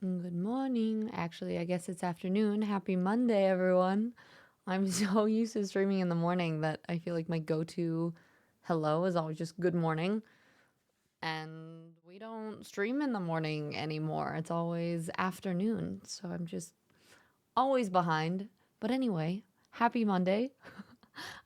Good morning. Actually, I guess it's afternoon. Happy Monday, everyone. I'm so used to streaming in the morning that I feel like my go-to hello is always just good morning. And we don't stream in the morning anymore. It's always afternoon. So I'm just always behind. But anyway, happy Monday.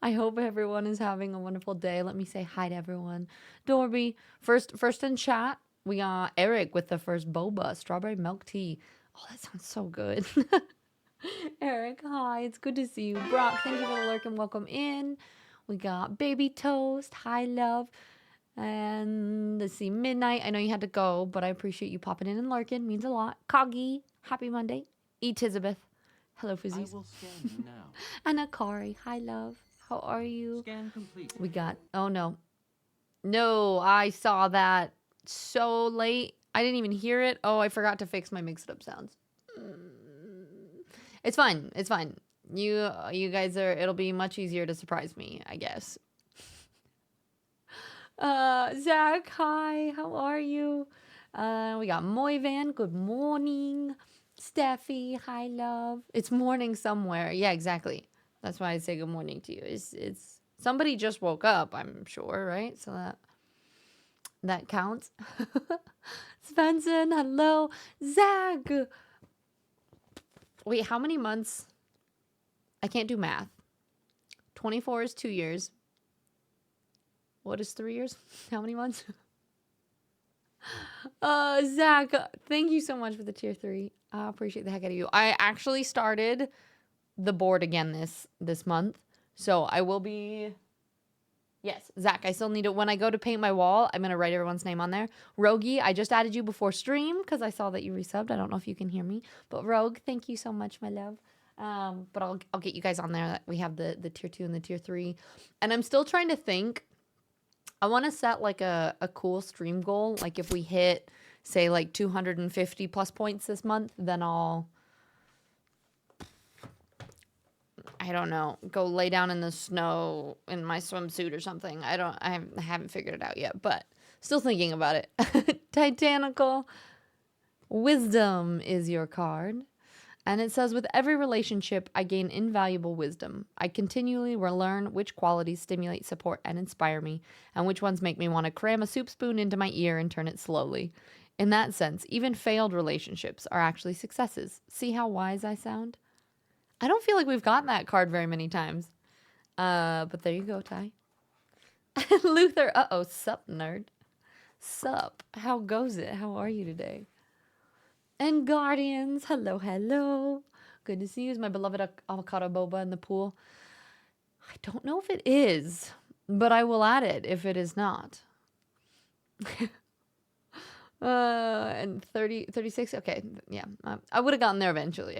I hope everyone is having a wonderful day. Let me say hi to everyone. Dorby, first in chat, we got Eric with the first boba, strawberry milk tea. Oh, that sounds so good. Eric, hi, it's good to see you. Brock, thank you for the lurk and welcome in. We got Baby Toast, hi love. And let's see, Midnight, I know you had to go, but I appreciate you popping in and lurking. Means a lot. Coggy, happy Monday. E. Tizabeth, hello I fizzies. will scan you now. And Akari, hi love. How are you? Scan complete. We got, oh no. No, I saw that so late. I didn't even hear it. Oh, I forgot to fix my mixed up sounds. It's fine. It's fine. You guys are, it'll be much easier to surprise me, I guess. Zach, hi. How are you? We got Moivan. Good morning. Steffi, hi love. It's morning somewhere. Yeah, exactly. That's why I say good morning to you. It's somebody just woke up, I'm sure, right? So that counts. Svensson, hello. Zach. Wait, how many months? I can't do math. 24 is 2 years. What is 3 years? How many months? Zach, thank you so much for the tier 3. I appreciate the heck out of you. I actually started the board again this month. So I will be... Yes, Zach, I still need to... When I go to paint my wall, I'm going to write everyone's name on there. Rogie, I just added you before stream because I saw that you resubbed. I don't know if you can hear me. But Rogue, thank you so much, my love. But I'll get you guys on there. We have the tier 2 and the tier 3. And I'm still trying to think. I want to set like a cool stream goal. Like if we hit, say, like 250 plus points this month, then I don't know, go lay down in the snow in my swimsuit or something. I haven't figured it out yet, but still thinking about it. Titanical. Wisdom is your card. And it says, with every relationship, I gain invaluable wisdom. I continually learn which qualities stimulate, support, and inspire me, and which ones make me want to cram a soup spoon into my ear and turn it slowly. In that sense, even failed relationships are actually successes. See how wise I sound? I don't feel like we've gotten that card very many times. But there you go, Ty. Luther, uh-oh, sup, nerd. Sup, how goes it? How are you today? And Guardians, hello, hello. Good to see you. Is my beloved avocado boba in the pool? I don't know if it is, but I will add it if it is not. And 30, 36, okay, yeah. I would have gotten there eventually.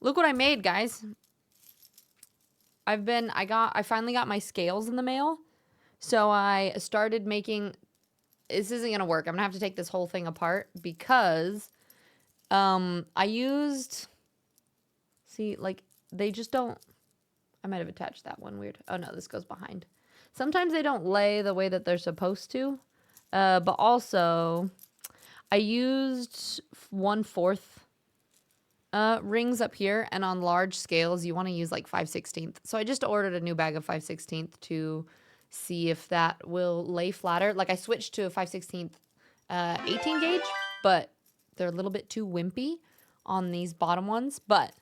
Look what I made, guys. I finally got my scales in the mail. So I started making, this isn't going to work. I'm going to have to take this whole thing apart because I used, see, like, they just don't, I might have attached that one weird. Oh no, this goes behind. Sometimes they don't lay the way that they're supposed to. But also, I used 1/4 rings up here, and on large scales, you want to use like 5/16. So I just ordered a new bag of 5/16 to see if that will lay flatter. Like I switched to a 5/16 18 gauge, but they're a little bit too wimpy on these bottom ones. But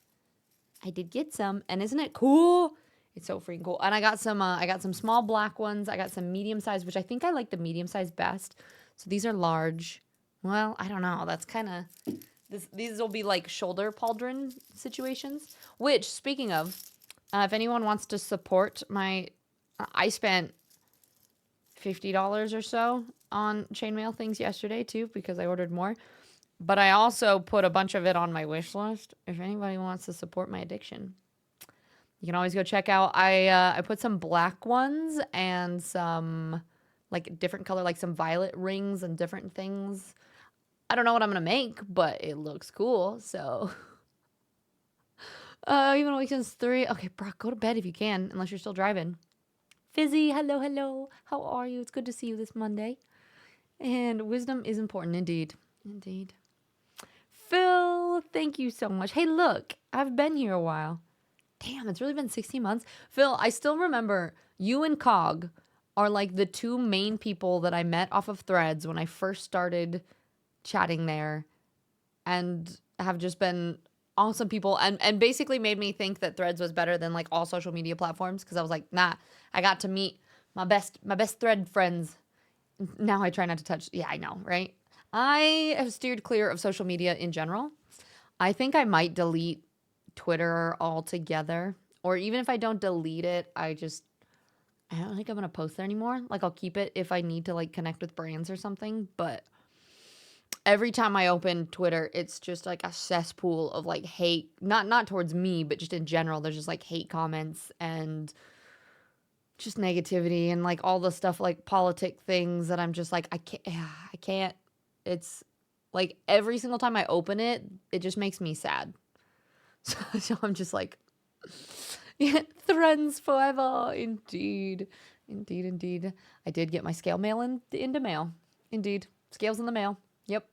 I did get some, and isn't it cool? It's so freaking cool. And I got some small black ones. I got some medium size, which I think I like the medium size best. So these are large. Well, I don't know. That's kind of, these will be like shoulder pauldron situations. Which, speaking of, if anyone wants to support my, I spent $50 or so on chainmail things yesterday too because I ordered more. But I also put a bunch of it on my wish list. If anybody wants to support my addiction, you can always go check out. I put some black ones and some like different color, like some violet rings and different things. I don't know what I'm gonna make, but it looks cool. So, even weekends 3. Okay, Brock, go to bed if you can, unless you're still driving. Fizzy, hello, hello. How are you? It's good to see you this Monday. And wisdom is important indeed. Indeed. Phil, thank you so much. Hey, look, I've been here a while. Damn, it's really been 16 months. Phil, I still remember you and Cog are like the two main people that I met off of Threads when I first started chatting there and have just been awesome people and basically made me think that Threads was better than like all social media platforms because I was like, nah, I got to meet my best Thread friends. Now I try not to touch. Yeah, I know, right? I have steered clear of social media in general. I think I might delete Twitter altogether. Or even if I don't delete it, I don't think I'm going to post there anymore. Like I'll keep it if I need to like connect with brands or something. But every time I open Twitter, it's just like a cesspool of like hate. Not towards me, but just in general. There's just like hate comments and just negativity and like all the stuff like politic things that I'm just like I can't. It's like every single time I open it, it just makes me sad. So I'm just like, yeah, Threads forever. Indeed. Indeed, indeed. I did get my scale mail into mail. Indeed. Scales in the mail. Yep.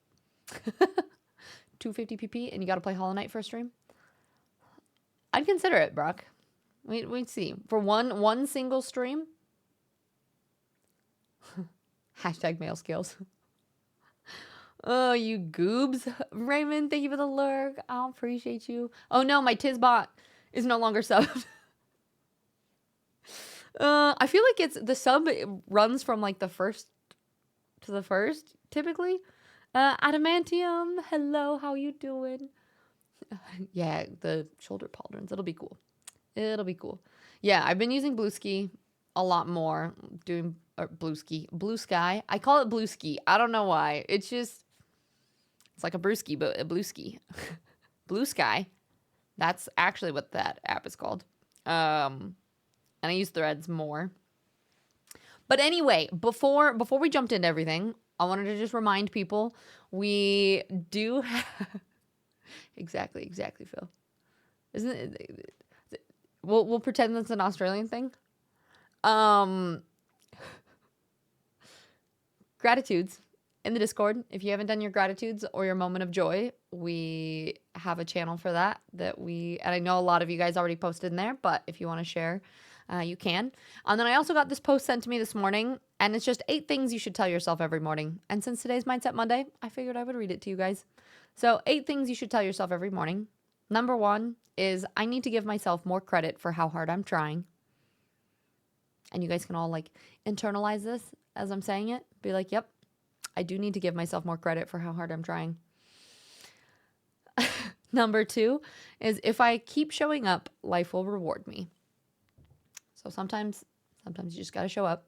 250 pp and you got to play Hollow Knight for a stream? I'd consider it, Brock. We'd see. For one single stream? Hashtag mail scales. Oh, you goobs. Raymond, thank you for the lurk. I appreciate you. Oh no, my Tizbot is no longer subbed. I feel like it's the sub runs from like the first to the first, typically. Adamantium, hello, how you doing? Yeah, the shoulder pauldrons. It'll be cool. It'll be cool. Yeah, I've been using Blue Ski a lot more. Doing Blue Sky. I call it Blue Ski. I don't know why. It's like a brewski, but a Blue Ski. Blue Sky. That's actually what that app is called. And I use Threads more. But anyway, before we jumped into everything, I wanted to just remind people we do have exactly, Phil. Isn't it? We'll pretend that's an Australian thing. Gratitudes in the Discord. If you haven't done your gratitudes or your moment of joy, we have a channel for that and I know a lot of you guys already posted in there, but if you want to share, you can. And then I also got this post sent to me this morning, and it's just 8 things you should tell yourself every morning. And since today's Mindset Monday, I figured I would read it to you guys. So 8 things you should tell yourself every morning. Number 1 is I need to give myself more credit for how hard I'm trying. And you guys can all like internalize this as I'm saying it. Be like, yep, I do need to give myself more credit for how hard I'm trying. Number 2 is if I keep showing up, life will reward me. So sometimes you just got to show up.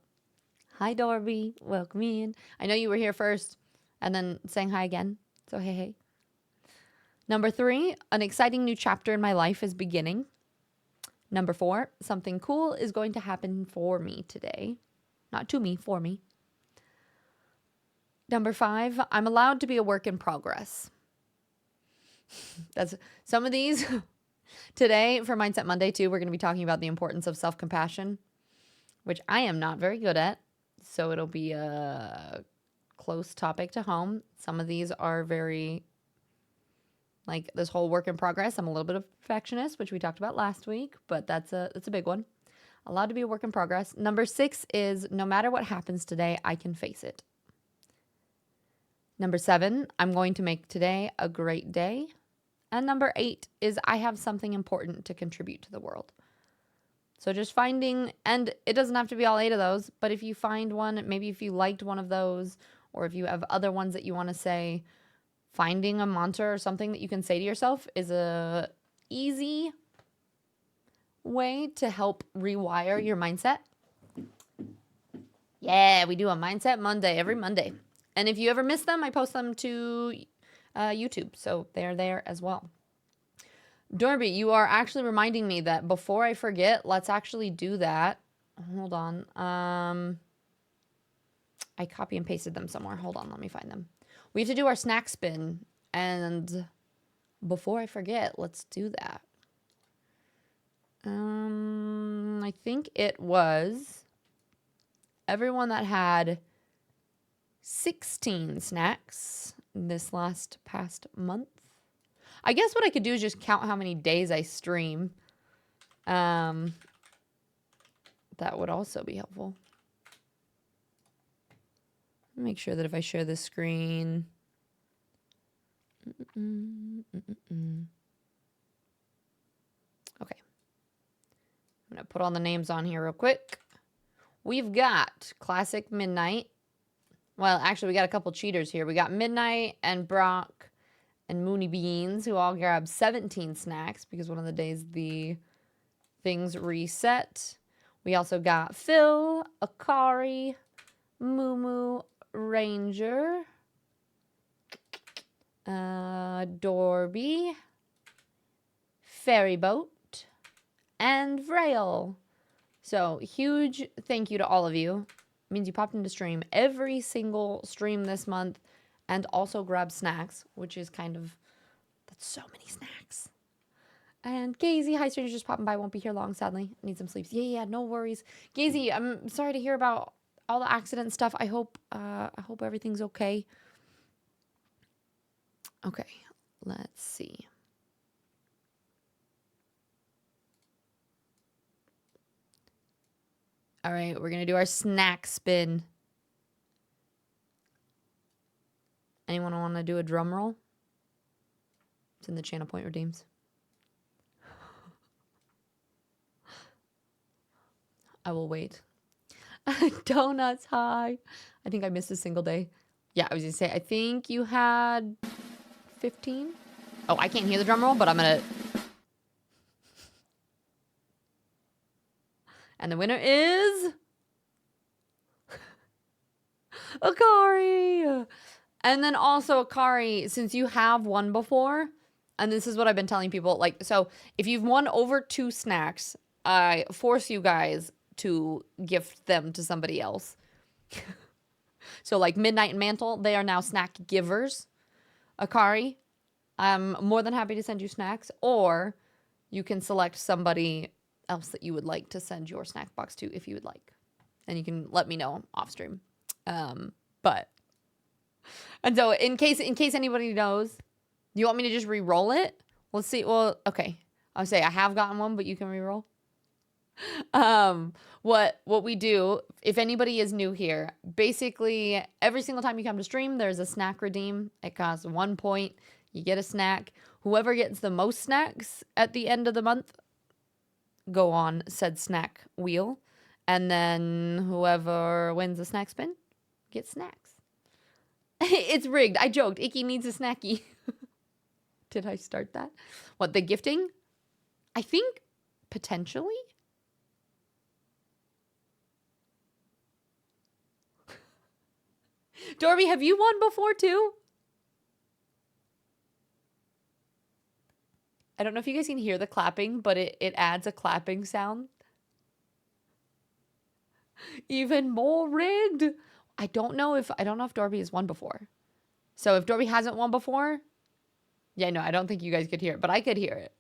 Hi, Dorby. Welcome in. I know you were here first and then saying hi again. So hey. Number 3, an exciting new chapter in my life is beginning. Number 4, something cool is going to happen for me today. Not to me, for me. Number 5, I'm allowed to be a work in progress. That's some of these. Today, for Mindset Monday, too, we're going to be talking about the importance of self-compassion, which I am not very good at. So it'll be a close topic to home. Some of these are very, like this whole work in progress. I'm a little bit of a perfectionist, which we talked about last week, but that's a big one. Allowed to be a work in progress. Number 6 is no matter what happens today, I can face it. Number 7, I'm going to make today a great day. And number 8 is I have something important to contribute to the world. So just finding, and it doesn't have to be all 8 of those, but if you find one, maybe if you liked one of those, or if you have other ones that you want to say, finding a mantra or something that you can say to yourself is a easy way to help rewire your mindset. Yeah, we do a Mindset Monday every Monday. And if you ever miss them, I post them to YouTube. So they're there as well. Dorby, you are actually reminding me that before I forget, let's actually do that. Hold on. I copy and pasted them somewhere. Hold on, let me find them. We have to do our snack spin. And before I forget, let's do that. I think it was everyone that had 16 snacks this past month. I guess what I could do is just count how many days I stream. That would also be helpful. Make sure that if I share this screen. Okay. I'm going to put all the names on here real quick. We've got Classic Midnight. Well, actually, we got a couple cheaters here. We got Midnight and Brock and Mooney Beans, who all grabbed 17 snacks because one of the days the things reset. We also got Phil, Akari, Moo Ranger, Dorby, Ferryboat, and Vrail. So, huge thank you to all of you. It means you popped into stream every single stream this month and also grabbed snacks, which is kind of, that's so many snacks. And Gazy, hi strangers, just popping by, won't be here long, sadly. Need some sleeps. Yeah, no worries. Gazy, I'm sorry to hear about all the accident stuff. I hope everything's okay. Okay, let's see. All right, we're going to do our snack spin. Anyone want to do a drum roll? It's in the channel point redeems. I will wait. Donuts, hi. I think I missed a single day. Yeah, I was going to say, I think you had 15. Oh, I can't hear the drum roll, but I'm going to... And the winner is... Akari! And then also, Akari, since you have won before, and this is what I've been telling people, like, so if you've won over 2 snacks, I force you guys to gift them to somebody else. So, like, Midnight and Mantle, they are now snack givers. Akari, I'm more than happy to send you snacks, or you can select somebody else that you would like to send your snack box to if you would like. And you can let me know off stream. But... And so, in case anybody knows, you want me to just re-roll it? Let's see. Well, okay. I'll say I have gotten one, but you can re-roll. What we do, if anybody is new here, basically every single time you come to stream, there's a snack redeem. It costs 1 point. You get a snack. Whoever gets the most snacks at the end of the month, go on said snack wheel. And then whoever wins the snack spin gets snacks. It's rigged. I joked. Icky needs a snacky. Did I start that? What, the gifting? I think potentially. Dorby, have you won before too? I don't know if you guys can hear the clapping, but it adds a clapping sound. Even more rigged. I don't know if Dorby has won before. So if Dorby hasn't won before, yeah, no, I don't think you guys could hear it, but I could hear it.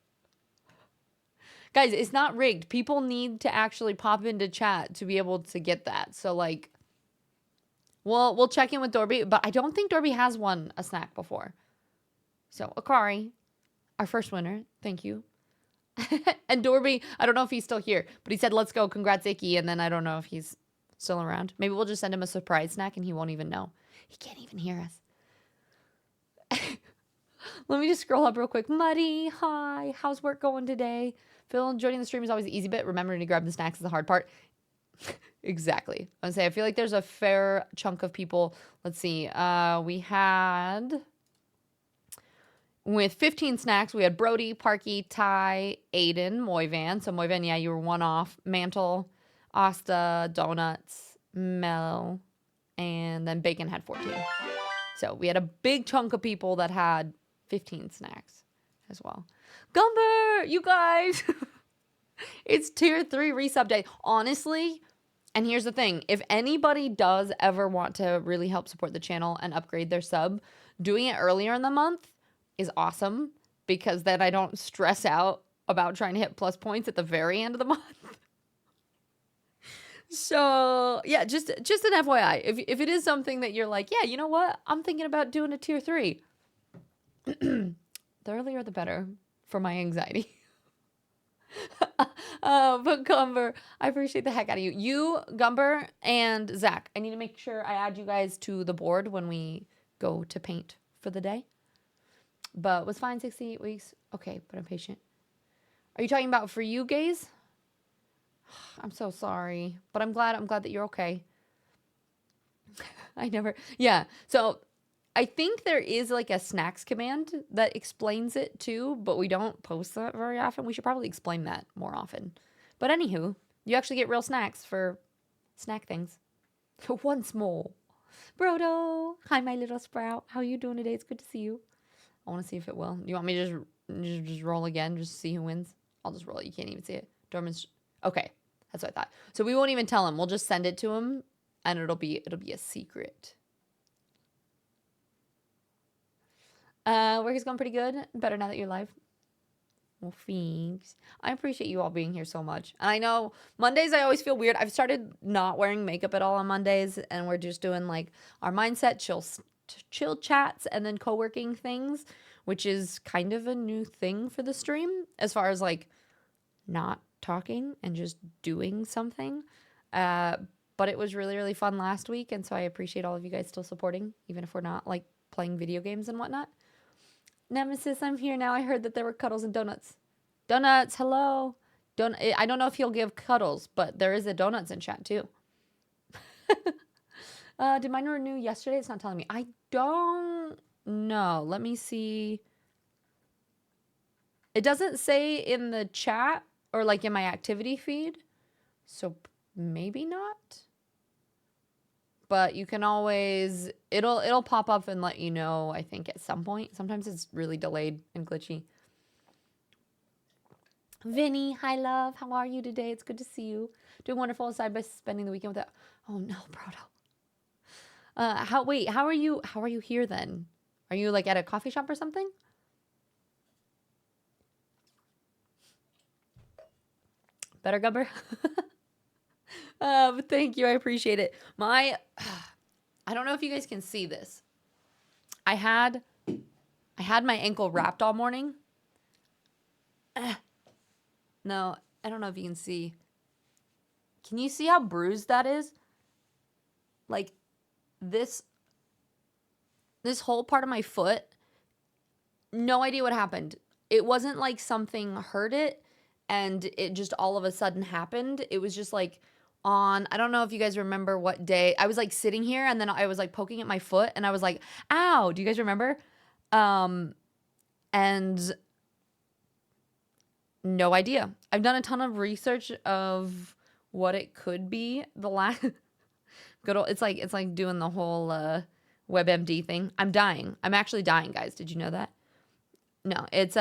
Guys, it's not rigged. People need to actually pop into chat to be able to get that. So like, we'll check in with Dorby, but I don't think Dorby has won a snack before. So Akari, our first winner, thank you. And Dorby, I don't know if he's still here, but he said, let's go, congrats Icky, and then I don't know if he's still around. Maybe we'll just send him a surprise snack and he won't even know. He can't even hear us. Let me just scroll up real quick. Muddy, hi. How's work going today? Phil, joining the stream is always the easy bit. Remembering to grab the snacks is the hard part. Exactly. I would say I feel like there's a fair chunk of people. Let's see. We had... With 15 snacks, we had Brody, Parky, Ty, Aiden, Moyvan. So Moyvan, yeah, you were one off. Mantle, Asta, Donuts, Mel, and then Bacon had 14. So we had a big chunk of people that had 15 snacks as well. Gumber, you guys. It's tier 3 resub day. Honestly, and here's the thing. If anybody does ever want to really help support the channel and upgrade their sub, doing it earlier in the month is awesome because then I don't stress out about trying to hit plus points at the very end of the month. So yeah, just an FYI. If it is something that you're like, yeah, you know what? I'm thinking about doing a tier 3. The earlier the better for my anxiety. But Gumber, I appreciate the heck out of you. You, Gumber, and Zach. I need to make sure I add you guys to the board when we go to paint for the day. But was fine 68 weeks. Okay, but I'm patient. Are you talking about for you, gays? I'm so sorry, but I'm glad that you're okay. Yeah. So I think there is like a snacks command that explains it too, but we don't post that very often. We should probably explain that more often. But anywho, you actually get real snacks for snack things. Once more. Brodo, hi my little sprout. How are you doing today? It's good to see you. I want to see if it will. You want me to just roll again, just to see who wins? I'll just roll it. You can't even see it. Dorman's okay. That's what I thought. So we won't even tell him. We'll just send it to him, and it'll be a secret. Work is going pretty good. Better now that you're live. Well, thanks. I appreciate you all being here so much. And I know Mondays I always feel weird. I've started not wearing makeup at all on Mondays, and we're just doing like our mindset chill chats and then co-working things, which is kind of a new thing for the stream as far as like not talking and just doing something. But it was really, really fun last week, and so I appreciate all of you guys still supporting, even if we're not like playing video games and whatnot. Nemesis, I'm here now. I heard that there were cuddles and donuts. Donuts, hello. I don't know if he'll give cuddles, but there is a donuts in chat too. Did mine renew yesterday? It's not telling me. I don't know. Let me see. It doesn't say in the chat or like in my activity feed. So maybe not. But you can always, it'll pop up and let you know, I think, at some point. Sometimes it's really delayed and glitchy. Vinny, hi love. How are you today? It's good to see you. Doing wonderful aside by spending the weekend with that. Oh no, Proto. How are you here then? Are you like at a coffee shop or something? Better Gubber? Thank you. I appreciate it. I don't know if you guys can see this. I had my ankle wrapped all morning. No, I don't know if you can see. Can you see how bruised that is? Like this whole part of my foot. No idea what happened. It wasn't like something hurt it and it just all of a sudden happened. It was just like I don't know if you guys remember what day. I was like sitting here and then I was like poking at my foot and I was like, ow, do you guys remember? And no idea. I've done a ton of research of what it could be. The last good old, it's like doing the whole WebMD thing. I'm dying. I'm actually dying, guys. Did you know that? No, it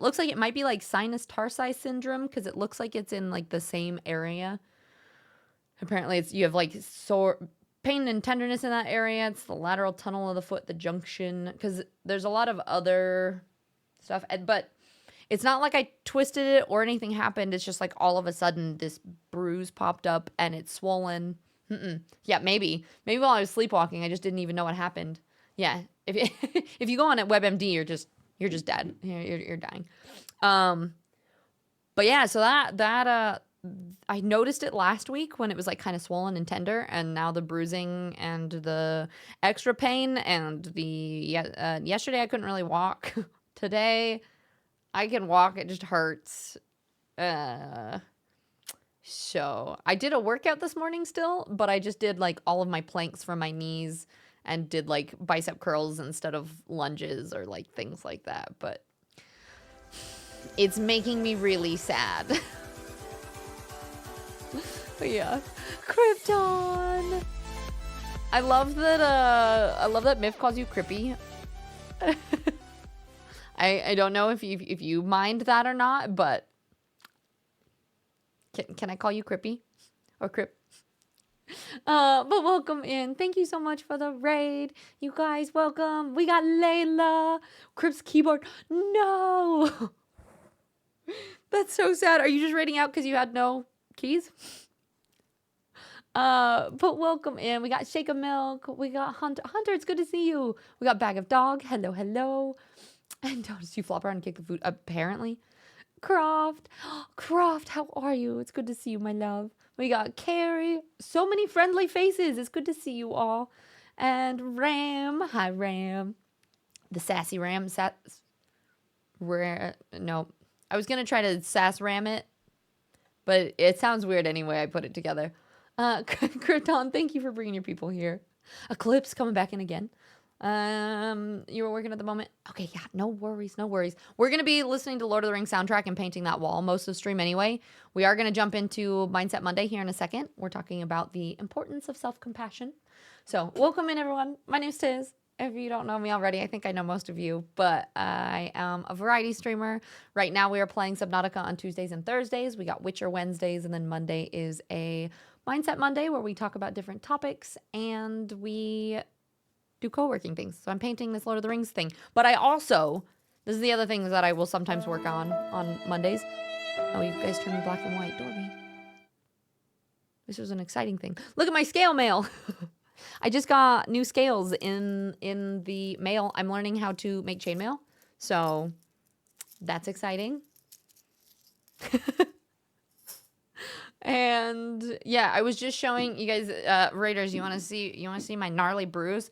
looks like it might be like sinus tarsi syndrome because it looks like it's in like the same area. Apparently you have like sore pain and tenderness in that area. It's the lateral tunnel of the foot, the junction, because there's a lot of other stuff. But it's not like I twisted it or anything happened. It's just like all of a sudden this bruise popped up and it's swollen. Yeah, maybe while I was sleepwalking, I just didn't even know what happened. Yeah, if you go on at WebMD, you're just dead. You're dying. But yeah, so that I noticed it last week when it was like kind of swollen and tender, and now the bruising and the extra pain and yesterday I couldn't really walk. Today I can walk, it just hurts. So I did a workout this morning still, but I just did like all of my planks for my knees and did like bicep curls instead of lunges or like things like that. But it's making me really sad. Yeah. Krypton. I love that Myth calls you Crippy. I don't know if you mind that or not, but can I call you Crippy or Crip? But welcome in. Thank you so much for the raid. You guys, welcome. We got Layla. Crip's keyboard. No. That's so sad. Are you just raiding out because you had no keys? But welcome in. We got Shake of Milk. We got Hunter. Hunter, it's good to see you. We got Bag of Dog. Hello, hello. And notice you flop around and kick the food, apparently. Croft. Croft, how are you? It's good to see you, my love. We got Carrie. So many friendly faces. It's good to see you all. And Ram. Hi, Ram. The sassy Ram. No. I was going to try to sass ram it, but it sounds weird anyway. I put it together. Krypton, thank you for bringing your people here. Eclipse coming back in again. You were working at the moment. Okay, yeah, no worries, no worries. We're gonna be listening to Lord of the Rings soundtrack and painting that wall most of the stream anyway. We are gonna jump into Mindset Monday here in a second. We're talking about the importance of self-compassion. So welcome in, everyone. My name's Tiz. If you don't know me already, I think I know most of you, but I am a variety streamer. Right now we are playing Subnautica on Tuesdays and Thursdays. We got Witcher Wednesdays, and then Monday is a Mindset Monday where we talk about different topics and we do co-working things. So I'm painting this Lord of the Rings thing. But I also, this is the other things that I will sometimes work on Mondays. Oh, you guys turned me black and white, Dorby. This was an exciting thing. Look at my scale mail. I just got new scales in the mail. I'm learning how to make chainmail. So that's exciting. And yeah, I was just showing you guys, Raiders, you want to see my gnarly bruise?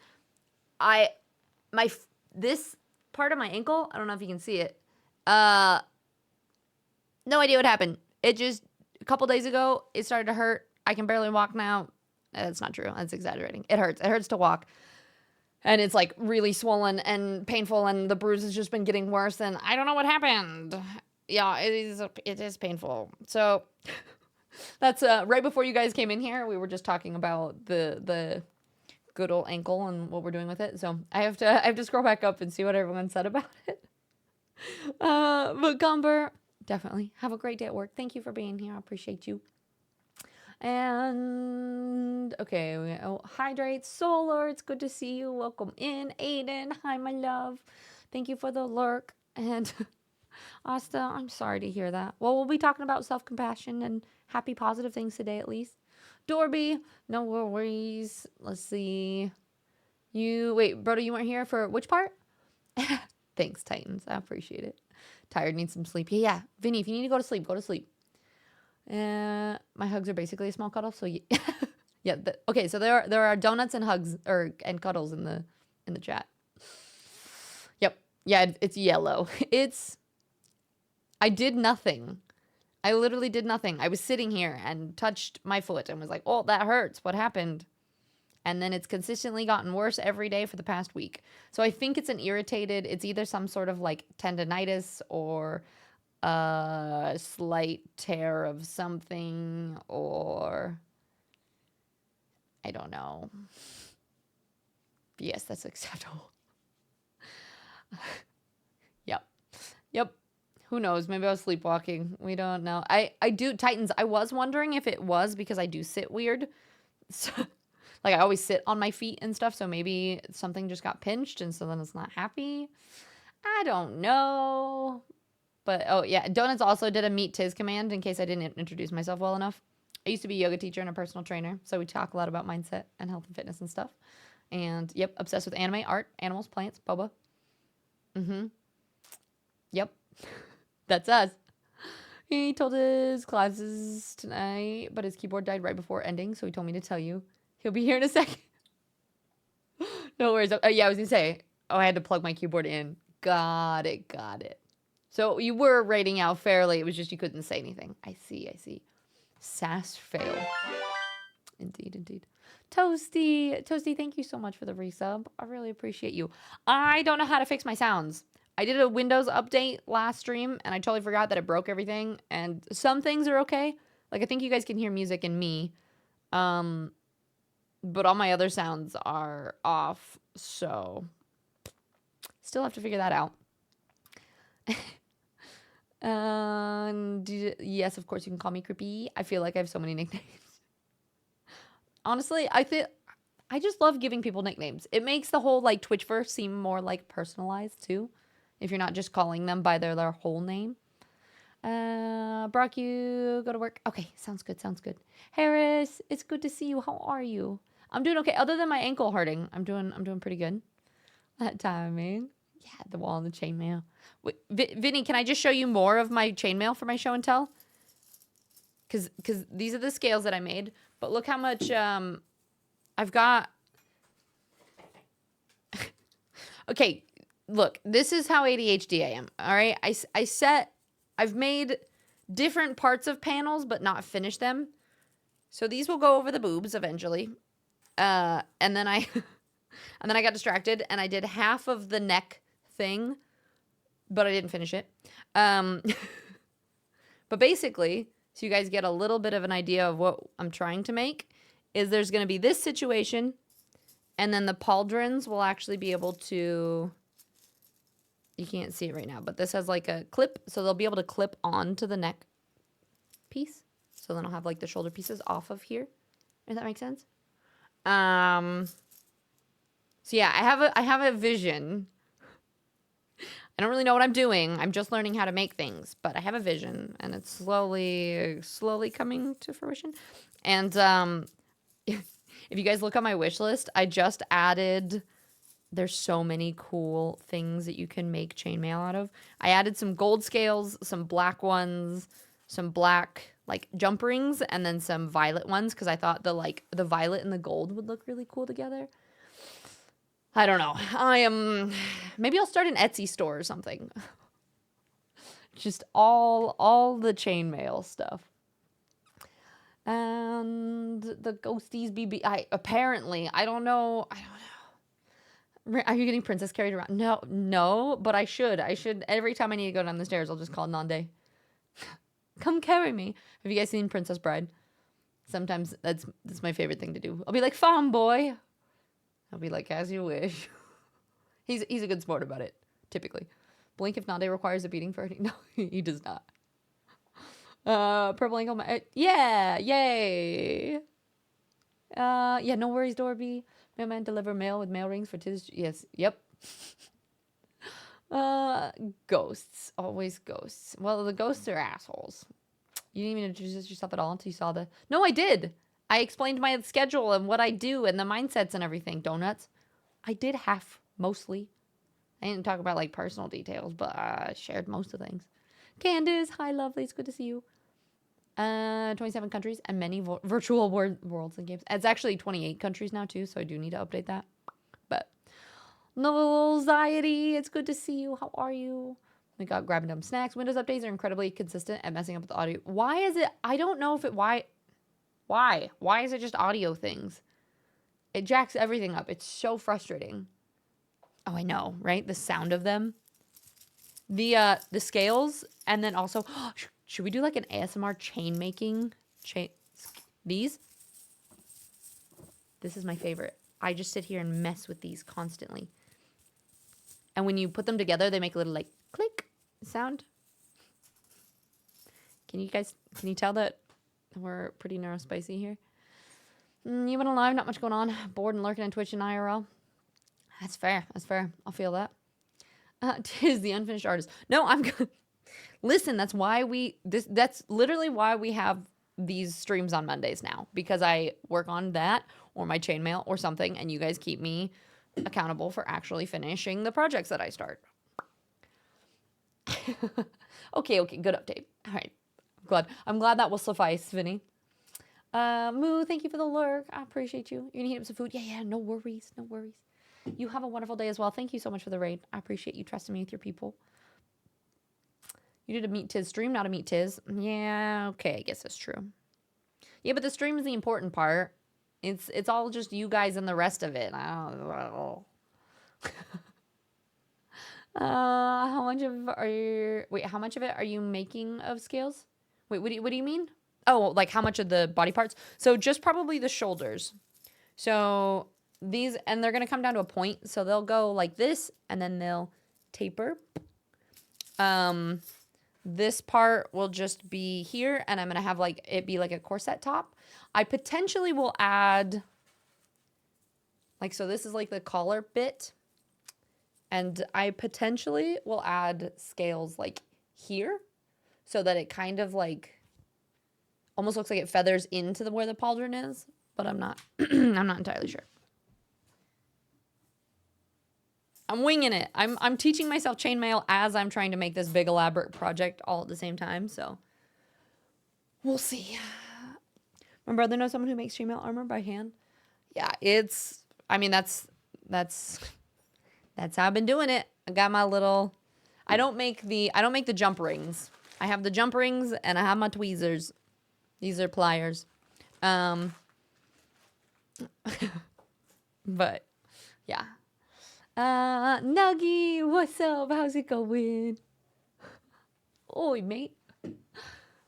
This part of my ankle, I don't know if you can see it. No idea what happened. It just, a couple days ago, it started to hurt. I can barely walk now. That's not true. That's exaggerating. It hurts. It hurts to walk. And it's like really swollen and painful, and the bruise has just been getting worse, and I don't know what happened. Yeah, it is painful. So that's right before you guys came in here, we were just talking about the good old ankle and what we're doing with it. So I have to scroll back up and see what everyone said about it. But Gumber, definitely have a great day at work. Thank you for being here. I appreciate you. And okay, Hydrate Solar, it's good to see you. Welcome in. Aiden, hi my love. Thank you for the lurk. And Asta, I'm sorry to hear that. Well, we'll be talking about self-compassion and happy positive things today at least. Dorby, no worries. Let's see. Wait, Brodo, you weren't here for which part? Thanks, Titans. I appreciate it. Tired, need some sleep. Yeah, Vinny, if you need to go to sleep, go to sleep. My hugs are basically a small cuddle, so yeah. Okay, so there are donuts and hugs and cuddles in the chat. Yep. Yeah, it's yellow. I did nothing. I literally did nothing. I was sitting here and touched my foot and was like, "Oh, that hurts. What happened?" And then it's consistently gotten worse every day for the past week. So I think it's it's either some sort of like tendonitis or a slight tear of something, or I don't know. Yes, that's acceptable. Yep. Who knows? Maybe I was sleepwalking. We don't know. I do, Titans, I was wondering if it was because I do sit weird. So, like, I always sit on my feet and stuff, so maybe something just got pinched and so then it's not happy. I don't know. But, oh, yeah, Donuts also did a Meet Tiz command in case I didn't introduce myself well enough. I used to be a yoga teacher and a personal trainer, so we talk a lot about mindset and health and fitness and stuff. And, yep, obsessed with anime, art, animals, plants, boba. Yep. That's us. He told his classes tonight, but his keyboard died right before ending, so he told me to tell you. He'll be here in a second. No worries. Yeah, I was going to say, I had to plug my keyboard in. Got it. So you were rating out fairly. It was just you couldn't say anything. I see. Sass fail. Indeed. Toasty, thank you so much for the resub. I really appreciate you. I don't know how to fix my sounds. I did a Windows update last stream, and I totally forgot that it broke everything. And some things are okay. Like, I think you guys can hear music in me. But all my other sounds are off. So, still have to figure that out. Yes, of course, you can call me Creepy. I feel like I have so many nicknames. Honestly, I just love giving people nicknames. It makes the whole, like, Twitchverse seem more, like, personalized, too. If you're not just calling them by their whole name. Brock, you go to work. Okay, sounds good, sounds good. Harris, it's good to see you. How are you? I'm doing okay. Other than my ankle hurting, I'm doing pretty good. That timing. Yeah, the wall and the chainmail. Wait, Vinny, can I just show you more of my chainmail for my show and tell? Cause these are the scales that I made. But look how much I've got. Okay, look, this is how ADHD I am. All right, I've made different parts of panels, but not finished them. So these will go over the boobs eventually. And then I got distracted and I did half of the neck thing, but I didn't finish it. But basically, so you guys get a little bit of an idea of what I'm trying to make, is there's going to be this situation, and then the pauldrons will actually be able to, you can't see it right now, but this has like a clip, so they'll be able to clip onto the neck piece. So then I'll have like the shoulder pieces off of here. Does that make sense? So yeah, I have a vision. I don't really know what I'm doing. I'm just learning how to make things, but I have a vision, and it's slowly coming to fruition. And if you guys look on my wish list, I just added. There's so many cool things that you can make chainmail out of. I added some gold scales, some black ones, some black like jump rings, and then some violet ones because I thought the violet and the gold would look really cool together. I don't know. Maybe I'll start an Etsy store or something. Just all the chainmail stuff. And the ghosties BB. I don't know. Are you getting princess carried around? No, but I should. Every time I need to go down the stairs, I'll just call Nande. Come carry me. Have you guys seen Princess Bride? Sometimes that's my favorite thing to do. I'll be like, farm boy. I'll be like, as you wish. He's a good sport about it, typically. Blink if Nande requires a beating for it. No, he does not. Purple ankle. Yeah, yay. Yeah, no worries, Dorby. Mailman deliver mail with mail rings for tis. Yes, yep. Ghosts. Always ghosts. Well, the ghosts are assholes. You didn't even introduce yourself at all until you saw the... No, I did. I explained my schedule and what I do and the mindsets and everything. Donuts. I did half, mostly. I didn't talk about, like, personal details, but I shared most of things. Candace, hi, lovely. It's good to see you. 27 countries and many virtual worlds and games. It's actually 28 countries now, too, so I do need to update that. But no anxiety. It's good to see you. How are you? We got grabbing dumb snacks. Windows updates are incredibly consistent at messing up with the audio. Why is it? I don't know if it... Why? Why is it just audio things? It jacks everything up. It's so frustrating. Oh, I know, right? The sound of them. The scales, and then also... Should we do like an ASMR chain making? These? This is my favorite. I just sit here and mess with these constantly. And when you put them together, they make a little like click sound. Can you tell that we're pretty neurospicy here? You went alive, not much going on. Bored and lurking on Twitch and IRL. That's fair. I'll feel that. Tis the unfinished artist. No, I'm good. Listen, that's literally why we have these streams on Mondays now, because I work on that or my chainmail or something, and you guys keep me accountable for actually finishing the projects that I start. Okay, good update. All right, I'm glad that will suffice, Vinny. Moo, thank you for the lurk. I appreciate you. You're gonna heat up some food? Yeah, no worries. You have a wonderful day as well. Thank you so much for the raid. I appreciate you trusting me with your people. You did a Meet Tiz stream, not a Meet Tiz. Yeah, okay, I guess that's true. Yeah, but the stream is the important part. It's all just you guys and the rest of it. I don't know. How much of it are you making of scales? Wait, what do you mean? Oh, like how much of the body parts? So just probably the shoulders. So these, and they're gonna come down to a point. So they'll go like this, and then they'll taper. This part will just be here, and I'm going to have like it be like a corset top. I potentially will add, like, so this is like the collar bit, and I potentially will add scales like here. so that it kind of like almost looks like it feathers into where the pauldron is, but I'm not I'm not entirely sure. I'm winging it. I'm teaching myself chainmail as I'm trying to make this big elaborate project all at the same time, so we'll see. My brother knows someone who makes chainmail armor by hand. Yeah, I mean that's how I've been doing it. I got my little I don't make the jump rings. I have the jump rings and I have my tweezers. These are pliers. But yeah. Nuggy, what's up? How's it going? Oi, mate.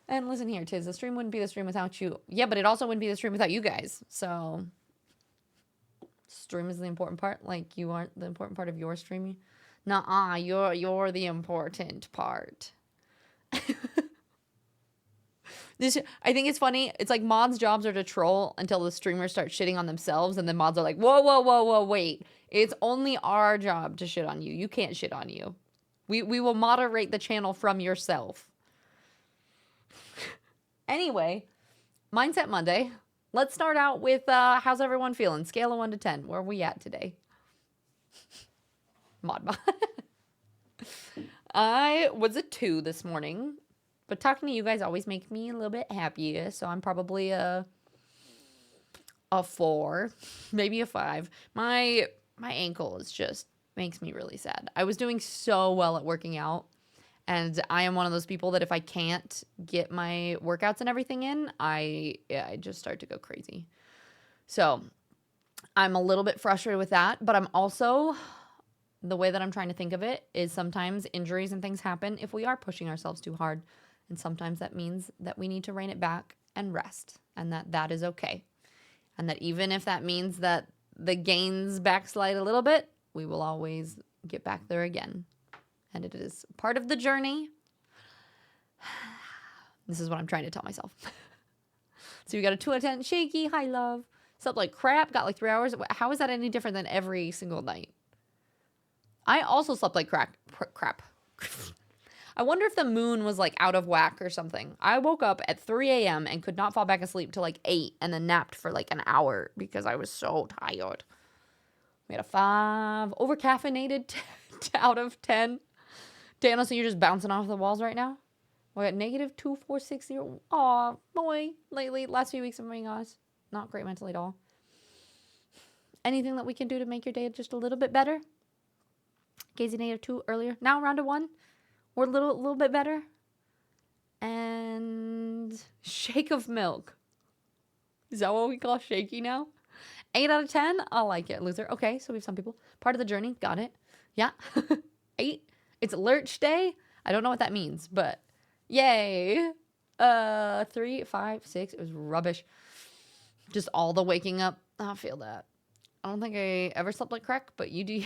And listen here, Tiz, the stream wouldn't be the stream without you. Yeah, but it also wouldn't be the stream without you guys. So, stream is the important part. Like, you aren't the important part of your streaming. Nuh-uh, you're the important part. I think it's funny. It's like mods' jobs are to troll until the streamers start shitting on themselves, and then mods are like, whoa, wait. It's only our job to shit on you. You can't shit on you. We will moderate the channel from yourself. Anyway, Mindset Monday. Let's start out with how's everyone feeling? Scale of 1 to 10. Where are we at today? Mod. I was a 2 this morning. But talking to you guys always makes me a little bit happier, so I'm probably a 4, maybe a 5. My ankle is just makes me really sad. I was doing so well at working out, and I am one of those people that if I can't get my workouts and everything in, I just start to go crazy. So I'm a little bit frustrated with that, but I'm also, the way that I'm trying to think of it is sometimes injuries and things happen if we are pushing ourselves too hard. And sometimes that means that we need to rein it back and rest, and that is okay. And that even if that means that the gains backslide a little bit, we will always get back there again. And it is part of the journey. This is what I'm trying to tell myself. So we got a 2 out of 10. Shaky, hi love. Slept like crap, got like 3 hours. How is that any different than every single night? I also slept like crap. I wonder if the moon was like out of whack or something. I woke up at 3 a.m. and could not fall back asleep till like 8 and then napped for like an hour because I was so tired. We had a 5. Over caffeinated out of 10. Dana, so you're just bouncing off the walls right now? We got negative 2460. Aw, boy. Lately, last few weeks, I'm being honest, not great mentally at all. Anything that we can do to make your day just a little bit better? Casey negative 2 earlier. Now round to 1. We're a little bit better. And shake of milk. Is that what we call shaky now? 8 out of 10. I like it. Loser. Okay, so we have some people. Part of the journey. Got it. Yeah. 8. It's Lurch Day. I don't know what that means, but yay. 3, 5, 6. It was rubbish. Just all the waking up. I feel that. I don't think I ever slept like crack, but you do.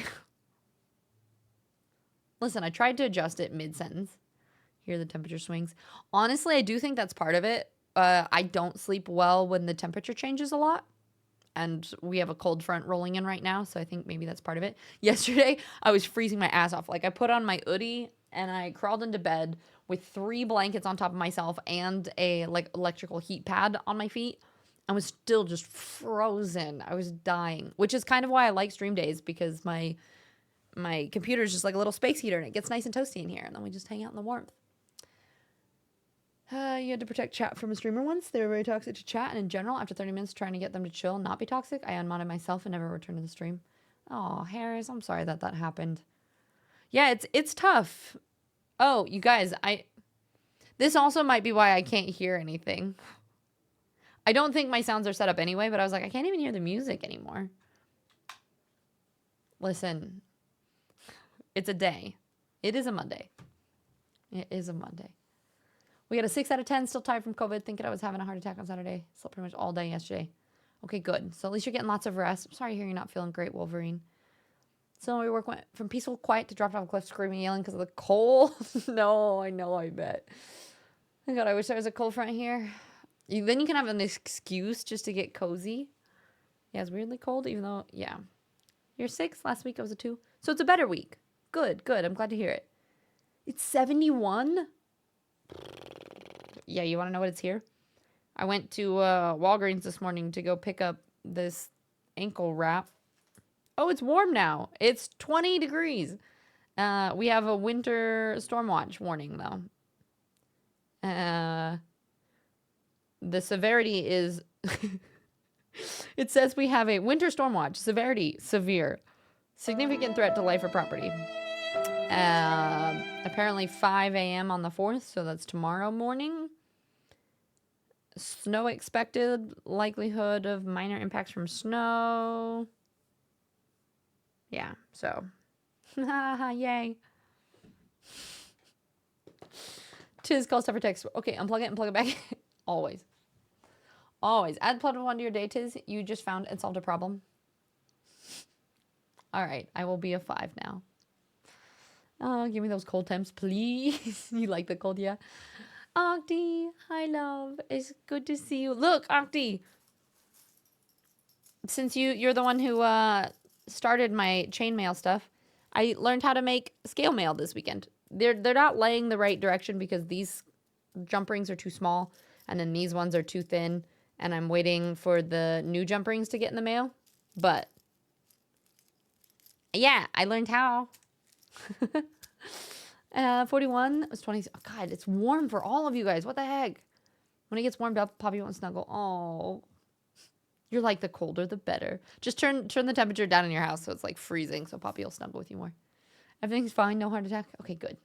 Listen, I tried to adjust it mid-sentence. Hear the temperature swings. Honestly, I do think that's part of it. I don't sleep well when the temperature changes a lot. And we have a cold front rolling in right now, so I think maybe that's part of it. Yesterday, I was freezing my ass off. Like, I put on my hoodie, and I crawled into bed with 3 blankets on top of myself and a, like, electrical heat pad on my feet. I was still just frozen. I was dying, which is kind of why I like stream days, because my computer is just like a little space heater, and it gets nice and toasty in here, and then we just hang out in the warmth. You had to protect chat from a streamer once. They were very toxic to chat, and in general, after 30 minutes trying to get them to chill and not be toxic, I unmodded myself and never returned to the stream. Oh, Harris, I'm sorry that happened. Yeah, it's tough. Oh, you guys, this also might be why I can't hear anything. I don't think my sounds are set up anyway, but I was like, I can't even hear the music anymore. Listen, it's a day. It is a Monday. It is a Monday. We got a 6 out of 10, still tired from COVID, thinking I was having a heart attack on Saturday. Slept pretty much all day yesterday. Okay, good. So at least you're getting lots of rest. I'm sorry to hear you're not feeling great, Wolverine. So my work went from peaceful quiet to dropped off a cliff, screaming, yelling because of the cold. No, I know, I bet. Oh God, I wish there was a cold front here. Then you can have an excuse just to get cozy. Yeah, it's weirdly cold, even though, yeah. You're 6. Last week I was a 2. So it's a better week. Good, good. I'm glad to hear it. It's 71. Yeah, you want to know what it's here? I went to Walgreens this morning to go pick up this ankle wrap. Oh, it's warm now. It's 20 degrees. We have a winter storm watch warning, though. The severity is... It says we have a winter storm watch. Severity, severe. Significant threat to life or property. Apparently 5 a.m. on the 4th, so that's tomorrow morning. Snow expected. Likelihood of minor impacts from snow. Yeah, so. Yay. Tiz call stuff for text. Okay, unplug it and plug it back. Always. Always. Add plug one to your day, Tiz. You just found and solved a problem. All right, I will be a 5 now. Oh, give me those cold temps, please. You like the cold, yeah? Octi, hi, love. It's good to see you. Look, Octi. Since you're the one who started my chainmail stuff, I learned how to make scale mail this weekend. They're not laying the right direction because these jump rings are too small, and then these ones are too thin, and I'm waiting for the new jump rings to get in the mail. But yeah, I learned how. 41 was 20. Oh, God, it's warm for all of you guys. What the heck? When it gets warmed up, Poppy won't snuggle. Oh, you're like the colder, the better. Just turn the temperature down in your house so it's like freezing, so Poppy will snuggle with you more. Everything's fine. No heart attack. Okay, good.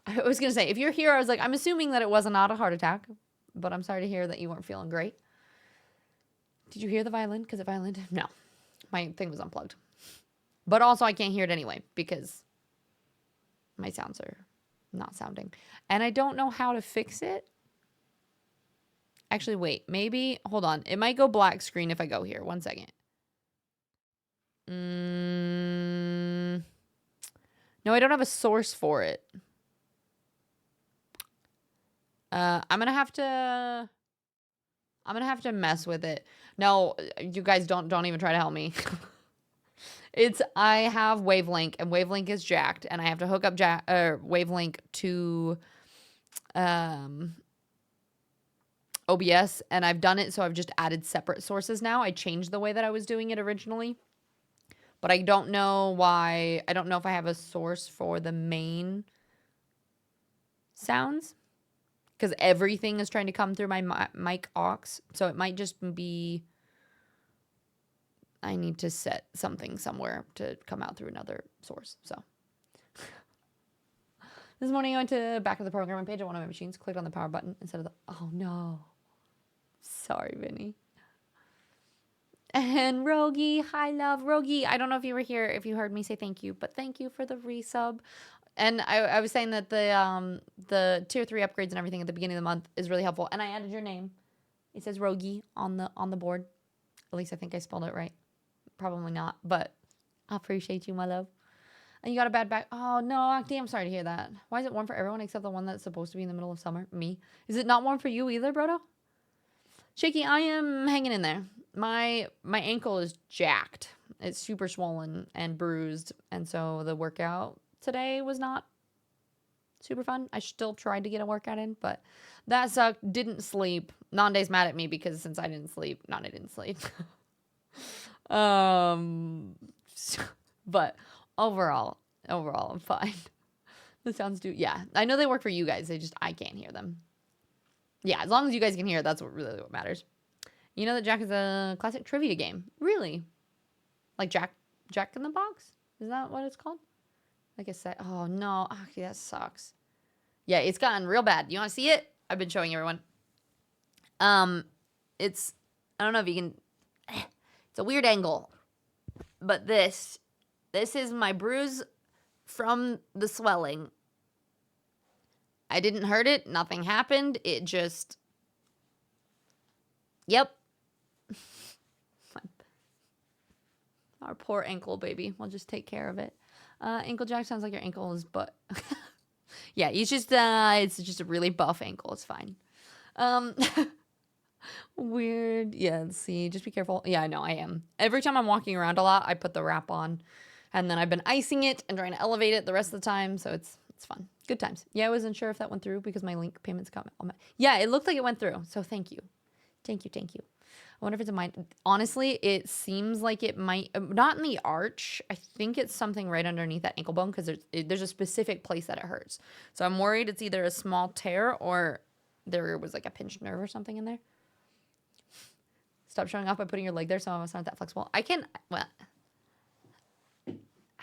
I was gonna say, if you're here, I was like, I'm assuming that it was not a heart attack, but I'm sorry to hear that you weren't feeling great. Did you hear the violin? Because it violined. No, my thing was unplugged. But also, I can't hear it anyway because my sounds are not sounding. And I don't know how to fix it. Actually, wait. Maybe, hold on. It might go black screen if I go here. 1 second. No, I don't have a source for it. I'm gonna have to mess with it. No, you guys don't even try to help me. I have Wavelink, and Wavelink is jacked, and I have to hook up Wavelink to OBS, and I've done it, so I've just added separate sources now. I changed the way that I was doing it originally, but I don't know why. I don't know if I have a source for the main sounds, because everything is trying to come through my mic aux, so it might just be... I need to set something somewhere to come out through another source. So this morning I went to back of the programming page on one of my machines, clicked on the power button instead of the... Oh no. Sorry, Vinny. And Rogi, hi love. Rogi, I don't know if you were here, if you heard me say thank you, but thank you for the resub. And I was saying that the tier 3 upgrades and everything at the beginning of the month is really helpful. And I added your name. It says Rogi on the board. At least I think I spelled it right. Probably not, but I appreciate you, my love. And you got a bad back. Oh, no, Octi, I'm sorry to hear that. Why is it warm for everyone except the one that's supposed to be in the middle of summer? Me. Is it not warm for you either, Brodo? Shaky, I am hanging in there. My ankle is jacked. It's super swollen and bruised, and so the workout today was not super fun. I still tried to get a workout in, but that sucked. Didn't sleep. Nande's mad at me because since I didn't sleep, Nande didn't sleep. But overall, I'm fine. The sounds do, yeah. I know they work for you guys. I can't hear them. Yeah, as long as you guys can hear, that's what matters. You know that Jack is a classic trivia game. Really? Like Jack in the Box? Is that what it's called? Like I said, oh no, okay, that sucks. Yeah, it's gotten real bad. You want to see it? I've been showing everyone. It's, I don't know if you can, it's a weird angle, but this is my bruise from the swelling. I didn't hurt it. Nothing happened. It just, yep. Our poor ankle, baby. We'll just take care of it. Ankle Jack sounds like your ankle is butt. Yeah, it's just a really buff ankle. It's fine. Weird. Yeah, let's see. Just be careful. Yeah, I know, I am. Every time I'm walking around a lot, I put the wrap on. And then I've been icing it and trying to elevate it the rest of the time. So it's fun. Good times. Yeah, I wasn't sure if that went through because my link payments got yeah, it looked like it went through. So thank you. Thank you. I wonder if it's a mind. Honestly, it seems like it might not in the arch. I think it's something right underneath that ankle bone because there's a specific place that it hurts. So I'm worried it's either a small tear or there was like a pinched nerve or something in there. Stop showing off by putting your leg there. Some of us aren't that flexible. Well,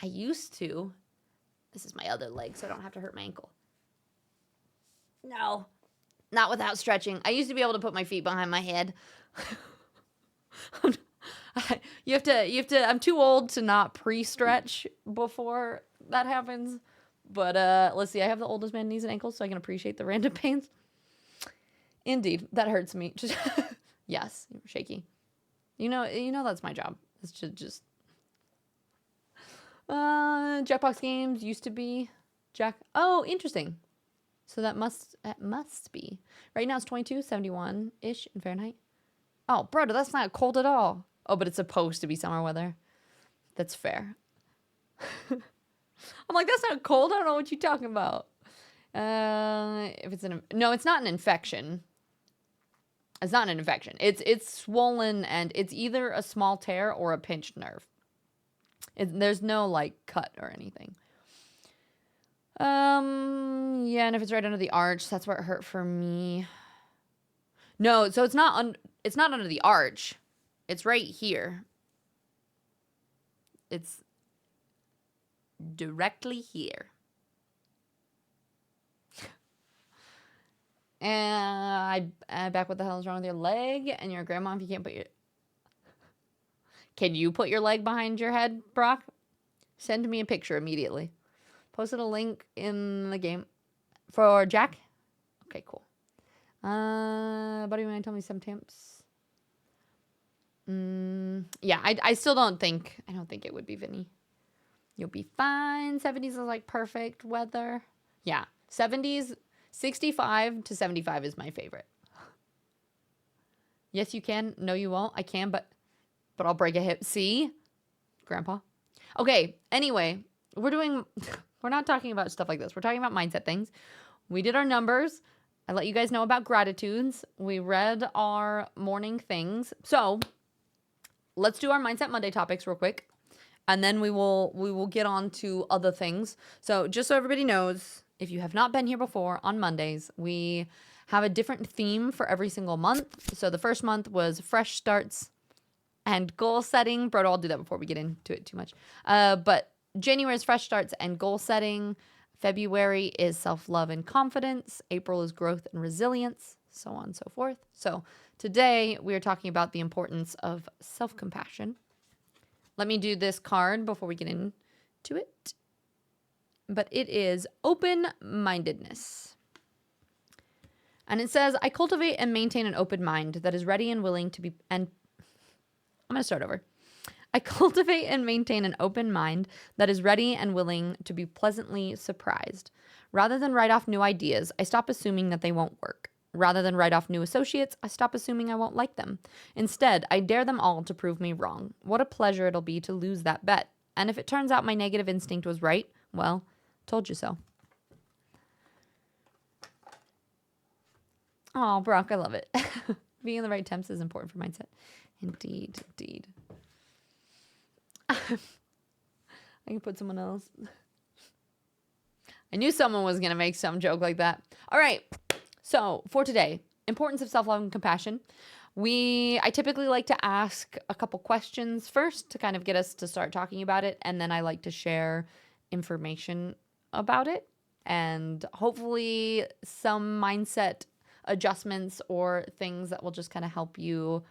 I used to. This is my other leg, so I don't have to hurt my ankle. No, not without stretching. I used to be able to put my feet behind my head. You have to, I'm too old to not pre-stretch before that happens. But let's see, I have the oldest man knees and ankles, so I can appreciate the random pains. Indeed, that hurts me. Yes, shaky. You know that's my job. It's just Jackbox games used to be Oh, interesting. So that must be. Right now it's 2271-ish in Fahrenheit. Oh, bro, that's not cold at all. Oh, but it's supposed to be summer weather. That's fair. I'm like, that's not cold. I don't know what you're talking about. If it's no, it's not an infection. It's not an infection. It's swollen and it's either a small tear or a pinched nerve. There's no like cut or anything. Yeah, and if it's right under the arch, that's where it hurt for me. No, so it's not under the arch. It's right here. It's directly here. And I back what the hell is wrong with your leg and your grandma if you can't put your... Can you put your leg behind your head, Brock? Send me a picture immediately. Posted a link in the game for Jack. Okay, cool. Buddy, when I tell me some temps. Yeah, I still don't think it would be Vinny. You'll be fine. 70s is like perfect weather. Yeah, 70s, 65 to 75 is my favorite. Yes, you can. No, you won't. I can, but I'll break a hip. See? Grandpa. Okay, anyway, we're not talking about stuff like this. We're talking about mindset things. We did our numbers. I let you guys know about gratitudes. We read our morning things. So let's do our Mindset Monday topics real quick. And then we will get on to other things. So just so everybody knows, if you have not been here before, on Mondays, we have a different theme for every single month. So the first month was fresh starts and goal setting. Bro, I'll do that before we get into it too much. But January is fresh starts and goal setting. February is self-love and confidence. April is growth and resilience, so on and so forth. So today we are talking about the importance of self-compassion. Let me do this card before we get into it. But it is open-mindedness. And it says, I cultivate and maintain an open mind that is ready and willing to be... And I'm going to start over. I cultivate and maintain an open mind that is ready and willing to be pleasantly surprised. Rather than write off new ideas, I stop assuming that they won't work. Rather than write off new associates, I stop assuming I won't like them. Instead, I dare them all to prove me wrong. What a pleasure it'll be to lose that bet. And if it turns out my negative instinct was right, well, told you so. Oh, Brock, I love it. Being in the right temps is important for mindset. Indeed, indeed. I can put someone else. I knew someone was going to make some joke like that. All right. So for today, importance of self-love and compassion. I typically like to ask a couple questions first to kind of get us to start talking about it. And then I like to share information about it and hopefully some mindset adjustments or things that will just kind of help you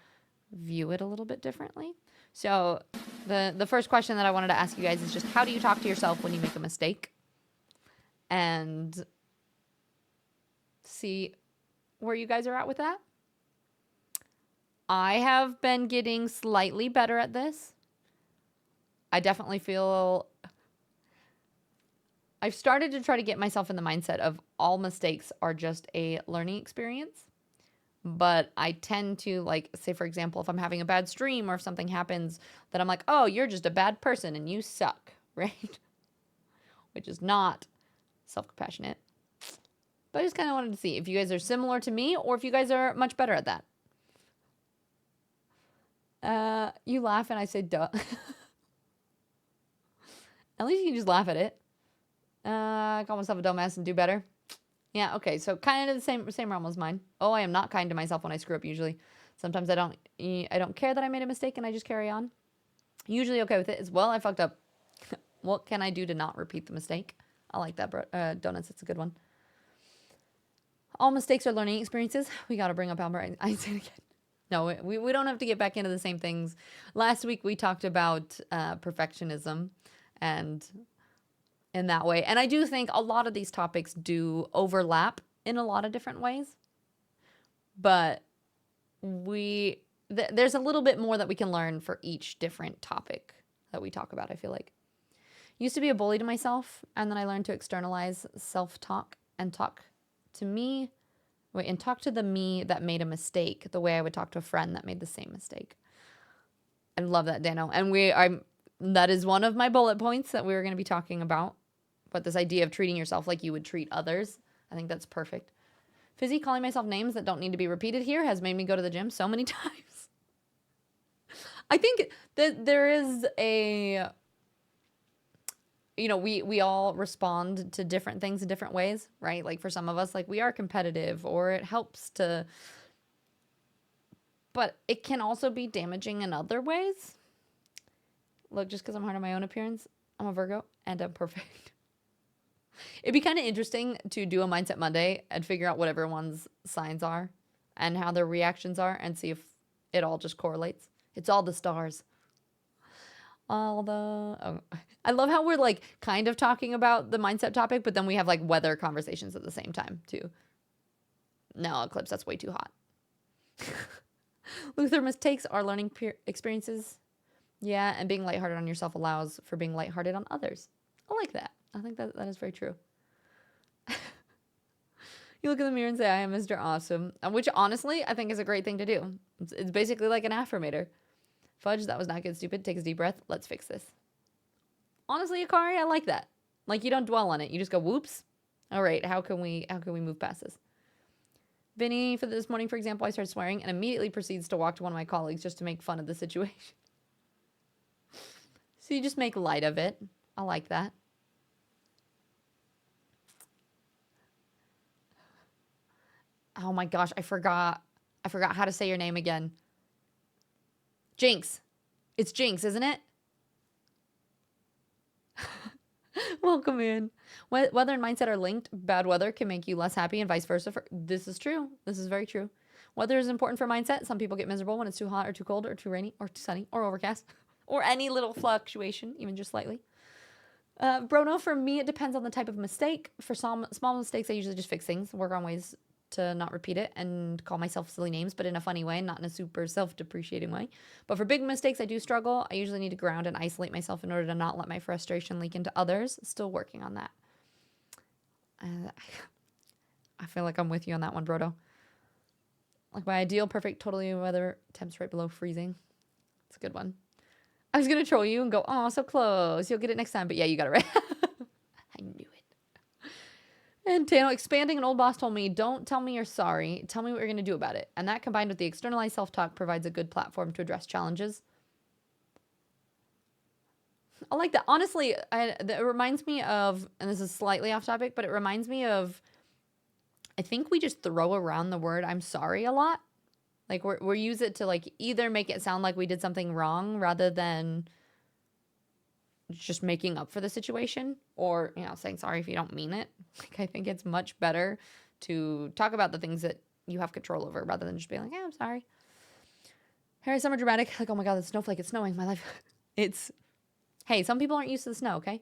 view it a little bit differently. So the first question that I wanted to ask you guys is just, how do you talk to yourself when you make a mistake? And see where you guys are at with that. I have been getting slightly better at this. I definitely feel I've started to try to get myself in the mindset of all mistakes are just a learning experience. But I tend to, like, say, for example, if I'm having a bad stream or if something happens, that I'm like, oh, you're just a bad person and you suck, right? Which is not self-compassionate. But I just kind of wanted to see if you guys are similar to me or if you guys are much better at that. You laugh and I say duh. At least you can just laugh at it. Call myself a dumbass and do better. Yeah, okay, so kind of the same realm as mine. Oh, I am not kind to myself when I screw up usually. Sometimes I don't care that I made a mistake and I just carry on. Usually okay with it as well. I fucked up. What can I do to not repeat the mistake? I like that, bro. Donuts, it's a good one. All mistakes are learning experiences. We got to bring up Albert Einstein again. No, we don't have to get back into the same things. Last week we talked about perfectionism and in that way. And I do think a lot of these topics do overlap in a lot of different ways. But there's a little bit more that we can learn for each different topic that we talk about, I feel like. Used to be a bully to myself, and then I learned to externalize self-talk and talk to the me that made a mistake the way I would talk to a friend that made the same mistake. I love that, Dano. And that is one of my bullet points that we were going to be talking about. But this idea of treating yourself like you would treat others, I think that's perfect. Fizzy, calling myself names that don't need to be repeated here has made me go to the gym so many times. I think that there is a... we all respond to different things in different ways, right? Like for some of us, like we are competitive or it helps to, but it can also be damaging in other ways. Look, just because I'm hard on my own appearance, I'm a Virgo and I'm perfect. It'd be kind of interesting to do a Mindset Monday and figure out what everyone's signs are and how their reactions are and see if it all just correlates. It's all the stars. I love how we're like kind of talking about the mindset topic, but then we have like weather conversations at the same time too. No, Eclipse, that's way too hot. Luther, mistakes are learning experiences. Yeah, and being lighthearted on yourself allows for being lighthearted on others. I like that. I think that is very true. You look in the mirror and say, I am Mr. Awesome, which honestly I think is a great thing to do. It's basically like an affirmator. Fudge, that was not good, stupid. Take a deep breath. Let's fix this. Honestly, Akari, I like that. Like, you don't dwell on it. You just go, whoops. All right, how can we move past this? Vinny, for this morning, for example, I started swearing and immediately proceeds to walk to one of my colleagues just to make fun of the situation. So you just make light of it. I like that. Oh my gosh, I forgot how to say your name again. Jinx. It's Jinx, isn't it? Welcome in. Weather and mindset are linked. Bad weather can make you less happy and vice versa. This is true. This is very true. Weather is important for mindset. Some people get miserable when it's too hot or too cold or too rainy or too sunny or overcast or any little fluctuation, even just slightly. Brono, for me, it depends on the type of mistake. For some small mistakes, I usually just fix things, work on ways to not repeat it, and call myself silly names, but in a funny way, not in a super self-depreciating way. But for big mistakes, I do struggle. I usually need to ground and isolate myself in order to not let my frustration leak into others. Still working on that. I feel like I'm with you on that one, Brodo. Like my ideal perfect totally weather temps right below freezing. It's a good one. I was going to troll you and go, oh, so close. You'll get it next time. But yeah, you got it right. I knew it. And Tano, expanding, an old boss told me, don't tell me you're sorry. Tell me what you're going to do about it. And that combined with the externalized self-talk provides a good platform to address challenges. I like that. Honestly, it reminds me of, and this is slightly off topic, but it reminds me of, I think we just throw around the word I'm sorry a lot. Like we use it to like either make it sound like we did something wrong rather than just making up for the situation or, saying sorry if you don't mean it. Like, I think it's much better to talk about the things that you have control over rather than just being like, I'm sorry. Harry, summer dramatic. Like, oh my God, the snowflake, it's snowing. My life. Hey, some people aren't used to the snow, okay?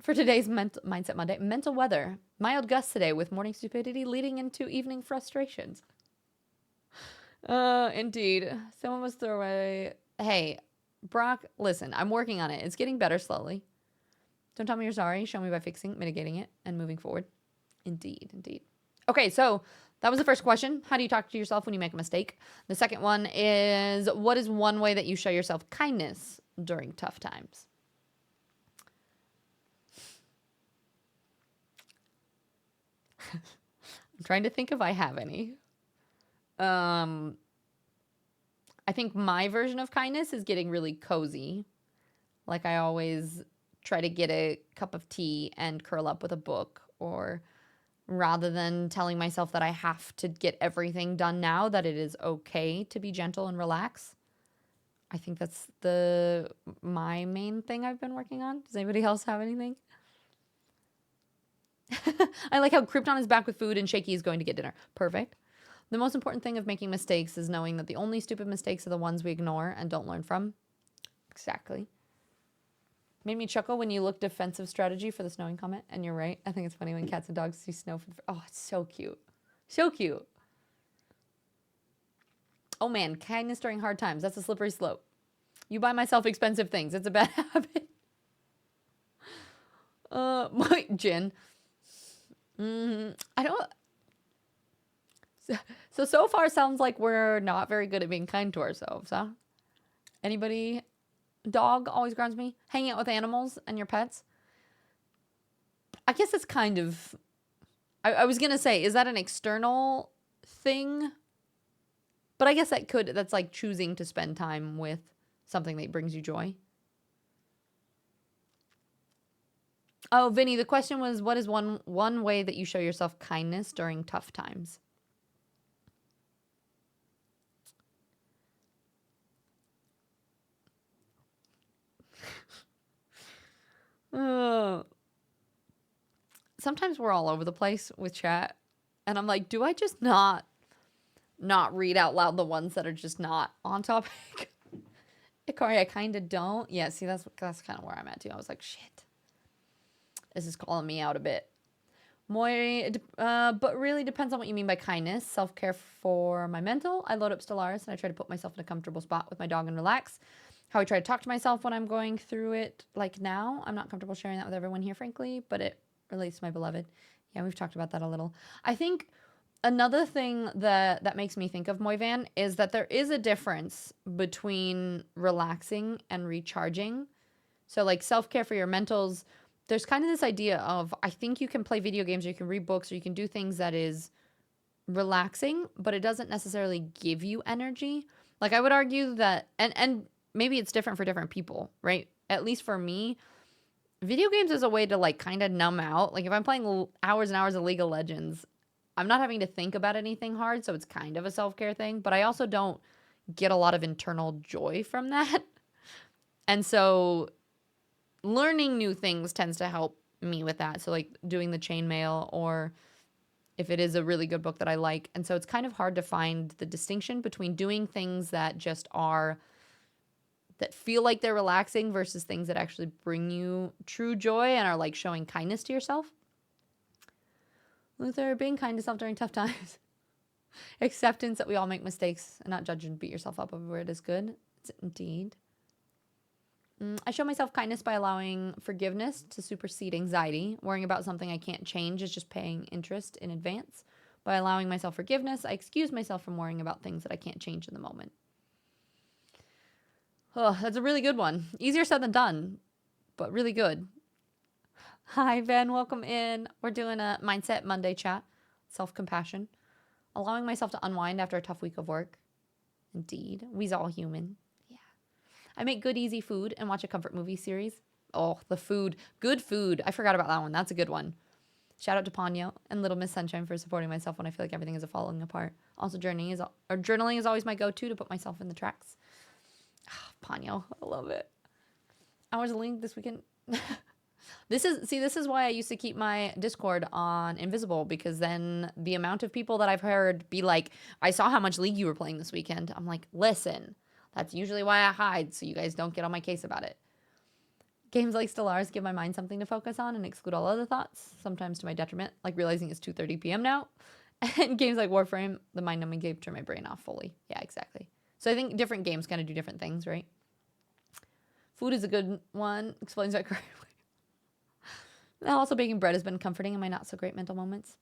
For today's Mindset Monday, mental weather. Mild gusts today with morning stupidity leading into evening frustrations. Indeed. Someone must throw away. Hey, Brock, listen, I'm working on it. It's getting better slowly. Don't tell me you're sorry. Show me by fixing, mitigating it, and moving forward. Indeed, indeed. Okay, so that was the first question. How do you talk to yourself when you make a mistake? The second one is, what is one way that you show yourself kindness during tough times? I'm trying to think if I have any. I think my version of kindness is getting really cozy. Like I always try to get a cup of tea and curl up with a book, or rather than telling myself that I have to get everything done now, that it is okay to be gentle and relax. I think that's my main thing I've been working on. Does anybody else have anything? I like how Krypton is back with food and Shaky is going to get dinner. Perfect. The most important thing of making mistakes is knowing that the only stupid mistakes are the ones we ignore and don't learn from. Exactly. Made me chuckle when you looked defensive strategy for the snowing comment, and you're right. I think it's funny when cats and dogs see snow. Oh, it's so cute. So cute. Oh man, kindness during hard times. That's a slippery slope. You buy myself expensive things. It's a bad habit. My Jen. I don't. So far sounds like we're not very good at being kind to ourselves, huh? Anybody? Dog always grounds me. Hanging out with animals and your pets. I guess it's kind of. I was gonna say, is that an external thing? But I guess that's like choosing to spend time with something that brings you joy. Oh, Vinny, the question was, what is one way that you show yourself kindness during tough times? Sometimes we're all over the place with chat, and I'm like, do I just not read out loud the ones that are just not on topic? Ikari, I kind of don't. Yeah, see, that's kind of where I'm at too. I was like, shit, this is calling me out a bit. But really depends on what you mean by kindness. Self-care for my mental. I load up Stellaris and I try to put myself in a comfortable spot with my dog and relax. How I try to talk to myself when I'm going through it, like now. I'm not comfortable sharing that with everyone here, frankly, but it relates to my beloved. Yeah, we've talked about that a little. I think another thing that makes me think of Moivan is that there is a difference between relaxing and recharging. So like self-care for your mentals, there's kind of this idea of, I think you can play video games or you can read books or you can do things that is relaxing, but it doesn't necessarily give you energy. Like I would argue that, and maybe it's different for different people, right? At least for me, video games is a way to like kind of numb out. Like if I'm playing hours and hours of League of Legends, I'm not having to think about anything hard, so it's kind of a self-care thing, but I also don't get a lot of internal joy from that. And so learning new things tends to help me with that. So like doing the chainmail, or if it is a really good book that I like. And so it's kind of hard to find the distinction between doing things that just are, that feel like they're relaxing versus things that actually bring you true joy and are like showing kindness to yourself. Luther, being kind to self during tough times. Acceptance that we all make mistakes and not judge and beat yourself up over it is good. It's indeed. I show myself kindness by allowing forgiveness to supersede anxiety. Worrying about something I can't change is just paying interest in advance. By allowing myself forgiveness, I excuse myself from worrying about things that I can't change in the moment. Oh, that's a really good one. Easier said than done, but really good. Hi, Ben. Welcome in. We're doing a Mindset Monday chat. Self-compassion. Allowing myself to unwind after a tough week of work. Indeed. We's all human. Yeah. I make good, easy food and watch a comfort movie series. Oh, the food. Good food. I forgot about that one. That's a good one. Shout out to Ponyo and Little Miss Sunshine for supporting myself when I feel like everything is falling apart. Also, journaling is always my go-to to put myself in the tracks. Oh, Ponyo. I love it. Hours of Link this weekend. This is why I used to keep my Discord on invisible, because then the amount of people that I've heard be like, I saw how much League you were playing this weekend. I'm like, listen, that's usually why I hide, so you guys don't get on my case about it. Games like Stellaris give my mind something to focus on and exclude all other thoughts, sometimes to my detriment, like realizing it's 2:30 p.m. now. And games like Warframe, the mind-numbing game, turn my brain off fully. Yeah, exactly. So I think different games kind of do different things, right? Food is a good one. Explains that correctly. Also, baking bread has been comforting in my not-so-great mental moments.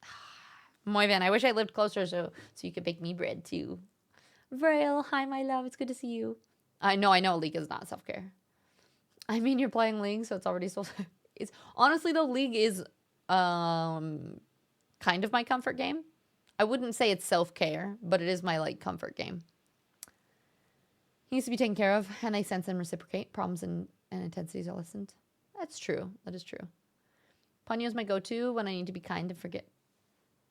Moivan, I wish I lived closer so you could bake me bread, too. Vrail, hi, my love. It's good to see you. I know. League is not self-care. I mean, you're playing League, so it's already so... Honestly, though, League is kind of my comfort game. I wouldn't say it's self-care, but it is my like comfort game. He needs to be taken care of, and I sense and reciprocate. Problems and intensities are listened. That's true. That is true. Ponyo is my go-to when I need to be kind and forget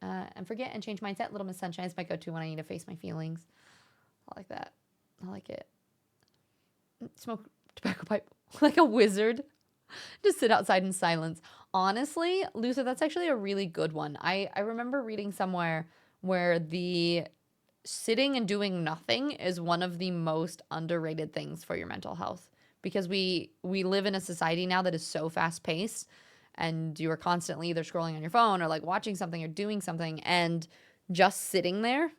and change mindset. Little Miss Sunshine is my go-to when I need to face my feelings. I like that. I like it. Smoke tobacco pipe like a wizard. Just sit outside in silence. Honestly, Luther, that's actually a really good one. I remember reading somewhere where the sitting and doing nothing is one of the most underrated things for your mental health, because we live in a society now that is so fast paced, and you are constantly either scrolling on your phone or like watching something or doing something, and just sitting there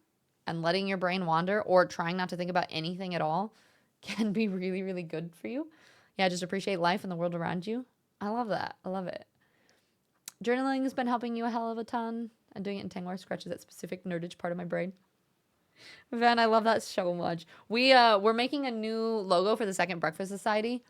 and letting your brain wander or trying not to think about anything at all can be really, really good for you. Yeah, just appreciate life and the world around you. I love that. I love it. Journaling has been helping you a hell of a ton. And doing it in Tangwar scratches that specific nerdage part of my brain. Van, I love that so much. We're making a new logo for the Second Breakfast Society.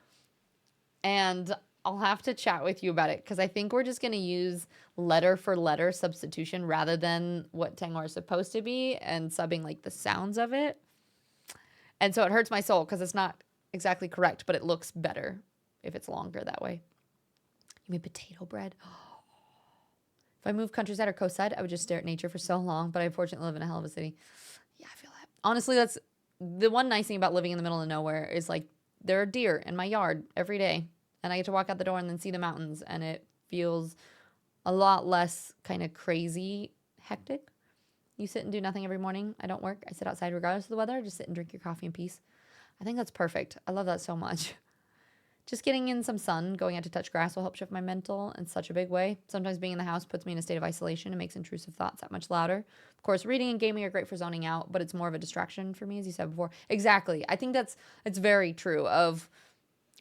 And I'll have to chat with you about it, because I think we're just going to use letter for letter substitution rather than what Tangwar is supposed to be, and subbing like the sounds of it. And so it hurts my soul because it's not exactly correct, but it looks better if it's longer that way. You made potato bread? If I moved countryside or coastside, I would just stare at nature for so long, but I unfortunately live in a hell of a city. Yeah, I feel that. Honestly, that's the one nice thing about living in the middle of nowhere is like there are deer in my yard every day, and I get to walk out the door and then see the mountains, and it feels a lot less kind of crazy hectic. You sit and do nothing every morning. I don't work. I sit outside regardless of the weather. I just sit and drink your coffee in peace. I think that's perfect. I love that so much. Just getting in some sun, going out to touch grass will help shift my mental in such a big way. Sometimes being in the house puts me in a state of isolation and makes intrusive thoughts that much louder. Of course, reading and gaming are great for zoning out, but it's more of a distraction for me, as you said before. Exactly. I think it's very true. Of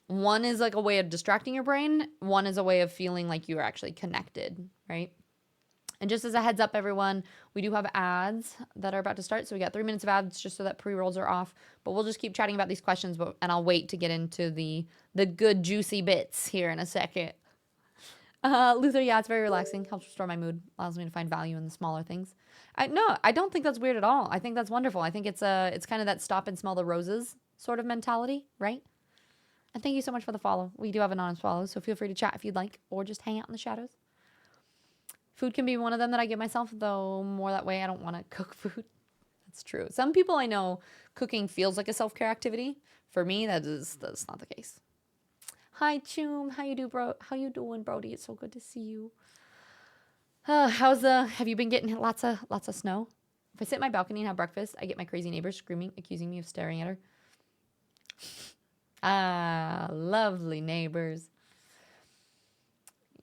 one is like a way of distracting your brain. One is a way of feeling like you are actually connected, right? And just as a heads up, everyone, we do have ads that are about to start. So we got 3 minutes of ads just so that pre-rolls are off. But we'll just keep chatting about these questions, and I'll wait to get into the good juicy bits here in a second. Luther, yeah, it's very relaxing. Helps restore my mood. Allows me to find value in the smaller things. No, I don't think that's weird at all. I think that's wonderful. I think it's kind of that stop and smell the roses sort of mentality, right? And thank you so much for the follow. We do have anonymous follows, so feel free to chat if you'd like, or just hang out in the shadows. Food can be one of them that I give myself, though more that way I don't want to cook food. That's true. Some people I know, cooking feels like a self-care activity. For me, that's not the case. Hi, Choom. How you doing, Brody? It's so good to see you. Have you been getting lots of snow? If I sit in my balcony and have breakfast, I get my crazy neighbors screaming, accusing me of staring at her. Ah, lovely neighbors.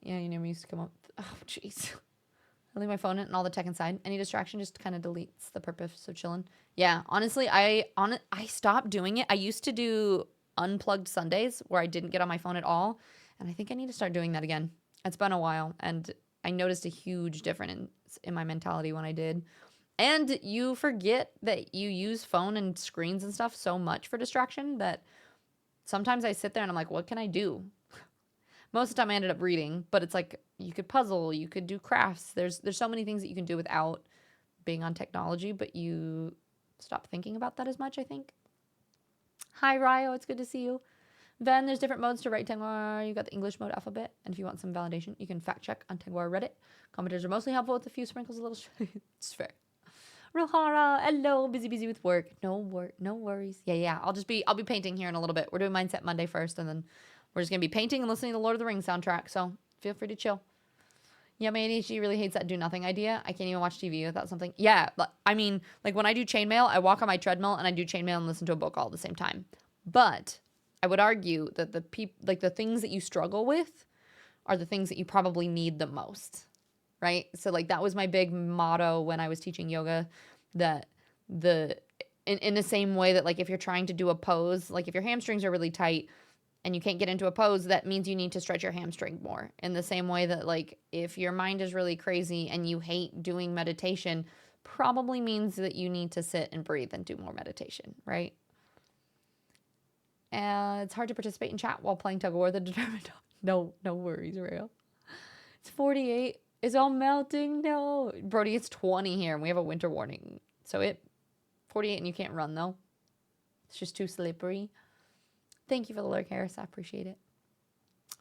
Yeah, your neighbor used to come up. Oh, jeez. I leave my phone and all the tech inside. Any distraction just kind of deletes the purpose of chilling. Yeah, honestly, I stopped doing it. I used to do unplugged Sundays where I didn't get on my phone at all, and I think I need to start doing that again. It's been a while, and I noticed a huge difference in my mentality when I did. And you forget that you use phone and screens and stuff so much for distraction that sometimes I sit there and I'm like, what can I do? Most of the time I ended up reading, but it's like you could puzzle, you could do crafts. There's so many things that you can do without being on technology, but you stop thinking about that as much, I think. Hi, Ryo. It's good to see you. Then there's different modes to write Tengwar. You got the English mode alphabet, and if you want some validation, you can fact check on Tengwar Reddit. Commenters are mostly helpful with a few sprinkles, a little. It's fair. Rohara, hello, busy with work. No worries. Yeah. I'll be painting here in a little bit. We're doing Mindset Monday first, and then we're just gonna be painting and listening to the Lord of the Rings soundtrack. So feel free to chill. Yeah, my ADHD really hates that do nothing idea. I can't even watch TV without something. Yeah, but I mean, like when I do chainmail, I walk on my treadmill and I do chainmail and listen to a book all at the same time. But I would argue that the things that you struggle with are the things that you probably need the most, right? So like that was my big motto when I was teaching yoga, that in the same way that like if you're trying to do a pose, like if your hamstrings are really tight and you can't get into a pose, that means you need to stretch your hamstring more. In the same way that like if your mind is really crazy and you hate doing meditation, probably means that you need to sit and breathe and do more meditation, right? It's hard to participate in chat while playing tug of war. The determined dog. No worries, Rayo. It's 48. It's all melting. No. Brody, it's 20 here and we have a winter warning. So 48 and you can't run though. It's just too slippery. Thank you for the lurk, Harris. I appreciate it.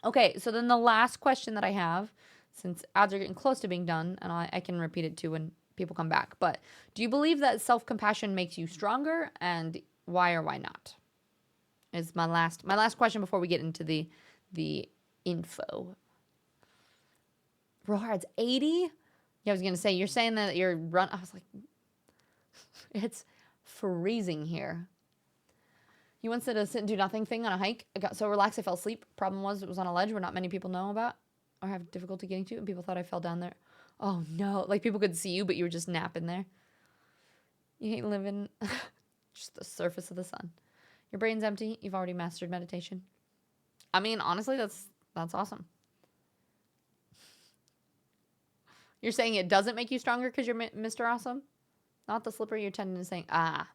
Okay, so then the last question that I have, since ads are getting close to being done, and I can repeat it too when people come back, but do you believe that self-compassion makes you stronger, and why or why not? Is my last question before we get into the info. Rohards 80? Yeah, I was gonna say, you're saying that you're I was like, it's freezing here. You once did a sit and do nothing thing on a hike. I got so relaxed I fell asleep. Problem was it was on a ledge where not many people know about or have difficulty getting to, and people thought I fell down there. Oh no, like people could see you, but you were just napping there. You hate living just the surface of the sun. Your brain's empty. You've already mastered meditation. I mean, honestly, that's awesome. You're saying it doesn't make you stronger because you're Mr. Awesome? Not the slippery you're tending to saying,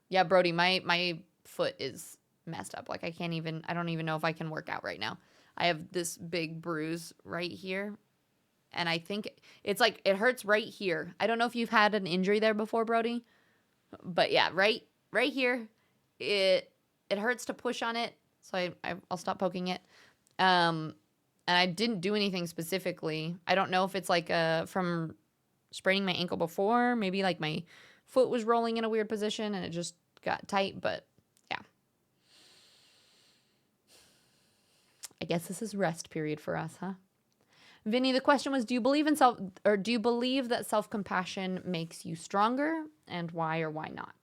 yeah, Brody, my foot is messed up. Like I don't even know if I can work out right now. I have this big bruise right here. And I think it's like, it hurts right here. I don't know if you've had an injury there before, Brody. But yeah, right here. It hurts to push on it. So I'll stop poking it. And I didn't do anything specifically. I don't know if it's like from spraining my ankle before. Maybe like my foot was rolling in a weird position and it just got tight. But yeah. I guess this is rest period for us, huh? Vinny, the question was, do you believe that self-compassion makes you stronger, and why or why not?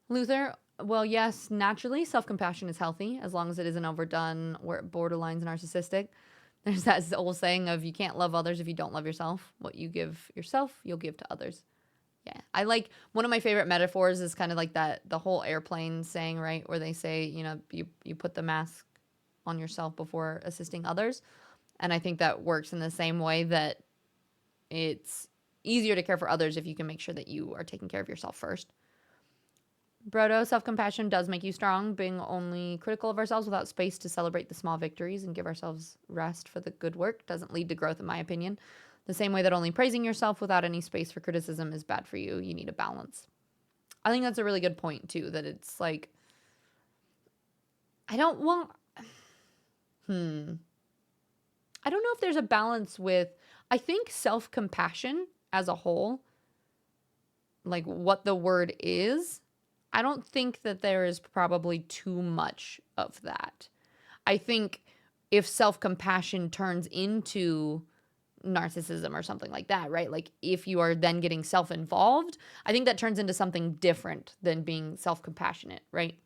Luther, well, yes, naturally, self-compassion is healthy as long as it isn't overdone or it borderlines narcissistic. There's that old saying of you can't love others if you don't love yourself. What you give yourself, you'll give to others. Yeah, I like one of my favorite metaphors is kind of like the whole airplane saying, right, where they say, you put the mask on yourself before assisting others. And I think that works in the same way that it's easier to care for others if you can make sure that you are taking care of yourself first. Brodo, self-compassion does make you strong. Being only critical of ourselves without space to celebrate the small victories and give ourselves rest for the good work doesn't lead to growth, in my opinion. The same way that only praising yourself without any space for criticism is bad for you. You need a balance. I think that's a really good point, too, that it's like, I don't know if there's a balance with, I think self-compassion as a whole, like what the word is, I don't think that there is probably too much of that. I think if self-compassion turns into narcissism or something like that, right? Like if you are then getting self-involved, I think that turns into something different than being self-compassionate, right?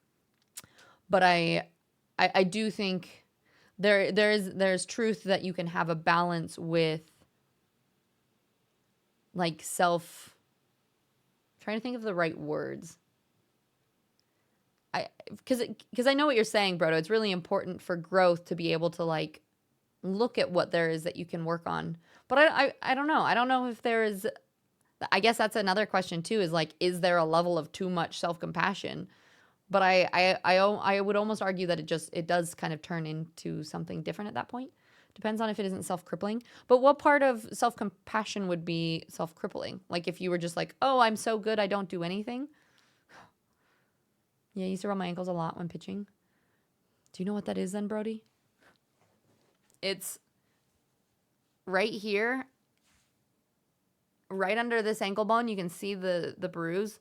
But I do think there's truth that you can have a balance with like trying to think of the right words. Because I know what you're saying, Brodo. It's really important for growth to be able to like look at what there is that you can work on. But I don't know. I don't know if there is. I guess that's another question too. Is like, is there a level of too much self-compassion? But I would almost argue that it does kind of turn into something different at that point. Depends on if it isn't self-crippling. But what part of self-compassion would be self-crippling? Like if you were just like, oh, I'm so good, I don't do anything. Yeah, I used to roll my ankles a lot when pitching. Do you know what that is then, Brody? It's right here, right under this ankle bone. You can see the bruise.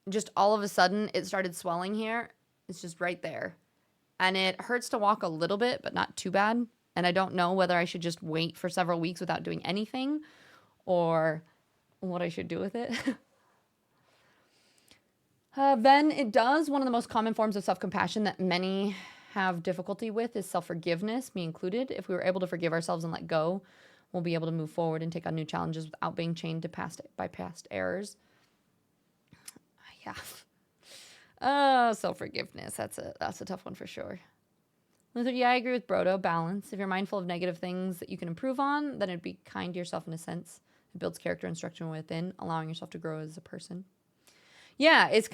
Just all of a sudden, it started swelling here. It's just right there. And it hurts to walk a little bit, but not too bad. And I don't know whether I should just wait for several weeks without doing anything or what I should do with it. Then it does. One of the most common forms of self-compassion that many have difficulty with is self-forgiveness, me included. If we were able to forgive ourselves and let go, we'll be able to move forward and take on new challenges without being chained to past errors. Yeah. Oh, self-forgiveness. That's a tough one for sure. Luther, yeah, I agree with Brodo. Balance. If you're mindful of negative things that you can improve on, then it'd be kind to yourself in a sense. It builds character and structure within, allowing yourself to grow as a person. Yeah, it's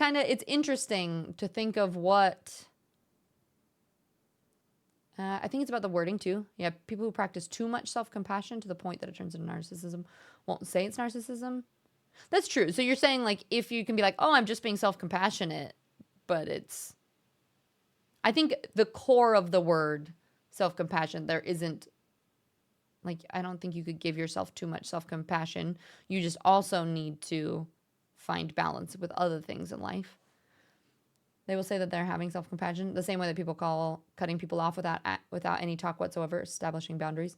interesting to think of what I think it's about the wording too. Yeah, people who practice too much self-compassion to the point that it turns into narcissism won't say it's narcissism. That's true. So you're saying like if you can be like, oh, I'm just being self-compassionate, but it's, I think the core of the word self-compassion, there isn't like, I don't think you could give yourself too much self-compassion. You just also need to find balance with other things in life. They will say that they're having self-compassion the same way that people call cutting people off without any talk whatsoever establishing boundaries.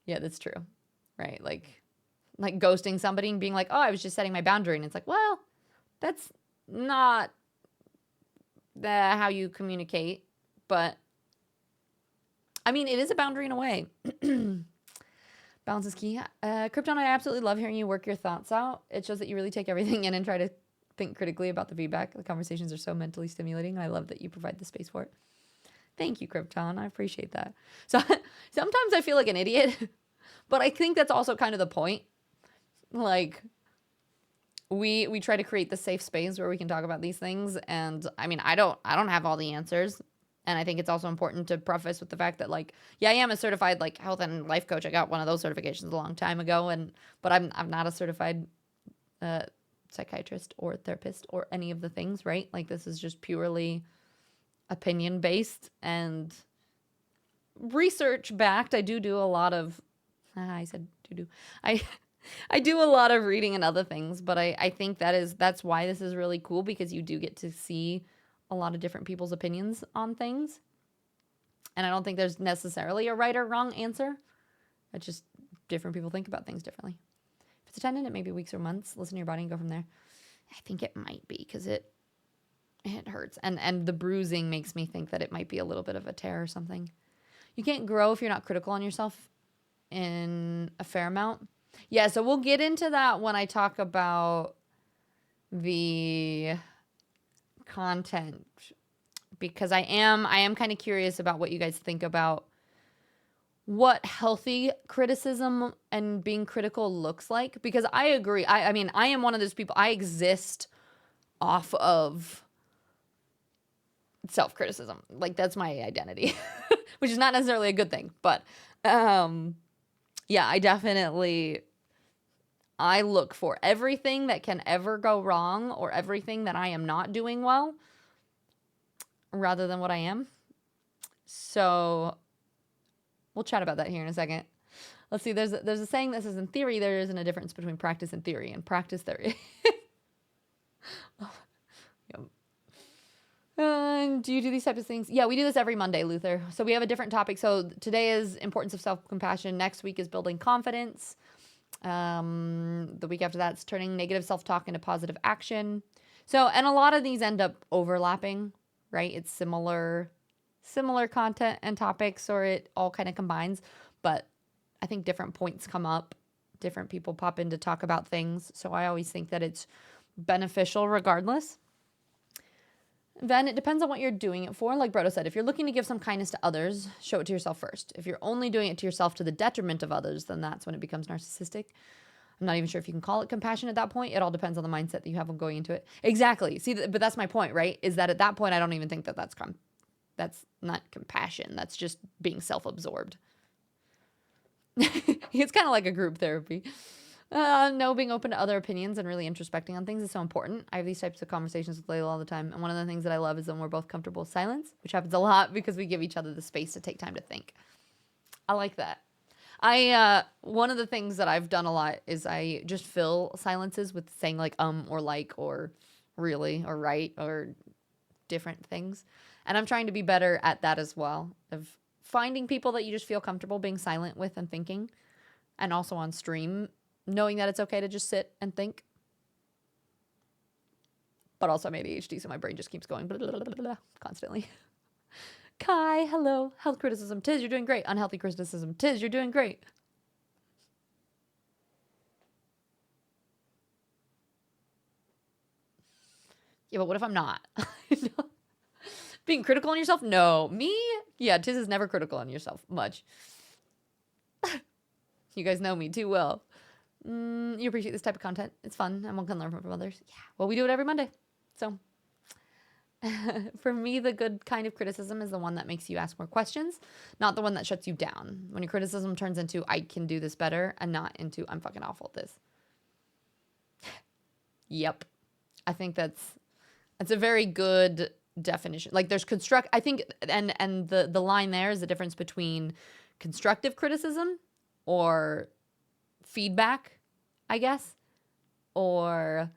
Yeah, that's true. Right? Like ghosting somebody and being like, "Oh, I was just setting my boundary." And it's like, "Well, that's not how you communicate." But I mean, it is a boundary in a way. Balance is key. Krypton, I absolutely love hearing you work your thoughts out. It shows that you really take everything in and try to think critically about the feedback. The conversations are so mentally stimulating. I love that you provide the space for it. Thank you, Krypton. I appreciate that. So sometimes I feel like an idiot, but I think that's also kind of the point. Like, we try to create the safe space where we can talk about these things. And I mean, I don't have all the answers. And I think it's also important to preface with the fact that, like, yeah, I am a certified like health and life coach. I got one of those certifications a long time ago, but I'm not a certified psychiatrist or therapist or any of the things, right? Like, this is just purely opinion based and research backed. I do a lot of I said do I do a lot of reading and other things, but I think that's why this is really cool, because you do get to see a lot of different people's opinions on things. And I don't think there's necessarily a right or wrong answer. It's just different people think about things differently. If it's a tendon, it may be weeks or months. Listen to your body and go from there. I think it might be, because it hurts. And the bruising makes me think that it might be a little bit of a tear or something. You can't grow if you're not critical on yourself in a fair amount. Yeah, so we'll get into that when I talk about the content, because I am kind of curious about what you guys think about what healthy criticism and being critical looks like, because I agree. I mean, I am one of those people. I exist off of self-criticism. Like, that's my identity, which is not necessarily a good thing, but yeah, I look for everything that can ever go wrong or everything that I am not doing well rather than what I am. So we'll chat about that here in a second. Let's see. There's a saying that says, in theory, there isn't a difference between practice and theory. And practice theory. Do you do these types of things? Yeah, we do this every Monday, Luther. So we have a different topic. So today is importance of self-compassion. Next week is building confidence. The week after that's turning negative self-talk into positive action. So, and a lot of these end up overlapping, right? It's similar content and topics, or it all kind of combines. But I think different points come up. Different people pop in to talk about things. So I always think that it's beneficial regardless. Then it depends on what you're doing it for. Like Brodo said, if you're looking to give some kindness to others, show it to yourself first. If you're only doing it to yourself to the detriment of others, then that's when it becomes narcissistic. I'm not even sure if you can call it compassion at that point. It all depends on the mindset that you have on going into it. Exactly. See, but that's my point, right? Is that at that point, I don't even think that that's not compassion. That's just being self-absorbed. It's kind of like a group therapy. No, being open to other opinions and really introspecting on things is so important. I have these types of conversations with Layla all the time. And one of the things that I love is when we're both comfortable with silence, which happens a lot because we give each other the space to take time to think. I like that. One of the things that I've done a lot is I just fill silences with saying like, or like, or really, or right, or different things. And I'm trying to be better at that as well, of finding people that you just feel comfortable being silent with and thinking. And also on stream, knowing that it's okay to just sit and think. But also I'm ADHD, so my brain just keeps going blah, blah, blah, blah, constantly. Kai, hello. Health criticism. Tiz, you're doing great. Unhealthy criticism. Tiz, you're doing great. Yeah, but what if I'm not? Being critical on yourself? No. Me? Yeah, Tiz is never critical on yourself. Much. You guys know me too well. You appreciate this type of content. It's fun, and one can learn from others. Yeah. Well, we do it every Monday. So, For me, the good kind of criticism is the one that makes you ask more questions, not the one that shuts you down. When your criticism turns into, I can do this better, and not into, I'm fucking awful at this. Yep. I think that's a very good definition. Like there's I think, and the line there is the difference between constructive criticism or feedback, I guess, or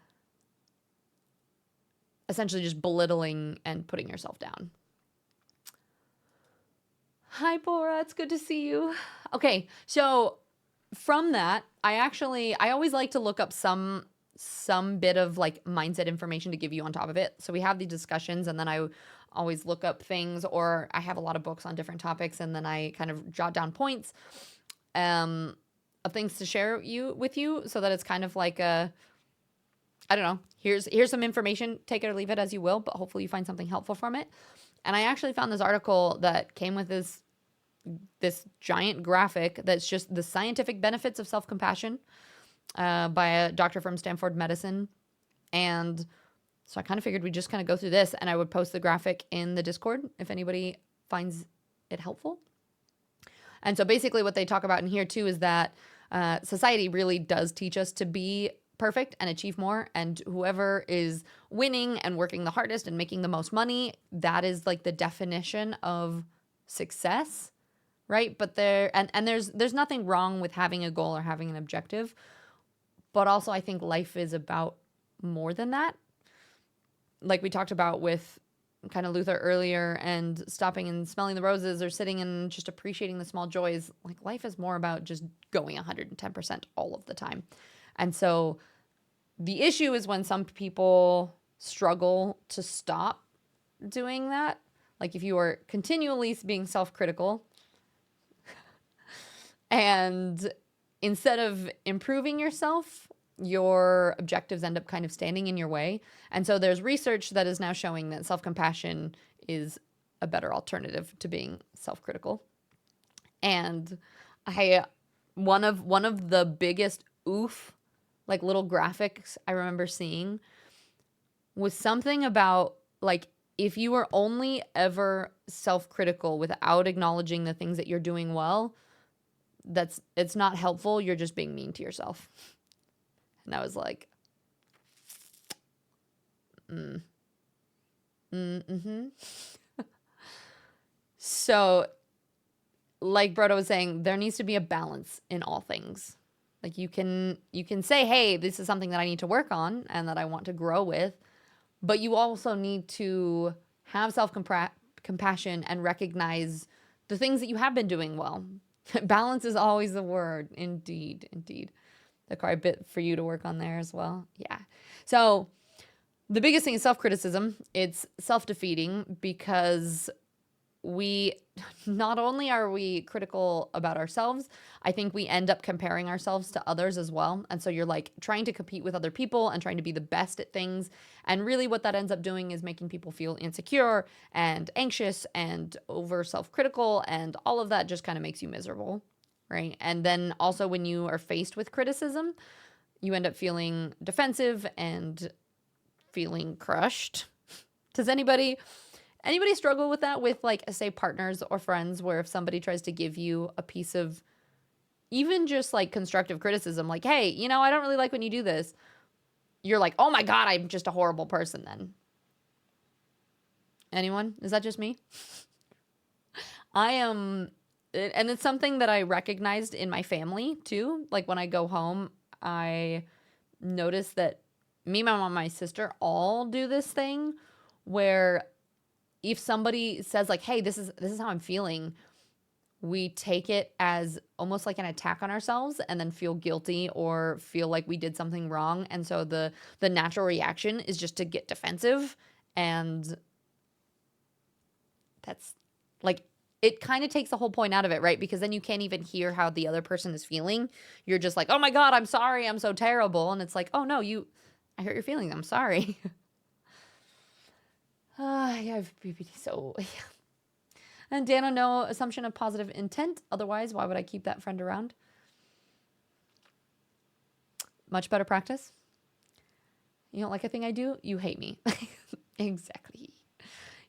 essentially just belittling and putting yourself down. Hi, Bora. It's good to see you. Okay, so from that, I always like to look up some bit of like mindset information to give you on top of it. So we have these discussions, and then I always look up things, or I have a lot of books on different topics, and then I kind of jot down points of things to share with you, so that it's kind of like a, I don't know, here's some information, take it or leave it as you will, but hopefully you find something helpful from it. And I actually found this article that came with this giant graphic that's just the scientific benefits of self-compassion by a doctor from Stanford Medicine. And so I kind of figured we'd just kind of go through this, and I would post the graphic in the Discord if anybody finds it helpful. And so basically what they talk about in here too is that society really does teach us to be perfect and achieve more, and whoever is winning and working the hardest and making the most money, that is like the definition of success, right? But there's nothing wrong with having a goal or having an objective, but also I think life is about more than that. Like we talked about with kind of Luther earlier, and stopping and smelling the roses, or sitting and just appreciating the small joys. Like life is more about just going 110% all of the time. And so the issue is when some people struggle to stop doing that. Like if you are continually being self-critical and instead of improving yourself, your objectives end up kind of standing in your way. And so there's research that is now showing that self-compassion is a better alternative to being self-critical. And one of the biggest like little graphics I remember seeing was something about like, if you are only ever self-critical without acknowledging the things that you're doing well, it's not helpful. You're just being mean to yourself. And I was like, So like Broda was saying, there needs to be a balance in all things. Like you can say, hey, this is something that I need to work on and that I want to grow with, but you also need to have self-compassion and recognize the things that you have been doing well. Balance is always the word. Indeed. There's quite a bit for you to work on there as well. Yeah. So the biggest thing is self-criticism. It's self-defeating because we not only are we critical about ourselves, I think we end up comparing ourselves to others as well. And so you're like trying to compete with other people and trying to be the best at things. And really what that ends up doing is making people feel insecure and anxious and over self-critical, and all of that just kind of makes you miserable, right? And then also when you are faced with criticism, you end up feeling defensive and feeling crushed. Does anybody struggle with that with, like, say, partners or friends, where if somebody tries to give you a piece of even just like constructive criticism, like, hey, I don't really like when you do this, you're like, oh my God, I'm just a horrible person then? Anyone? Is that just me? I am, and it's something that I recognized in my family too. Like when I go home, I notice that me, my mom, my sister all do this thing where if somebody says like, hey, this is how I'm feeling, we take it as almost like an attack on ourselves and then feel guilty or feel like we did something wrong. And so the natural reaction is just to get defensive. And that's like, it kind of takes the whole point out of it, right? Because then you can't even hear how the other person is feeling. You're just like, oh my God, I'm sorry, I'm so terrible. And it's like, oh no, I hurt your feelings, I'm sorry. Yeah, so yeah. And Dano, no assumption of positive intent. Otherwise, why would I keep that friend around? Much better practice. You don't like a thing I do, you hate me. Exactly.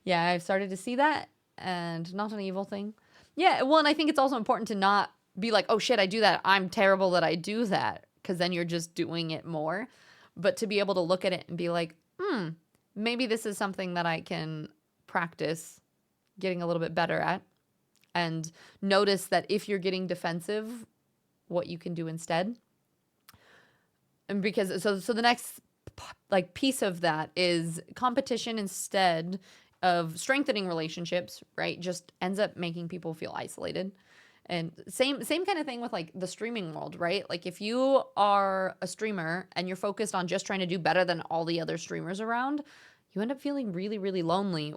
Yeah, I've started to see that, and not an evil thing. Yeah, well, and I think it's also important to not be like, oh shit, I do that. I'm terrible that I do that, because then you're just doing it more. But to be able to look at it and be like, maybe this is something that I can practice getting a little bit better at, and notice that if you're getting defensive, what you can do instead. And because so the next like piece of that is competition instead of strengthening relationships, right? Just ends up making people feel isolated. And same kind of thing with like the streaming world, right? Like if you are a streamer and you're focused on just trying to do better than all the other streamers around, you end up feeling really, really lonely.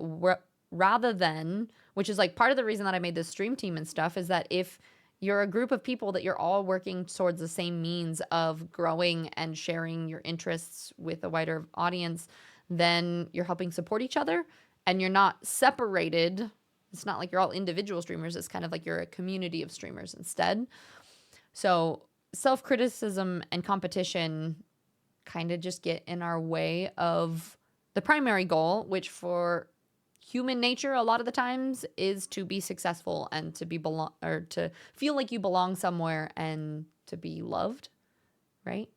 Rather than, which is like part of the reason that I made this stream team and stuff, is that if you're a group of people that you're all working towards the same means of growing and sharing your interests with a wider audience, then you're helping support each other and you're not separated. It's not like you're all individual streamers. It's kind of like you're a community of streamers instead. So self-criticism and competition kind of just get in our way of the primary goal, which for human nature a lot of the times is to be successful and to be or to feel like you belong somewhere and to be loved, right?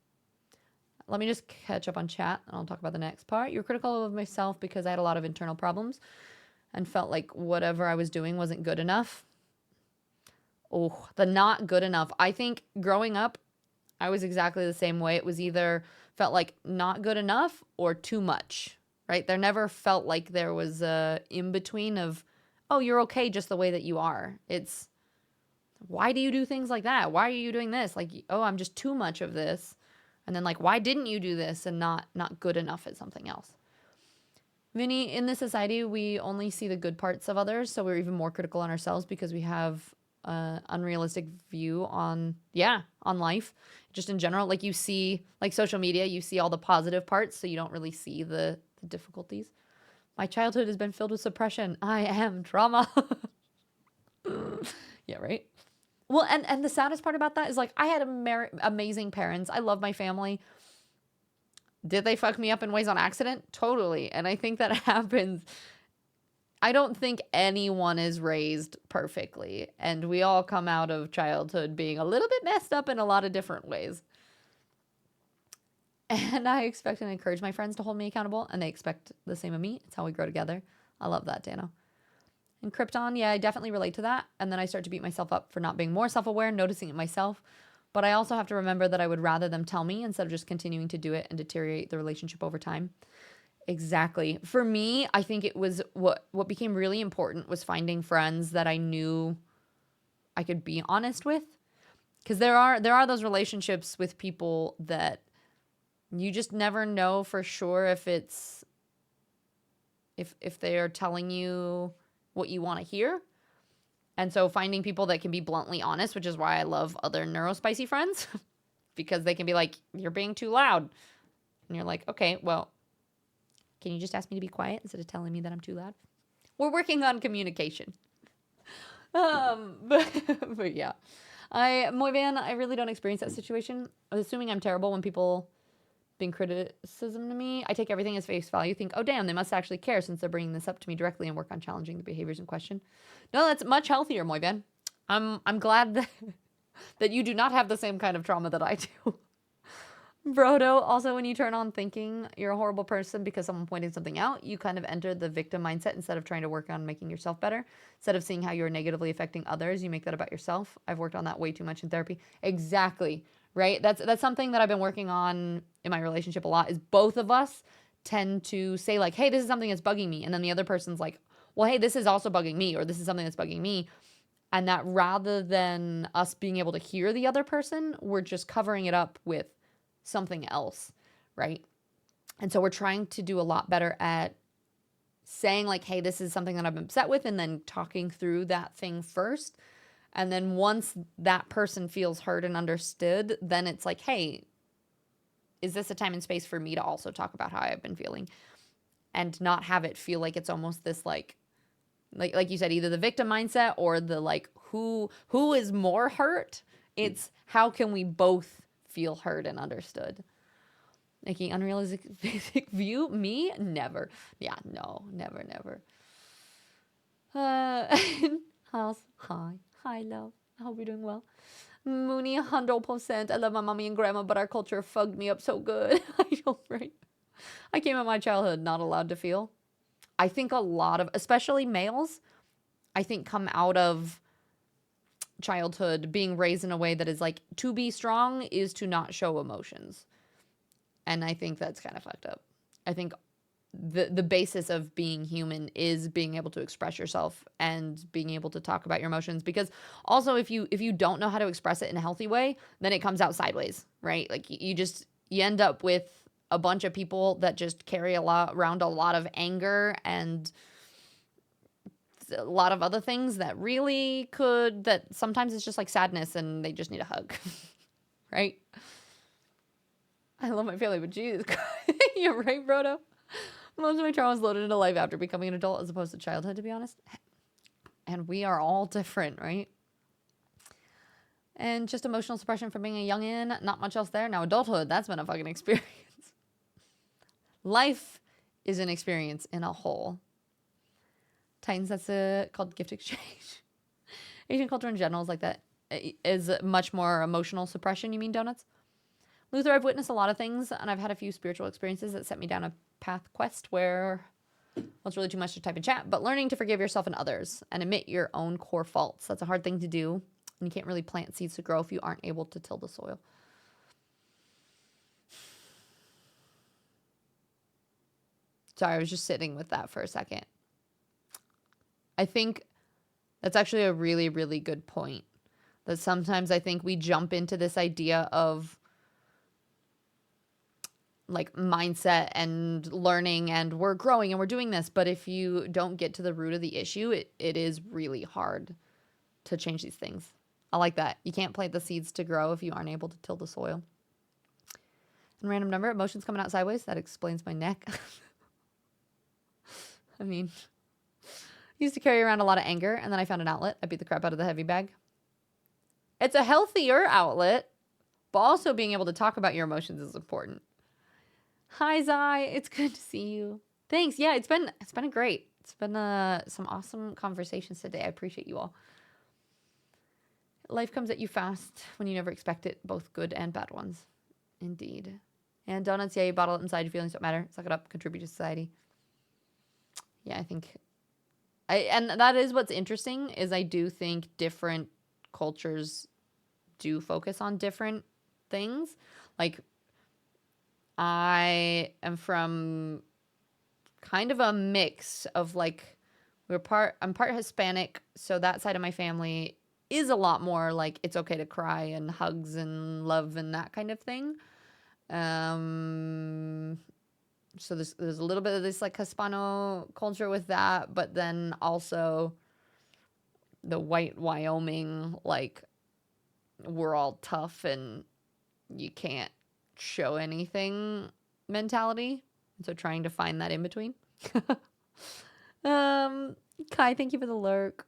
Let me just catch up on chat and I'll talk about the next part. You're critical of myself because I had a lot of internal problems and felt like whatever I was doing wasn't good enough. Oh, the not good enough. I think growing up, I was exactly the same way. It was either felt like not good enough or too much, right? There never felt like there was a in between of, oh, you're okay just the way that you are. It's, why do you do things like that? Why are you doing this? Like, oh, I'm just too much of this. And then like, why didn't you do this and not good enough at something else? Vinny, in this society, we only see the good parts of others. So we're even more critical on ourselves because we have an unrealistic view on life. Just in general, like you see, like social media, you see all the positive parts. So you don't really see the difficulties. My childhood has been filled with suppression. I am trauma. Yeah, right? Well, and the saddest part about that is like I had amazing parents. I love my family. Did they fuck me up in ways on accident? Totally. And I think that happens. I don't think anyone is raised perfectly. And we all come out of childhood being a little bit messed up in a lot of different ways. And I expect and encourage my friends to hold me accountable. And they expect the same of me. It's how we grow together. I love that, Dano. And Krypton, yeah, I definitely relate to that. And then I start to beat myself up for not being more self-aware, noticing it myself. But I also have to remember that I would rather them tell me instead of just continuing to do it and deteriorate the relationship over time. Exactly. For me, I think it was what became really important was finding friends that I knew I could be honest with. Because there are those relationships with people that you just never know for sure if it's if they are telling you what you want to hear. And so finding people that can be bluntly honest, which is why I love other neurospicy friends, because they can be like, you're being too loud. And you're like, okay, well, can you just ask me to be quiet instead of telling me that I'm too loud? We're working on communication. But yeah. Moyvan, I really don't experience that situation. I'm assuming I'm terrible when people bring criticism to me. I take everything as face value, think, oh damn, they must actually care since they're bringing this up to me directly and work on challenging the behaviors in question. No, that's much healthier, Moyvan. I'm glad that you do not have the same kind of trauma that I do. Brodo, also when you turn on thinking you're a horrible person because someone pointed something out, you kind of enter the victim mindset instead of trying to work on making yourself better. Instead of seeing how you're negatively affecting others, you make that about yourself. I've worked on that way too much in therapy. Exactly, right? That's something that I've been working on in my relationship a lot, is both of us tend to say like, hey, this is something that's bugging me. And then the other person's like, well, hey, this is also bugging me, or this is something that's bugging me. And that rather than us being able to hear the other person, we're just covering it up with something else, right? And so we're trying to do a lot better at saying like, hey, this is something that I'm upset with, and then talking through that thing first. And then once that person feels heard and understood, then it's like, hey, is this a time and space for me to also talk about how I've been feeling, and not have it feel like it's almost this like you said, either the victim mindset or the like, who is more hurt? It's how can we both feel heard and understood? Making unrealistic view? Me? Never. Yeah, no, never. Uh, hi, love. I hope you're doing well. Mooney, 100%. I love my mommy and grandma, but our culture fucked me up so good. I know, right? I came at my childhood not allowed to feel. I think a lot of, especially males, I think come out of childhood being raised in a way that is like, to be strong is to not show emotions. And I think that's kind of fucked up. I think the basis of being human is being able to express yourself and being able to talk about your emotions, because also if you don't know how to express it in a healthy way, then it comes out sideways, right? Like you end up with a bunch of people that just carry around a lot of anger and a lot of other things that really could, that sometimes it's just like sadness and they just need a hug. Right? I love my family, but Jesus Christ. You're right, Brodo. Most of my trauma was loaded into life after becoming an adult as opposed to childhood, to be honest. And we are all different, right? And just emotional suppression from being a youngin', not much else there. Now adulthood, that's been a fucking experience. Life is an experience in a whole. Titans, that's called gift exchange. Asian culture in general is like that. Is much more emotional suppression, you mean, donuts? Luther, I've witnessed a lot of things, and I've had a few spiritual experiences that set me down a path quest where, well, it's really too much to type in chat, but learning to forgive yourself and others and admit your own core faults. That's a hard thing to do, and you can't really plant seeds to grow if you aren't able to till the soil. Sorry, I was just sitting with that for a second. I think that's actually a really, really good point. That sometimes I think we jump into this idea of like mindset and learning and we're growing and we're doing this, but if you don't get to the root of the issue, it is really hard to change these things. I like that. You can't plant the seeds to grow if you aren't able to till the soil. And random number, emotions coming out sideways, that explains my neck. I mean, I used to carry around a lot of anger, and then I found an outlet. I beat the crap out of the heavy bag. It's a healthier outlet, but also being able to talk about your emotions is important. Hi, Zai. It's good to see you. Thanks. Yeah, it's been great. It's been some awesome conversations today. I appreciate you all. Life comes at you fast when you never expect it, both good and bad ones. Indeed. And donuts, yeah, you bottle it inside. Your feelings don't matter. Suck it up. Contribute to society. Yeah, I think... and that is what's interesting, is I do think different cultures do focus on different things. Like, I am from kind of a mix of like, I'm part Hispanic, so that side of my family is a lot more like it's okay to cry and hugs and love and that kind of thing. So there's a little bit of this like Hispano culture with that, but then also the white Wyoming, like, we're all tough and you can't show anything mentality. So trying to find that in between. Kai, thank you for the lurk.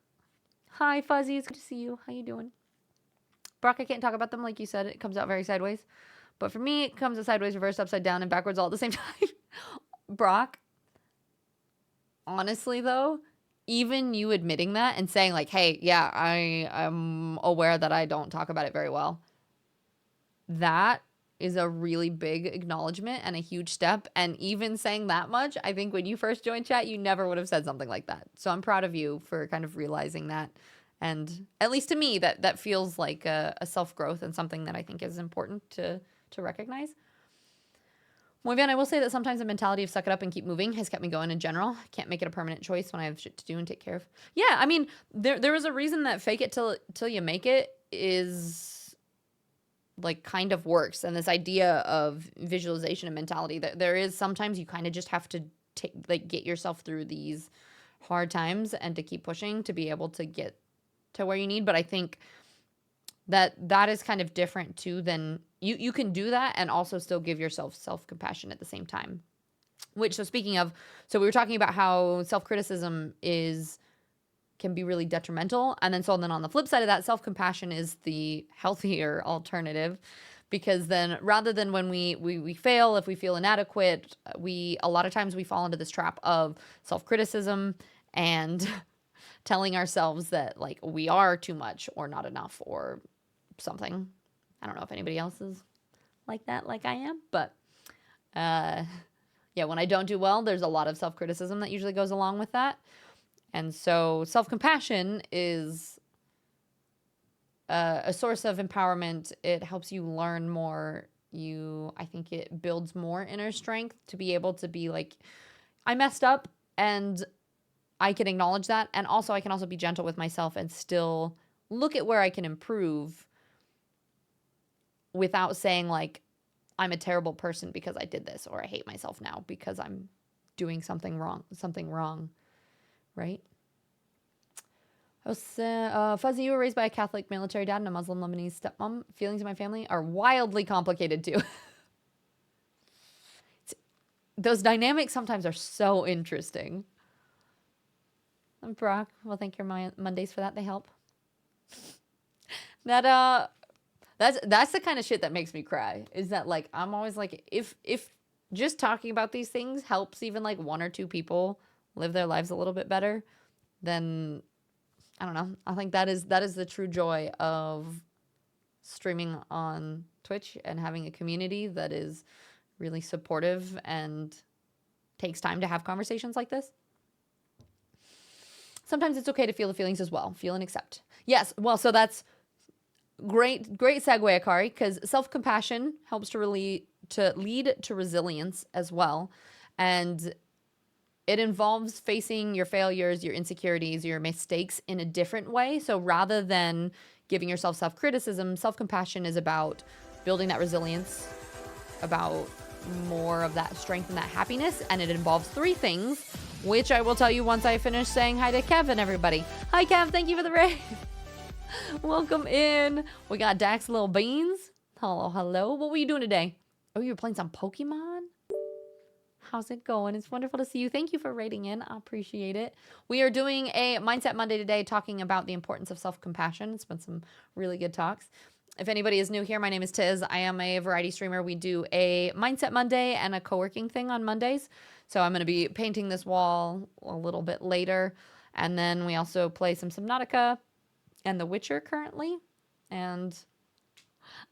Hi, Fuzzy. It's good to see you. How you doing? Brock, I can't talk about them like you said. It comes out very sideways. But for me, it comes out sideways, reversed, upside down, and backwards all at the same time. Brock, honestly, though, even you admitting that and saying like, hey, yeah, I am aware that I don't talk about it very well. That is a really big acknowledgement and a huge step. And even saying that much, I think when you first joined chat, you never would have said something like that. So I'm proud of you for kind of realizing that. And at least to me, that feels like a self-growth and something that I think is important to recognize. Muy bien, I will say that sometimes the mentality of suck it up and keep moving has kept me going in general. I can't make it a permanent choice when I have shit to do and take care of. Yeah, I mean, there is a reason that fake it till you make it is like kind of works. And this idea of visualization and mentality, that there is sometimes you kind of just have to get yourself through these hard times and to keep pushing to be able to get to where you need. But I think that is kind of different too than you can do that and also still give yourself self-compassion at the same time. Which, so speaking of, so we were talking about how self-criticism can be really detrimental. And then on the flip side of that, self-compassion is the healthier alternative, because then rather than when we fail, if we feel inadequate, a lot of times we fall into this trap of self-criticism and telling ourselves that like we are too much or not enough or something. I don't know if anybody else is like that, like I am, but yeah, when I don't do well, there's a lot of self-criticism that usually goes along with that. And so self-compassion is a source of empowerment. It helps you learn more. I think it builds more inner strength to be able to be like, I messed up and I can acknowledge that. And also I can also be gentle with myself and still look at where I can improve without saying like, I'm a terrible person because I did this, or I hate myself now because I'm doing something wrong, right? Fuzzy, you were raised by a Catholic military dad and a Muslim Lebanese stepmom. Feelings in my family are wildly complicated too. Those dynamics sometimes are so interesting. Brock, well, thank your Mondays for that. They help. That's the kind of shit that makes me cry. Is that like I'm always like if just talking about these things helps even like one or two people live their lives a little bit better, then I don't know. I think that is the true joy of streaming on Twitch and having a community that is really supportive and takes time to have conversations like this. Sometimes it's okay to feel the feelings as well. Feel and accept. Yes. Well, so that's great segue, Akari, because self-compassion helps to lead to resilience as well. And it involves facing your failures, your insecurities, your mistakes in a different way. So rather than giving yourself self-criticism, self-compassion is about building that resilience, about more of that strength and that happiness. And it involves three things, which I will tell you once I finish saying hi to Kevin, everybody. Hi, Kev. Thank you for the raid. Welcome in. We got Dax Little Beans. Hello. What were you doing today? Oh, you were playing some Pokemon? How's it going? It's wonderful to see you. Thank you for raiding in. I appreciate it. We are doing a Mindset Monday today talking about the importance of self-compassion. It's been some really good talks. If anybody is new here, my name is Tiz. I am a variety streamer. We do a Mindset Monday and a co-working thing on Mondays. So I'm going to be painting this wall a little bit later. And then we also play some Subnautica and The Witcher currently. And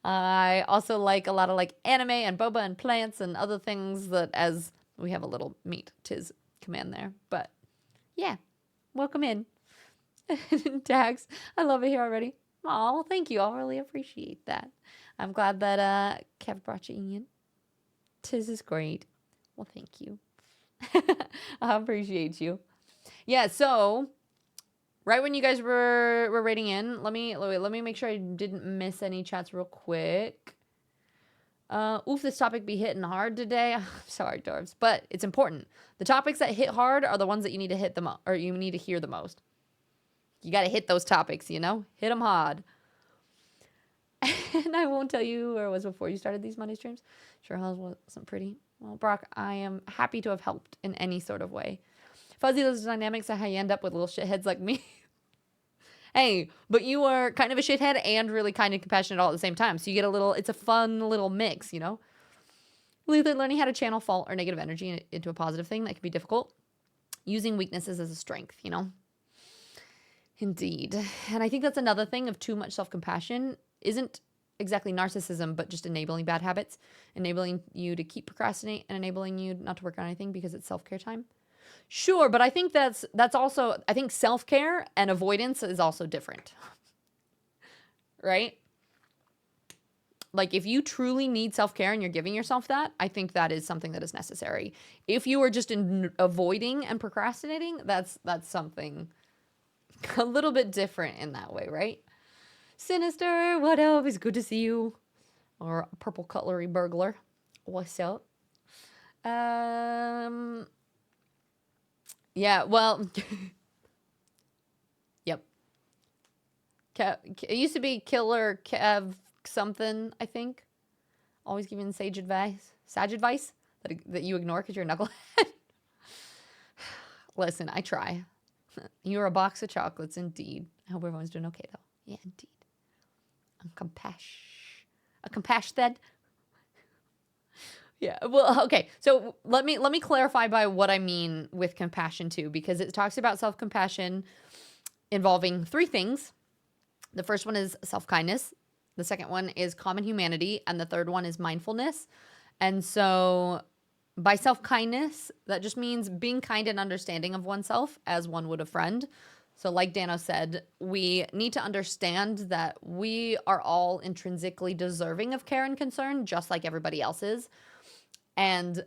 I also like a lot of like anime and boba and plants and other things that as we have a little meet Tiz command there. But yeah, welcome in. Tags. I love it here already. Oh, thank you. I really appreciate that. I'm glad that Kev brought you in. Tiz is great. Well, thank you. I appreciate you. Yeah, so right when you guys were rating in, let me make sure I didn't miss any chats real quick. Oof, this topic be hitting hard today. I'm sorry, Dwarves, but it's important. The topics that hit hard are the ones that you need to hit or you need to hear the most. You got to hit those topics, you know? Hit them hard. And I won't tell you where it was before you started these Monday streams. Sure, how's wasn't pretty. Well, Brock, I am happy to have helped in any sort of way. Fuzzy, those dynamics are how you end up with little shitheads like me. Hey, but you are kind of a shithead and really kind and compassionate all at the same time. So you get it's a fun little mix, you know? Learning how to channel fault or negative energy into a positive thing that can be difficult. Using weaknesses as a strength, you know? Indeed. And I think that's another thing of too much self-compassion isn't exactly narcissism, but just enabling bad habits, enabling you to keep procrastinate and enabling you not to work on anything because it's self-care time. Sure, but I think that's also, I think self-care and avoidance is also different. Right? Like if you truly need self-care and you're giving yourself that, I think that is something that is necessary. If you are just avoiding and procrastinating, that's something a little bit different in that way, right? Sinister, what up? It's good to see you. Or Purple Cutlery Burglar. What's up? Yeah, well, yep. It used to be Killer Kev something, I think. Always giving sage advice that you ignore because you're a knucklehead. Listen, I try. You're a box of chocolates, indeed. I hope everyone's doing okay, though. Yeah, indeed. I'm compassionate. Yeah. Well, okay. So let me clarify by what I mean with compassion too, because it talks about self-compassion involving three things. The first one is self-kindness. The second one is common humanity, and the third one is mindfulness. And so by self-kindness, that just means being kind and understanding of oneself as one would a friend. So like Dano said, we need to understand that we are all intrinsically deserving of care and concern, just like everybody else is. And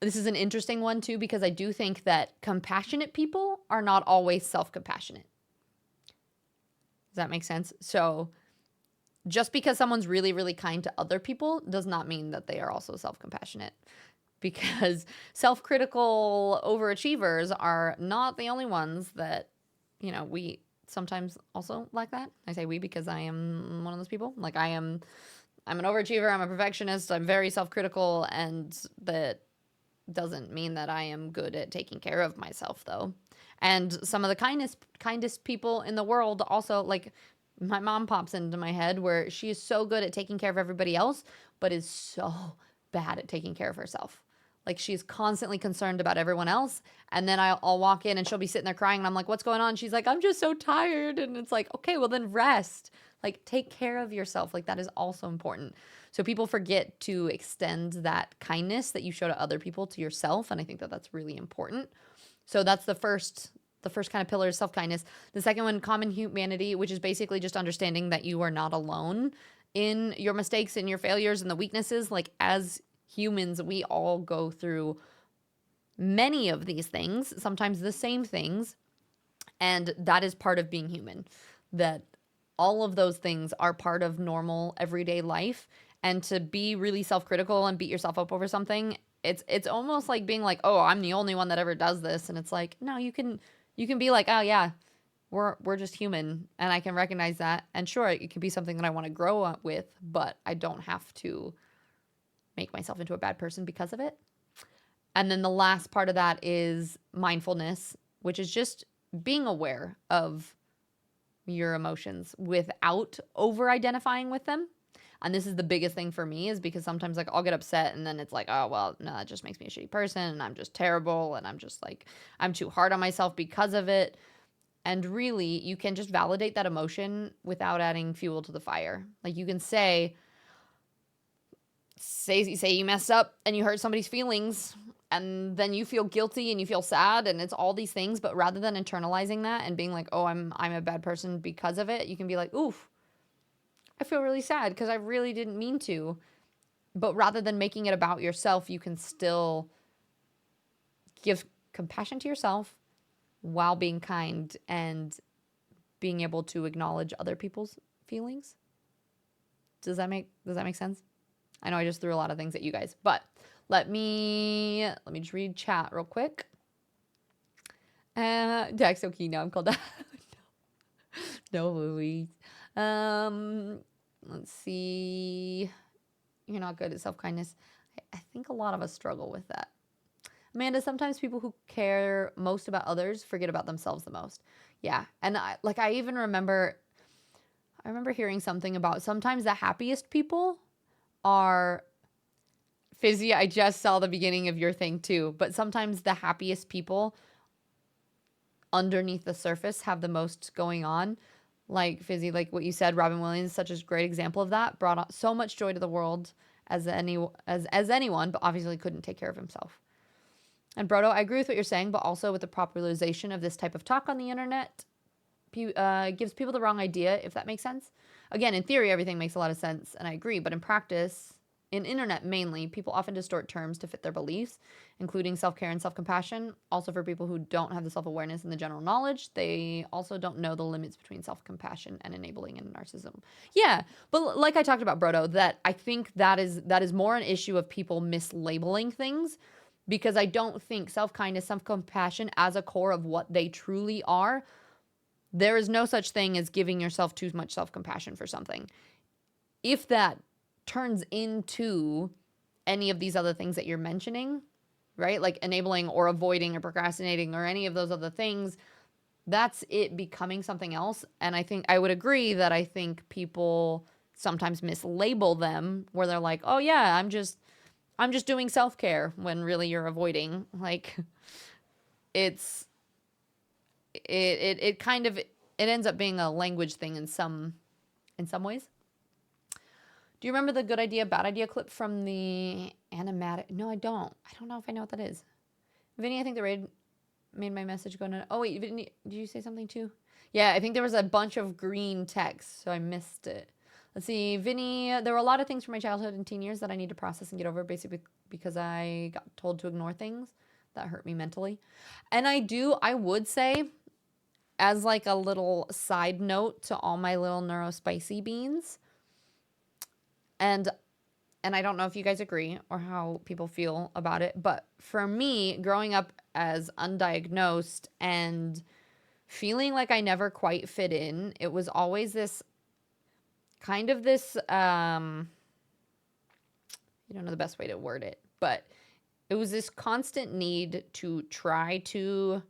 this is an interesting one too, because I do think that compassionate people are not always self-compassionate. Does that make sense? So just because someone's really, really kind to other people does not mean that they are also self-compassionate, because self-critical overachievers are not the only ones that, we sometimes also like that. I say we because I am one of those people. Like I'm an overachiever, I'm a perfectionist, I'm very self-critical, and that doesn't mean that I am good at taking care of myself though. And some of the kindest people in the world also, like my mom pops into my head, where she is so good at taking care of everybody else, but is so bad at taking care of herself. Like she's constantly concerned about everyone else. And then I'll walk in and she'll be sitting there crying. And I'm like, what's going on? She's like, I'm just so tired. And it's like, okay, well then rest. Like take care of yourself. Like that is also important. So people forget to extend that kindness that you show to other people to yourself. And I think that that's really important. So that's the first kind of pillar is self-kindness. The second one, common humanity, which is basically just understanding that you are not alone in your mistakes and your failures and the weaknesses. Like as humans, we all go through many of these things, sometimes the same things, and that is part of being human. That all of those things are part of normal everyday life, and to be really self-critical and beat yourself up over something, it's almost like being like, "Oh, I'm the only one that ever does this." And it's like, "No, you can be like, "Oh yeah, we're just human, and I can recognize that. And sure, it could be something that I want to grow up with, but I don't have to make myself into a bad person because of it." And then the last part of that is mindfulness, which is just being aware of your emotions without over identifying with them. And this is the biggest thing for me, is because sometimes like I'll get upset and then it's like, oh, well, no, that just makes me a shitty person and I'm just terrible and I'm just like, I'm too hard on myself because of it. And really, you can just validate that emotion without adding fuel to the fire. Like you can say you messed up and you hurt somebody's feelings, and then you feel guilty and you feel sad and it's all these things, but rather than internalizing that and being like, oh, I'm a bad person because of it, you can be like, oof, I feel really sad because I really didn't mean to. But rather than making it about yourself, you can still give compassion to yourself while being kind and being able to acknowledge other people's feelings. Does that make sense? I know I just threw a lot of things at you guys, but let me just read chat real quick. Jack's so key now. I'm called out. No, Louise. Let's see. You're not good at self-kindness. I think a lot of us struggle with that. Amanda, sometimes people who care most about others forget about themselves the most. Yeah. And I even remember hearing something about sometimes the happiest people are Fizzy. I just saw the beginning of your thing too, but sometimes the happiest people underneath the surface have the most going on. Like Fizzy, like what you said, Robin Williams, such a great example of that, brought so much joy to the world as anyone, but obviously couldn't take care of himself. And Brodo, I agree with what you're saying, but also with the popularization of this type of talk on the internet, gives people the wrong idea, if that makes sense. Again, in theory, everything makes a lot of sense, and I agree, but in practice, in internet mainly, people often distort terms to fit their beliefs, including self-care and self-compassion. Also, for people who don't have the self-awareness and the general knowledge, they also don't know the limits between self-compassion and enabling and narcissism. Yeah, but like I talked about, Brodo, that I think that is more an issue of people mislabeling things, because I don't think self-kindness, self-compassion as a core of what they truly are. There is no such thing as giving yourself too much self-compassion for something. If that turns into any of these other things that you're mentioning, right? Like enabling or avoiding or procrastinating or any of those other things, that's it becoming something else. And I think I would agree that I think people sometimes mislabel them, where they're like, oh yeah, I'm just doing self-care when really you're avoiding. Like it's it kind of it ends up being a language thing in some ways. Do you remember the good idea, bad idea clip from the animatic? No, I don't. I don't know if I know what that is. Vinny, I think the raid made my message go no. Oh wait, Vinny, did you say something too? Yeah, I think there was a bunch of green text, so I missed it. Let's see, Vinny, there were a lot of things from my childhood and teen years that I need to process and get over, basically because I got told to ignore things that hurt me mentally. And I would say, as like a little side note to all my little neurospicy beans, and I don't know if you guys agree or how people feel about it, but for me, growing up as undiagnosed and feeling like I never quite fit in, it was always this kind of this I don't know the best way to word it, but it was this constant need to try to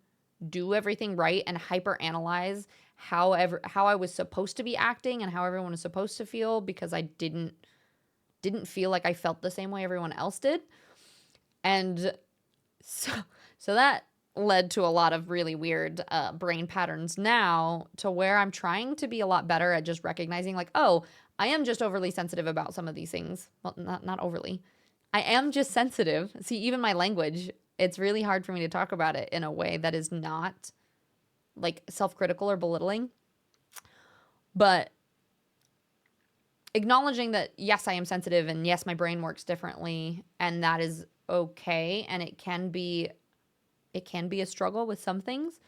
do everything right and hyper analyze how I was supposed to be acting and how everyone was supposed to feel, because I didn't feel like I felt the same way everyone else did. And so that led to a lot of really weird brain patterns now, to where I'm trying to be a lot better at just recognizing like, oh, I am just overly sensitive about some of these things. Well, not overly. I am just sensitive. See, even my language, it's really hard for me to talk about it in a way that is not like self-critical or belittling. But acknowledging that, yes, I am sensitive, and yes, my brain works differently, and that is okay. And it can be a struggle with some things,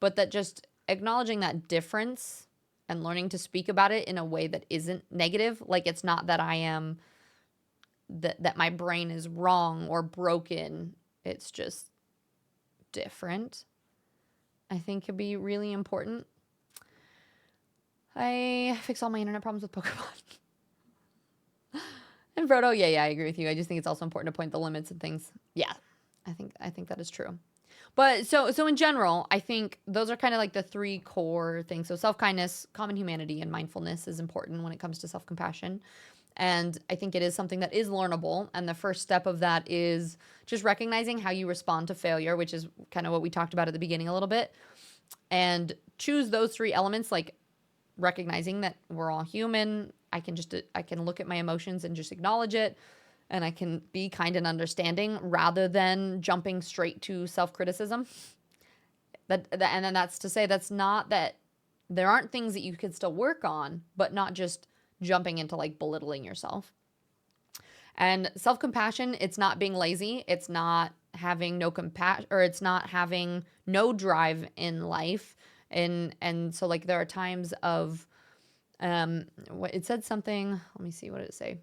but that just acknowledging that difference and learning to speak about it in a way that isn't negative. Like, it's not that I am, that my brain is wrong or broken. It's just different. I think could be really important. I fix all my internet problems with Pokemon. And Frodo, yeah, I agree with you. I just think it's also important to point the limits and things. Yeah, I think that is true. But so in general, I think those are kind of like the three core things. So self-kindness, common humanity, and mindfulness is important when it comes to self-compassion. And I think it is something that is learnable. And the first step of that is just recognizing how you respond to failure, which is kind of what we talked about at the beginning a little bit. And choose those three elements, like recognizing that we're all human. I can look at my emotions and just acknowledge it. And I can be kind and understanding rather than jumping straight to self-criticism. And then that's to say, that's not that there aren't things that you could still work on, but not just jumping into like belittling yourself. And self-compassion, it's not being lazy. It's not having no compassion, or it's not having no drive in life. And so like there are times of, it said something, let me see, what did it say?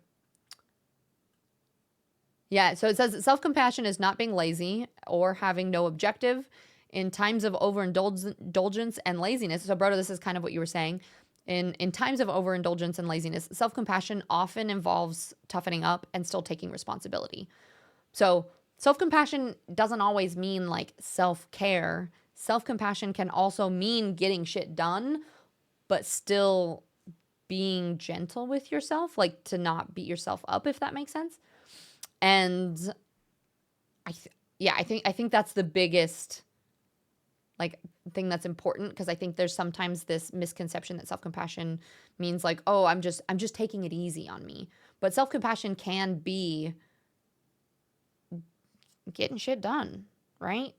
Yeah, so it says self-compassion is not being lazy or having no objective in times of overindulgence and laziness. So, Brodo, this is kind of what you were saying. In times of overindulgence and laziness, self-compassion often involves toughening up and still taking responsibility. So, self-compassion doesn't always mean like self-care. Self-compassion can also mean getting shit done, but still being gentle with yourself, like to not beat yourself up, if that makes sense. And I think that's the biggest like thing that's important, because I think there's sometimes this misconception that self-compassion means like, oh, I'm just taking it easy on me. But self-compassion can be getting shit done, right?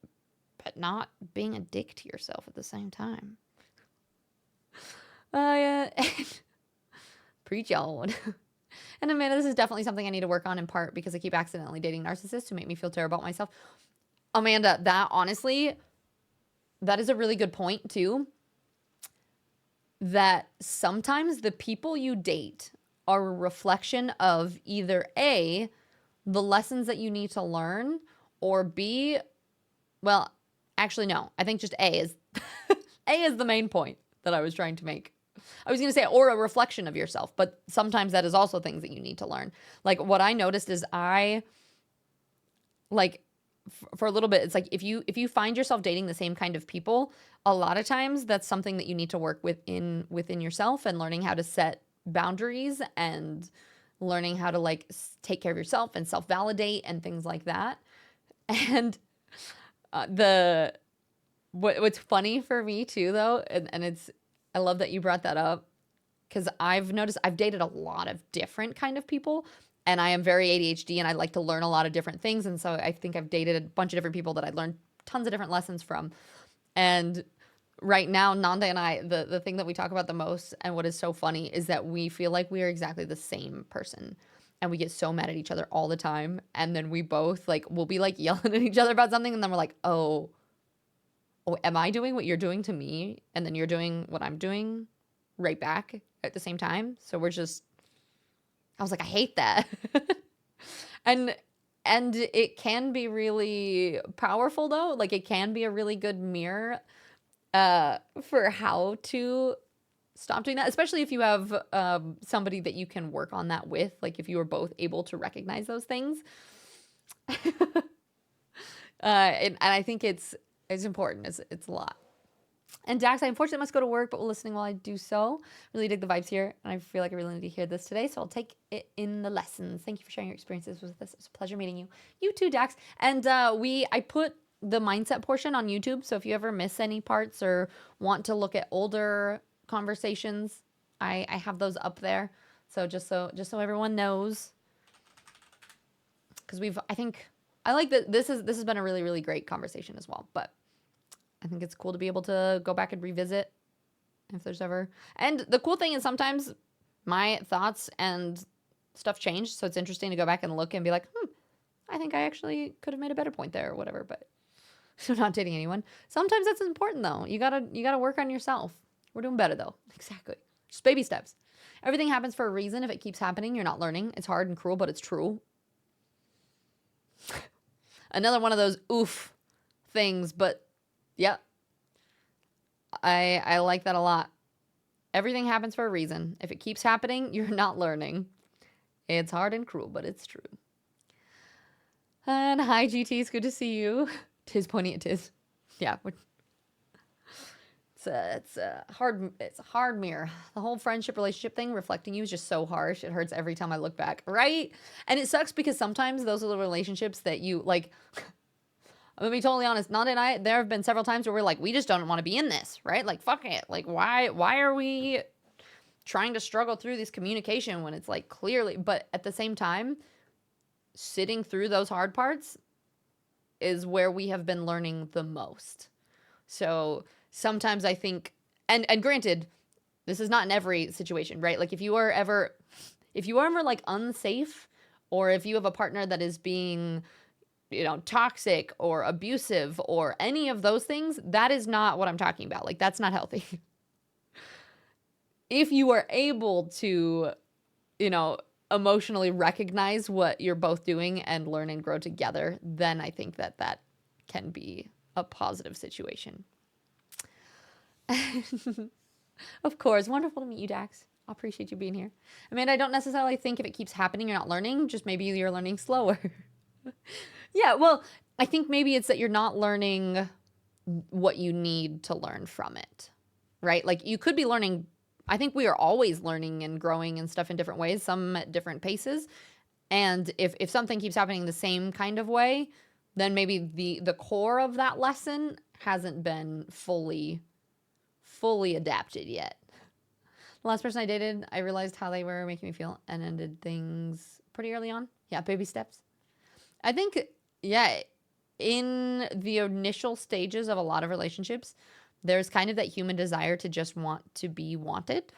But not being a dick to yourself at the same time. Preach, y'all. And Amanda, this is definitely something I need to work on, in part because I keep accidentally dating narcissists who make me feel terrible about myself. Amanda, that honestly, that is a really good point too. That sometimes the people you date are a reflection of either A, the lessons that you need to learn, or B, well, actually no, I think just A is A is the main point that I was trying to make. I was going to say, or a reflection of yourself, but sometimes that is also things that you need to learn. Like what I noticed is for a little bit, it's like if you find yourself dating the same kind of people, a lot of times that's something that you need to work within yourself, and learning how to set boundaries and learning how to like take care of yourself and self-validate and things like that. And the what's funny for me too though, and it's, I love that you brought that up, because I've noticed I've dated a lot of different kind of people, and I am very ADHD and I like to learn a lot of different things. And so I think I've dated a bunch of different people that I learned tons of different lessons from. And right now, Nanda and I, the thing that we talk about the most and what is so funny is that we feel like we are exactly the same person. And we get so mad at each other all the time. And then we both like, we'll be like yelling at each other about something. And then we're like, oh, am I doing what you're doing to me? And then you're doing what I'm doing right back at the same time. So we're just, I was like, I hate that. and and it can be really powerful though. Like it can be a really good mirror for how to stop doing that, especially if you have somebody that you can work on that with. Like if you are both able to recognize those things. And I think it's important. It's a lot. And Dax, I unfortunately must go to work, but we're listening while I do so. Really dig the vibes here, and I feel like I really need to hear this today, so I'll take it in the lessons. Thank you for sharing your experiences with us. It's a pleasure meeting you. You too, Dax. And I put the mindset portion on YouTube, so if you ever miss any parts or want to look at older conversations, I have those up there. So just so everyone knows, because I like that this has been a really, really great conversation as well, but I think it's cool to be able to go back and revisit if there's ever. And the cool thing is sometimes my thoughts and stuff change, so it's interesting to go back and look and be like, I think I actually could have made a better point there or whatever. But so not dating anyone. Sometimes that's important though. You gotta work on yourself. We're doing better though. Exactly. Just baby steps. Everything happens for a reason. If it keeps happening, you're not learning. It's hard and cruel, but it's true. Another one of those oof things, but yeah, I like that a lot. Everything happens for a reason. If it keeps happening, you're not learning. It's hard and cruel, but it's true. And hi, GT. It's good to see you. Tis pointing at Tis. Yeah, it's a hard mirror. The whole friendship relationship thing reflecting you is just so harsh. It hurts every time I look back, right? And it sucks because sometimes those are the relationships that you like. I'm gonna be totally honest. Nanda and I, there have been several times where we're like, we just don't want to be in this, right? Like, fuck it. Like, why are we trying to struggle through this communication when it's like clearly, but at the same time, sitting through those hard parts is where we have been learning the most. So sometimes I think, and granted, this is not in every situation, right? Like if you are ever like unsafe, or if you have a partner that is being, toxic or abusive or any of those things, that is not what I'm talking about. Like that's not healthy. If you are able to, emotionally recognize what you're both doing and learn and grow together, then I think that can be a positive situation. Of course. Wonderful to meet you, Dax. I appreciate you being here. I mean, I don't necessarily think if it keeps happening, you're not learning, just maybe you're learning slower. Yeah, well, I think maybe it's that you're not learning what you need to learn from it, right? Like you could be learning. I think we are always learning and growing and stuff in different ways, some at different paces. And if something keeps happening the same kind of way, then maybe the core of that lesson hasn't been fully adapted yet. The last person I dated, I realized how they were making me feel and ended things pretty early on. Yeah, baby steps. I think, yeah, in the initial stages of a lot of relationships, there's kind of that human desire to just want to be wanted.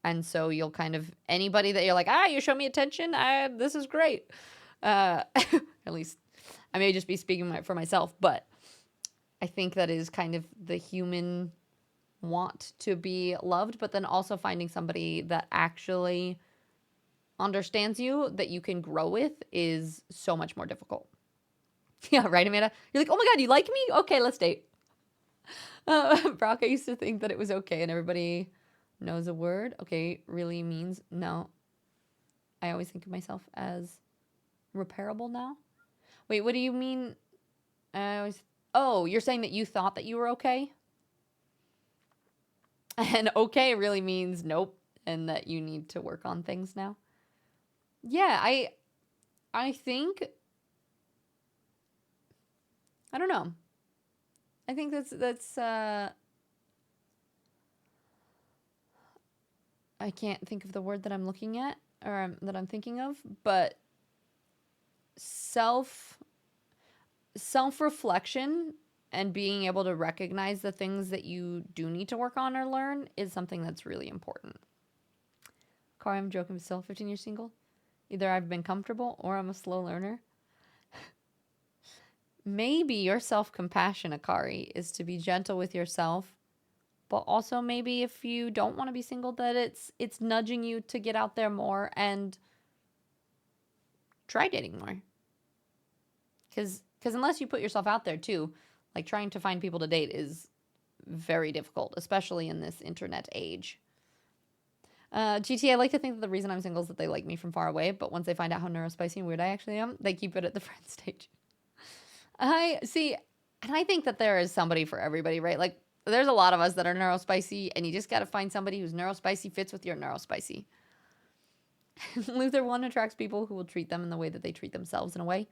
And so you'll kind of, anybody that you're like, you show me attention, this is great. At least I may just be speaking for myself, but I think that is kind of the human want to be loved, but then also finding somebody that actually understands you, that you can grow with, is so much more difficult. Yeah, right, Amanda? You're like, oh my God, you like me? Okay, let's date. Brock, I used to think that it was okay and everybody knows a word. Okay, really means no. I always think of myself as repairable now. Wait, what do you mean? Oh, you're saying that you thought that you were okay? And okay really means nope, and that you need to work on things now. Yeah, I think I don't know. I think that's I can't think of the word that I'm looking at or that I'm thinking of, but self self-reflection and being able to recognize the things that you do need to work on or learn is something that's really important. Kari, I'm joking, but still 15 years single. Either I've been comfortable or I'm a slow learner. Maybe your self-compassion, Akari, is to be gentle with yourself, but also maybe if you don't want to be single, that it's nudging you to get out there more and try dating more. Because unless you put yourself out there too, like trying to find people to date is very difficult, especially in this internet age. GT, I like to think that the reason I'm single is that they like me from far away, but once they find out how neurospicy and weird I actually am, they keep it at the friend stage. I see, and I think that there is somebody for everybody, right? Like, there's a lot of us that are neurospicy, and you just got to find somebody who's neurospicy fits with your neurospicy. Luther 1 attracts people who will treat them in the way that they treat themselves in a way.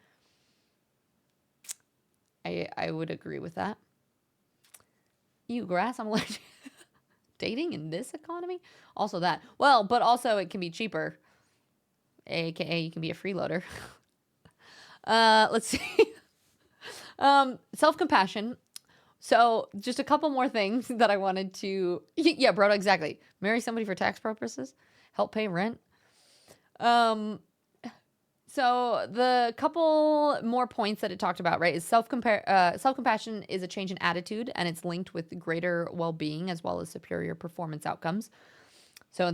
I would agree with that. Ew, grass, I'm allergic. Dating in this economy? Also that. Well, but also it can be cheaper. AKA you can be a freeloader. Let's see. Self-compassion. So just a couple more things that I wanted to... Yeah, Broda, exactly. Marry somebody for tax purposes. Help pay rent. So the couple more points that it talked about, right, is self-compassion is a change in attitude, and it's linked with greater well-being as well as superior performance outcomes. So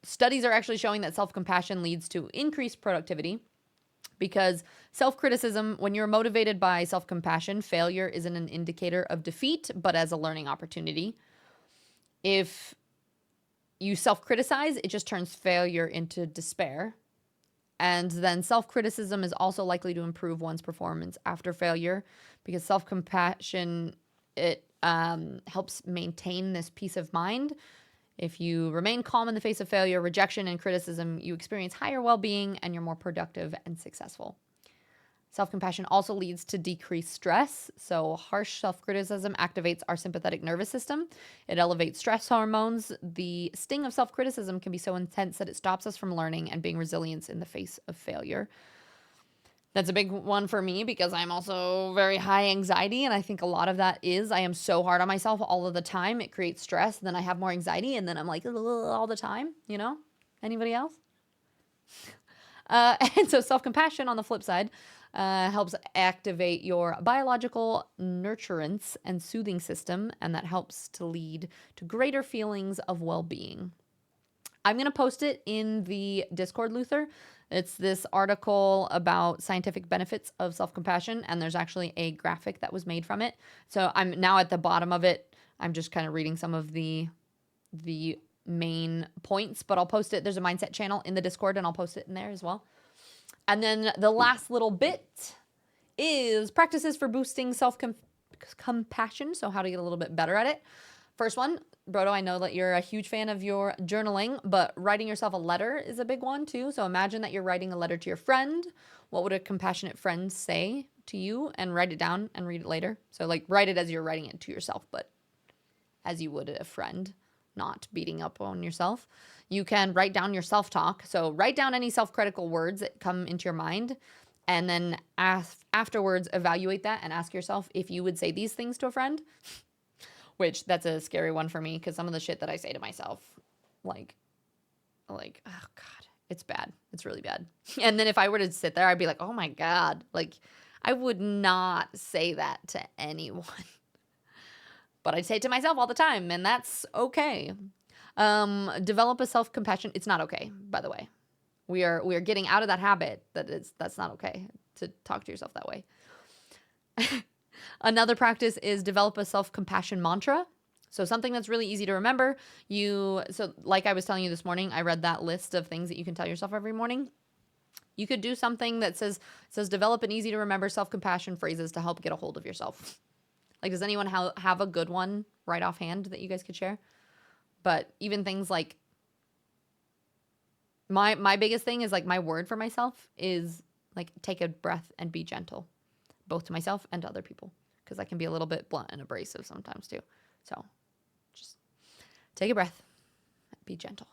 studies are actually showing that self-compassion leads to increased productivity because self-criticism, when you're motivated by self-compassion, failure isn't an indicator of defeat, but as a learning opportunity. If you self-criticize, it just turns failure into despair. And then self-criticism is also likely to improve one's performance after failure because self-compassion, it helps maintain this peace of mind. If you remain calm in the face of failure, rejection, and criticism, you experience higher well-being and you're more productive and successful. Self-compassion also leads to decreased stress. So harsh self-criticism activates our sympathetic nervous system. It elevates stress hormones. The sting of self-criticism can be so intense that it stops us from learning and being resilient in the face of failure. That's a big one for me because I'm also very high anxiety, and I think a lot of that is I am so hard on myself all of the time. It creates stress, and then I have more anxiety, and then I'm like all the time, you know? Anybody else? And so self-compassion on the flip side helps activate your biological nurturance and soothing system, and that helps to lead to greater feelings of well-being. I'm going to post it in the Discord, Luther. It's this article about scientific benefits of self-compassion, and there's actually a graphic that was made from it. So I'm now at the bottom of it. I'm just kind of reading some of the main points, but I'll post it. There's a mindset channel in the Discord, and I'll post it in there as well. And then the last little bit is practices for boosting self-compassion, so how to get a little bit better at it. First one, Brodo, I know that you're a huge fan of your journaling, but writing yourself a letter is a big one too. So imagine that you're writing a letter to your friend. What would a compassionate friend say to you? And write it down and read it later. So like write it as you're writing it to yourself, but as you would a friend, not beating up on yourself. You can write down your self-talk. So write down any self-critical words that come into your mind, and then afterwards evaluate that and ask yourself if you would say these things to a friend. Which that's a scary one for me because some of the shit that I say to myself, like, oh God, it's bad. It's really bad. And then if I were to sit there, I'd be like, oh my God, like I would not say that to anyone. But I say it to myself all the time, and that's okay. Develop a self-compassion. It's not okay, by the way. We are getting out of that habit that's not okay to talk to yourself that way. Another practice is develop a self-compassion mantra. So something that's really easy to remember. So like I was telling you this morning, I read that list of things that you can tell yourself every morning. You could do something that says develop an easy to remember self-compassion phrases to help get a hold of yourself. Like, does anyone have a good one right offhand that you guys could share? But even things like, My biggest thing is like my word for myself is like take a breath and be gentle, both to myself and to other people, because I can be a little bit blunt and abrasive sometimes too. So just take a breath, be gentle.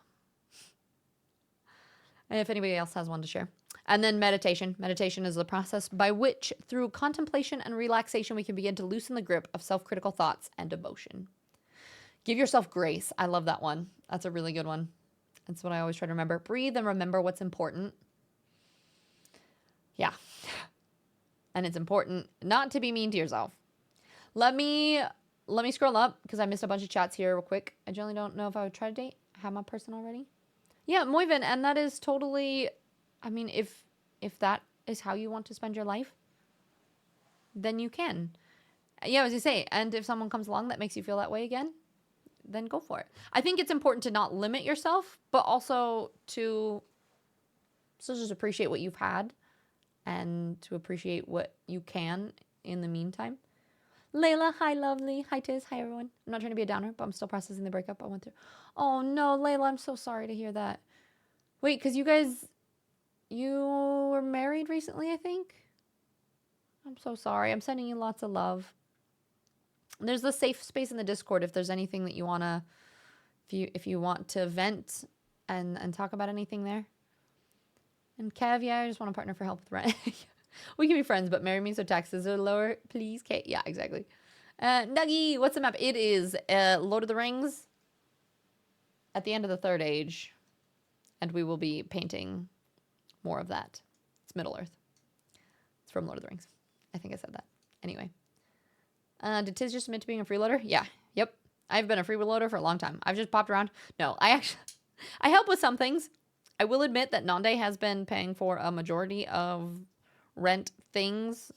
And if anybody else has one to share. And then meditation. Meditation is the process by which, through contemplation and relaxation, we can begin to loosen the grip of self-critical thoughts and emotion. Give yourself grace. I love that one. That's a really good one. That's what I always try to remember. Breathe and remember what's important. Yeah. And it's important not to be mean to yourself. Let me scroll up because I missed a bunch of chats here real quick. I generally don't know if I would try to date. I have my person already. Yeah, Moivin, and that is totally, I mean, if that is how you want to spend your life, then you can. Yeah, as you say, and if someone comes along that makes you feel that way again, then go for it. I think it's important to not limit yourself, but also to still just appreciate what you've had and to appreciate what you can in the meantime. Layla, hi lovely. Hi Tiz, hi everyone. I'm not trying to be a downer, but I'm still processing the breakup I went through. Oh no, Layla, I'm so sorry to hear that. Wait, because you were married recently, I think? I'm so sorry. I'm sending you lots of love. There's the safe space in the Discord if there's anything that you want to, if you want to vent and talk about anything there. And Kev, yeah, I just want a partner for help with rent. We can be friends, but marry me so taxes are lower, please. Kate, yeah, exactly. Nuggy, what's the map? It is Lord of the Rings at the end of the Third Age, and we will be painting more of that. It's Middle Earth. It's from Lord of the Rings. I think I said that. Anyway. Did Tiz just admit to being a freeloader? Yeah. Yep. I've been a freeloader for a long time. I've just popped around. No, I help with some things. I will admit that Nande has been paying for a majority of rent things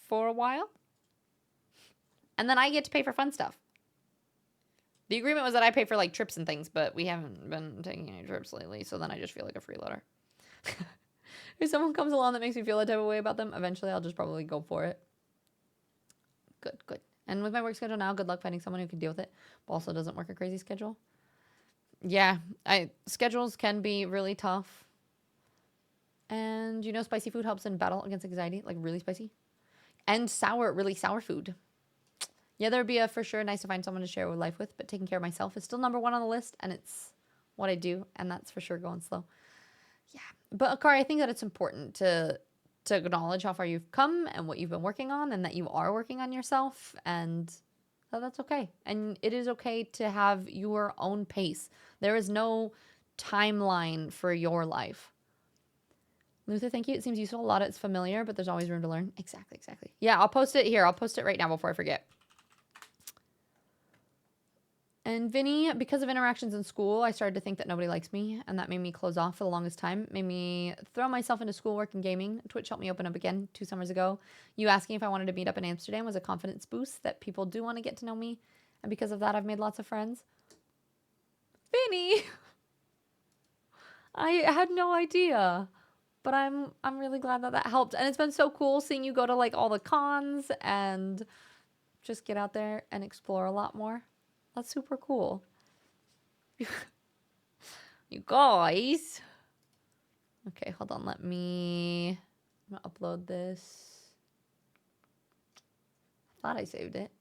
for a while. And then I get to pay for fun stuff. The agreement was that I pay for like trips and things, but we haven't been taking any trips lately, so then I just feel like a freeloader. If someone comes along that makes me feel a type of way about them, eventually I'll just probably go for it. Good, good. And with my work schedule now, good luck finding someone who can deal with it, but also doesn't work a crazy schedule. Yeah, schedules can be really tough. And you know, spicy food helps in battle against anxiety, like really spicy. And really sour food. Yeah, there'd be for sure nice to find someone to share life with, but taking care of myself is still number one on the list, and it's what I do, and that's for sure going slow. Yeah, but Akari, I think that it's important to acknowledge how far you've come and what you've been working on, and that you are working on yourself, and that's okay. And it is okay to have your own pace. There is no timeline for your life. Luther, thank you. It seems useful. A lot of it's familiar, but there's always room to learn. Exactly, exactly. Yeah, I'll post it here. I'll post it right now before I forget. And Vinny, because of interactions in school, I started to think that nobody likes me, and that made me close off for the longest time. Made me throw myself into schoolwork and gaming. Twitch helped me open up again 2 summers ago. You asking if I wanted to meet up in Amsterdam was a confidence boost that people do want to get to know me, and because of that, I've made lots of friends. Vinny! I had no idea, but I'm really glad that helped, and it's been so cool seeing you go to like all the cons and just get out there and explore a lot more. That's super cool. You guys. Okay, hold on. I'm going to upload this. I thought I saved it.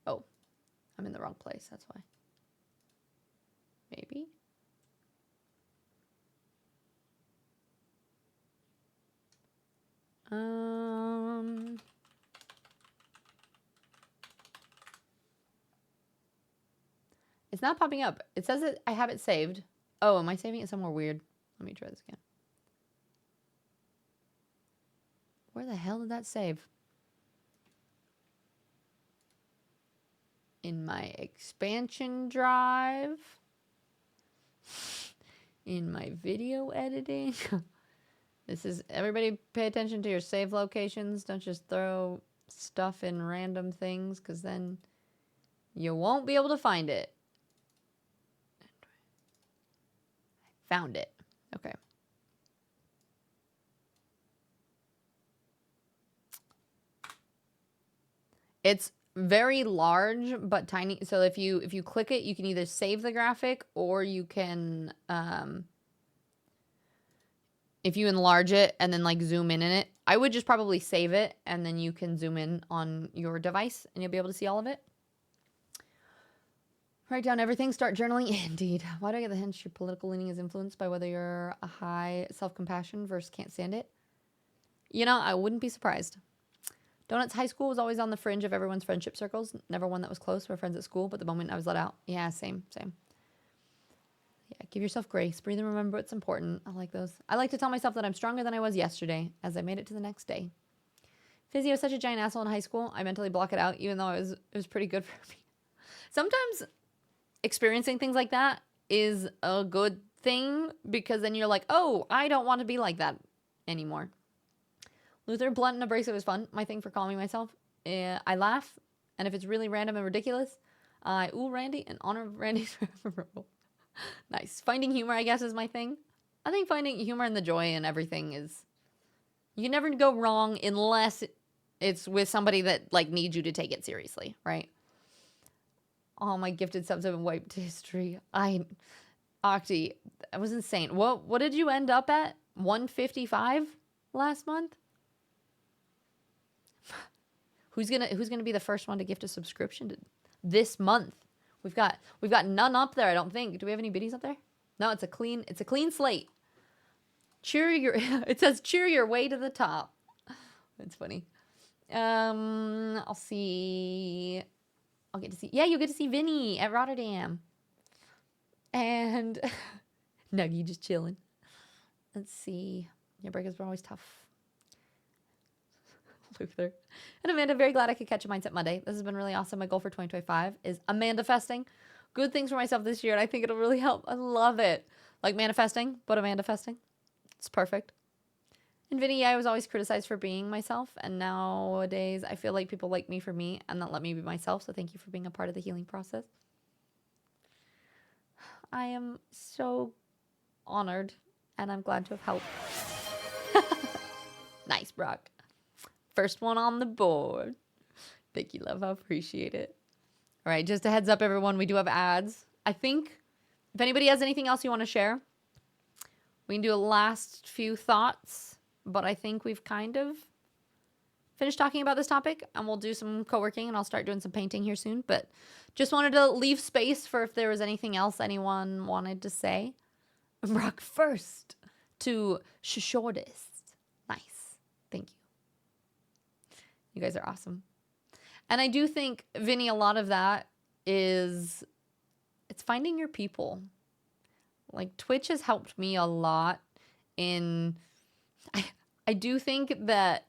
Oh, I'm in the wrong place. That's why. Maybe. It's not popping up. It says that I have it saved. Oh, am I saving it somewhere weird? Let me try this again. Where the hell did that save? In my expansion drive? In my video editing? This is, everybody pay attention to your save locations. Don't just throw stuff in random things, because then you won't be able to find it. I found it. Okay. It's very large but tiny. So if you click it, you can either save the graphic or you can if you enlarge it and then like zoom in it. I would just probably save it and then you can zoom in on your device and you'll be able to see all of it. Write down everything, start journaling. Indeed. Why do I get the hint your political leaning is influenced by whether you're a high self-compassion versus can't stand it? You know, I wouldn't be surprised. Donuts High School was always on the fringe of everyone's friendship circles. Never one that was close. We're friends at school, but the moment I was let out. Yeah, same. Yeah, give yourself grace. Breathe and remember what's important. I like those. I like to tell myself that I'm stronger than I was yesterday as I made it to the next day. Physio was such a giant asshole in high school. I mentally block it out, even though it was pretty good for me. Sometimes experiencing things like that is a good thing because then you're like, oh, I don't want to be like that anymore. Luther, blunt and abrasive is fun. My thing for calming myself. I laugh, and if it's really random and ridiculous, I ooh Randy and honor Randy's nice. Finding humor, I guess, is my thing. I think finding humor and the joy in everything is... You can never go wrong unless it's with somebody that like needs you to take it seriously, right? Oh, my gifted subs have been wiped to history. Octi, that was insane. What did you end up at? 155 last month? Who's gonna be the first one to gift a subscription to this month? We've got none up there, I don't think. Do we have any biddies up there? No, it's a clean slate. It says cheer your way to the top. It's funny. I'll see. I'll get to see. Yeah, you'll get to see Vinny at Rotterdam. And Nuggy just chilling. Let's see. Your breakups were always tough. Luther. And Amanda, very glad I could catch a Mindset Monday. This has been really awesome. My goal for 2025 is Amanda-festing. Good things for myself this year, and I think it'll really help. I love it. Like manifesting, but Amanda-festing. It's perfect. And Vinny, I was always criticized for being myself, and nowadays I feel like people like me for me and not let me be myself, so thank you for being a part of the healing process. I am so honored, and I'm glad to have helped. Nice, Brock. First one on the board. Thank you, love. I appreciate it. All right, just a heads up, everyone. We do have ads. I think if anybody has anything else you want to share, we can do a last few thoughts. But I think we've kind of finished talking about this topic, and we'll do some co-working, and I'll start doing some painting here soon. But just wanted to leave space for if there was anything else anyone wanted to say. Brock first to shortest. Nice. Thank you. You guys are awesome. And I do think, Vinny, a lot of that is, it's finding your people. Like, Twitch has helped me a lot in, I do think that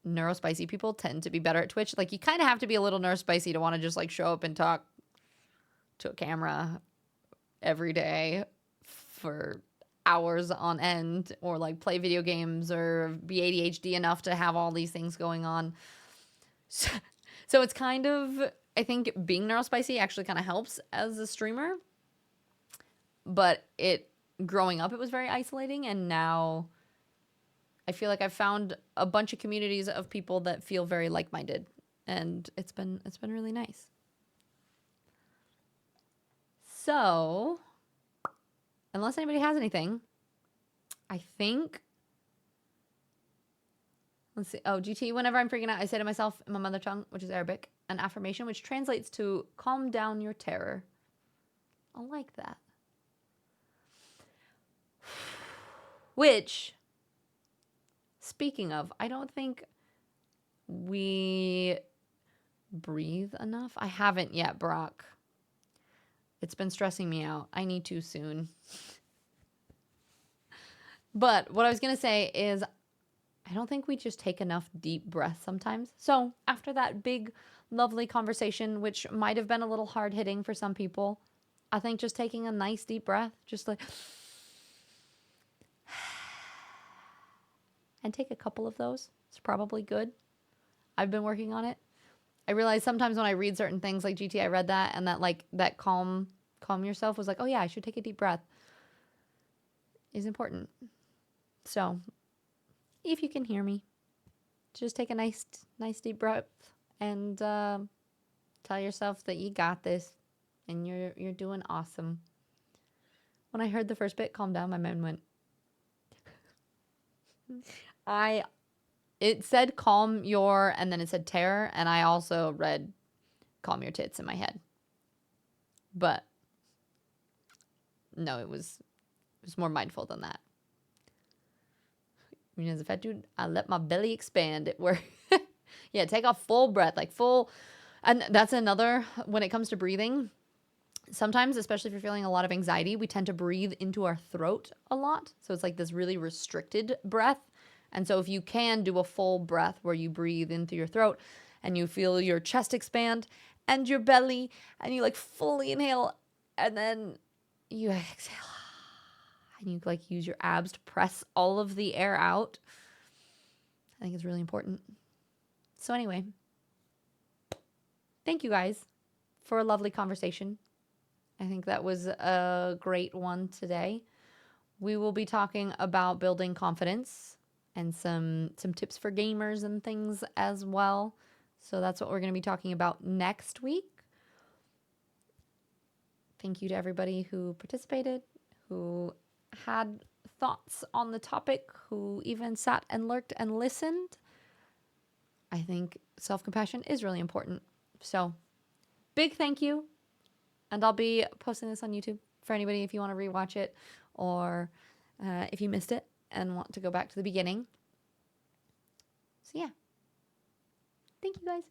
neurospicy people tend to be better at Twitch. Like, you kind of have to be a little neurospicy to want to just, like, show up and talk to a camera every day for hours on end, or like play video games, or be ADHD enough to have all these things going on. So it's kind of, I think being neurospicy actually kind of helps as a streamer, but growing up, it was very isolating. And now I feel like I've found a bunch of communities of people that feel very like-minded, and it's been really nice. So unless anybody has anything, I think, let's see. Oh, GT, whenever I'm freaking out, I say to myself in my mother tongue, which is Arabic, an affirmation, which translates to calm down your terror. I like that. Which, speaking of, I don't think we breathe enough. I haven't yet, Brock. It's been stressing me out. I need to soon. But what I was going to say is, I don't think we just take enough deep breaths sometimes. So after that big, lovely conversation, which might have been a little hard-hitting for some people, I think just taking a nice deep breath, just like, and take a couple of those. It's probably good. I've been working on it. I realize sometimes when I read certain things, like GT, I read that, and that calm yourself was like, oh yeah, I should take a deep breath, is important. So if you can hear me, just take a nice deep breath and tell yourself that you got this and you're doing awesome. When I heard the first bit, calm down, my mind went. It said calm your, and then it said terror, and I also read calm your tits in my head. But no, it was more mindful than that. I mean, as a fat dude, I let my belly expand. It worked. Yeah, take a full breath, like full. And that's another, when it comes to breathing, sometimes, especially if you're feeling a lot of anxiety, we tend to breathe into our throat a lot. So it's like this really restricted breath. And so if you can do a full breath where you breathe in through your throat and you feel your chest expand and your belly, and you like fully inhale and then you exhale and you like use your abs to press all of the air out, I think it's really important. So anyway, thank you guys for a lovely conversation. I think that was a great one today. We will be talking about building confidence and some tips for gamers and things as well. So that's what we're going to be talking about next week. Thank you to everybody who participated, who had thoughts on the topic, who even sat and lurked and listened. I think self-compassion is really important. So big thank you. And I'll be posting this on YouTube for anybody if you want to rewatch it, or if you missed it and want to go back to the beginning. So yeah. Thank you guys.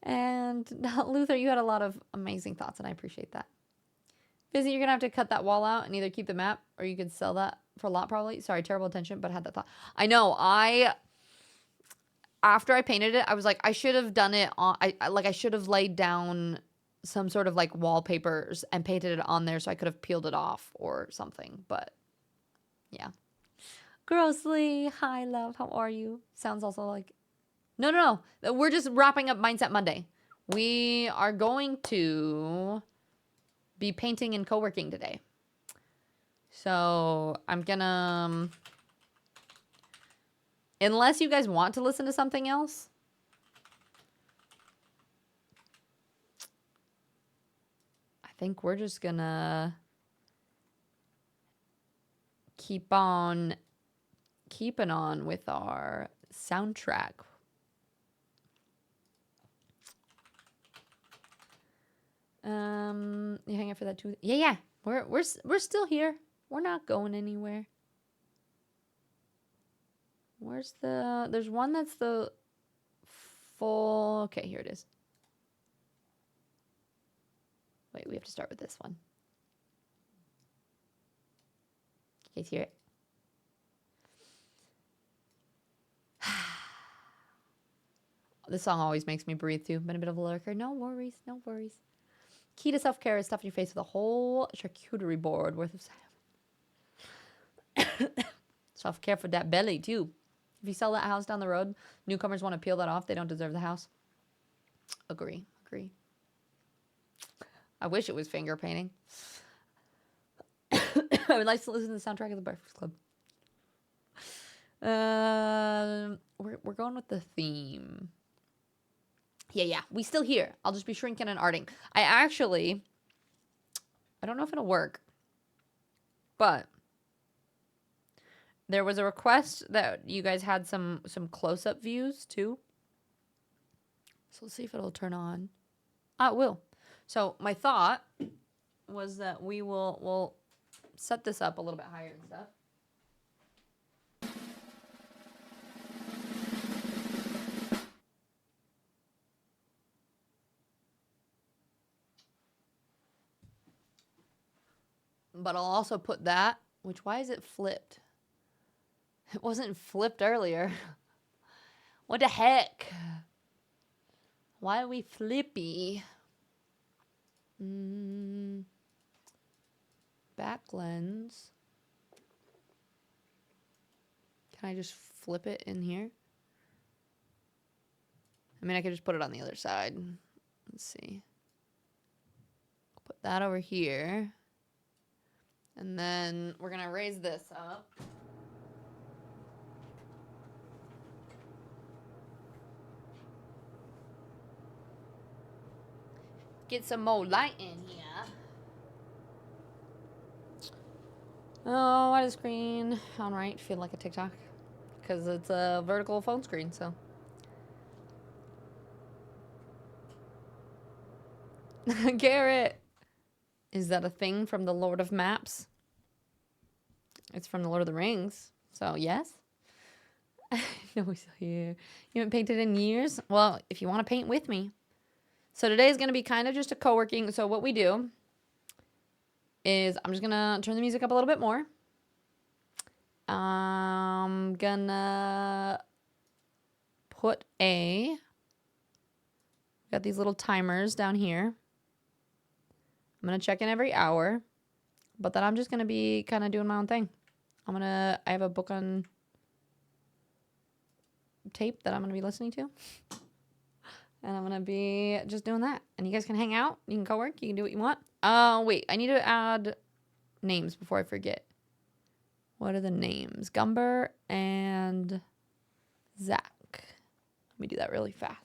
And Luther, you had a lot of amazing thoughts, and I appreciate that. Busy, you're going to have to cut that wall out and either keep the map or you could sell that for a lot probably. Sorry, terrible attention, but I had that thought. I know, after I painted it, I was like, I should have done it on, I should have laid down some sort of like wallpapers and painted it on there so I could have peeled it off or something. But yeah. Grossly, hi love, how are you? Sounds also like, no. We're just wrapping up Mindset Monday. We are going to be painting and co-working today. So I'm gonna, unless you guys want to listen to something else, I think we're just gonna keep on keeping on with our soundtrack. You hang out for that too? Yeah. We're still here. We're not going anywhere. Where's the? There's one that's the full. Okay, here it is. Wait, we have to start with this one. You guys hear it? This song always makes me breathe too. Been a bit of a lurker. No worries. Key to self-care is stuffing your face with a whole charcuterie board worth of self-care for that belly too. If you sell that house down the road, newcomers want to peel that off. They don't deserve the house. Agree. I wish it was finger painting. I would like to listen to the soundtrack of the Breakfast Club. We're going with the theme. Yeah. We still here. I'll just be shrinking and arting. I don't know if it'll work, but there was a request that you guys had some close-up views too. So let's see if it'll turn on. It will. So my thought was that we'll set this up a little bit higher and stuff. But I'll also put that, why is it flipped? It wasn't flipped earlier. What the heck? Why are we flippy? Back lens. Can I just flip it in here? I mean, I could just put it on the other side. Let's see. Put that over here. And then we're going to raise this up. Get some more light in here. Oh, why does screen on right feel like a TikTok? Because it's a vertical phone screen, so. Garrett! Is that a thing from the Lord of Maps? It's from the Lord of the Rings, so yes. No, we still here. You haven't painted in years? Well, if you want to paint with me. So today is going to be kind of just a co-working. So what we do is I'm just going to turn the music up a little bit more. I'm going to put got these little timers down here. I'm going to check in every hour. But then I'm just going to be kind of doing my own thing. I have a book on tape that I'm going to be listening to. And I'm going to be just doing that. And you guys can hang out. You can co-work. You can do what you want. Wait. I need to add names before I forget. What are the names? Gumber and Zach. Let me do that really fast.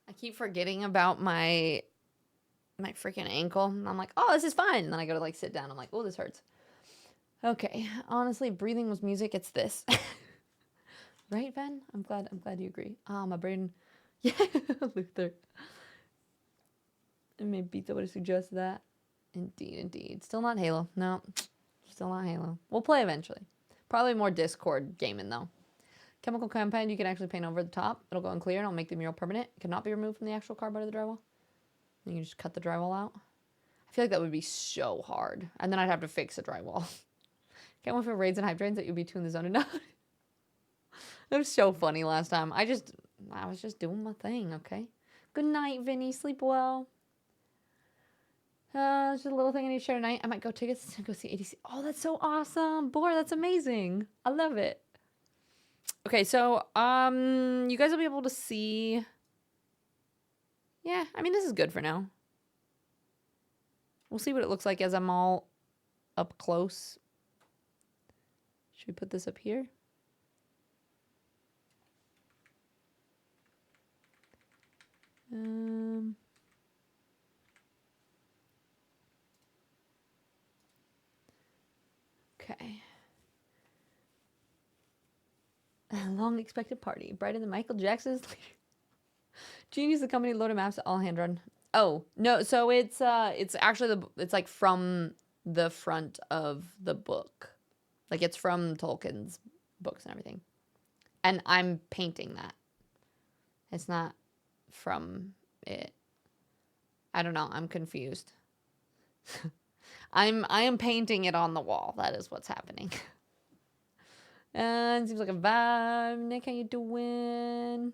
I keep forgetting about my freaking ankle. And I'm like, oh, this is fine. And then I go to like sit down. I'm like, oh, this hurts. Okay. Honestly, breathing was music. It's this. Right, Ben? I'm glad you agree. My brain. Yeah, Luther. And maybe Pizza would have suggested that. Indeed. Still not Halo. No. Still not Halo. We'll play eventually. Probably more Discord gaming though. Chemical compound you can actually paint over the top. It'll go in clear and it'll make the mural permanent. It cannot be removed from the actual cardboard of the drywall. You can just cut the drywall out. I feel like that would be so hard. And then I'd have to fix the drywall. Can't wait for raids and hype trains that you'll be tuned the zone enough. It was so funny last time. I was just doing my thing, okay? Good night, Vinny. Sleep well. Just a little thing I need to share tonight. I might go tickets and go see ADC. Oh, that's so awesome. Boy, that's amazing. I love it. Okay, so, you guys will be able to see. Yeah, I mean, this is good for now. We'll see what it looks like as I'm all up close. Should we put this up here? Okay. Long expected party. Brighter than Michael Jackson's. Genius, the company loaded maps all hand run. Oh, no, so it's actually it's like from the front of the book. Like it's from Tolkien's books and everything. And I'm painting that. It's not from it. I don't know, I'm confused. I am painting it on the wall. That is what's happening. And seems like a vibe. Nick, how you doing?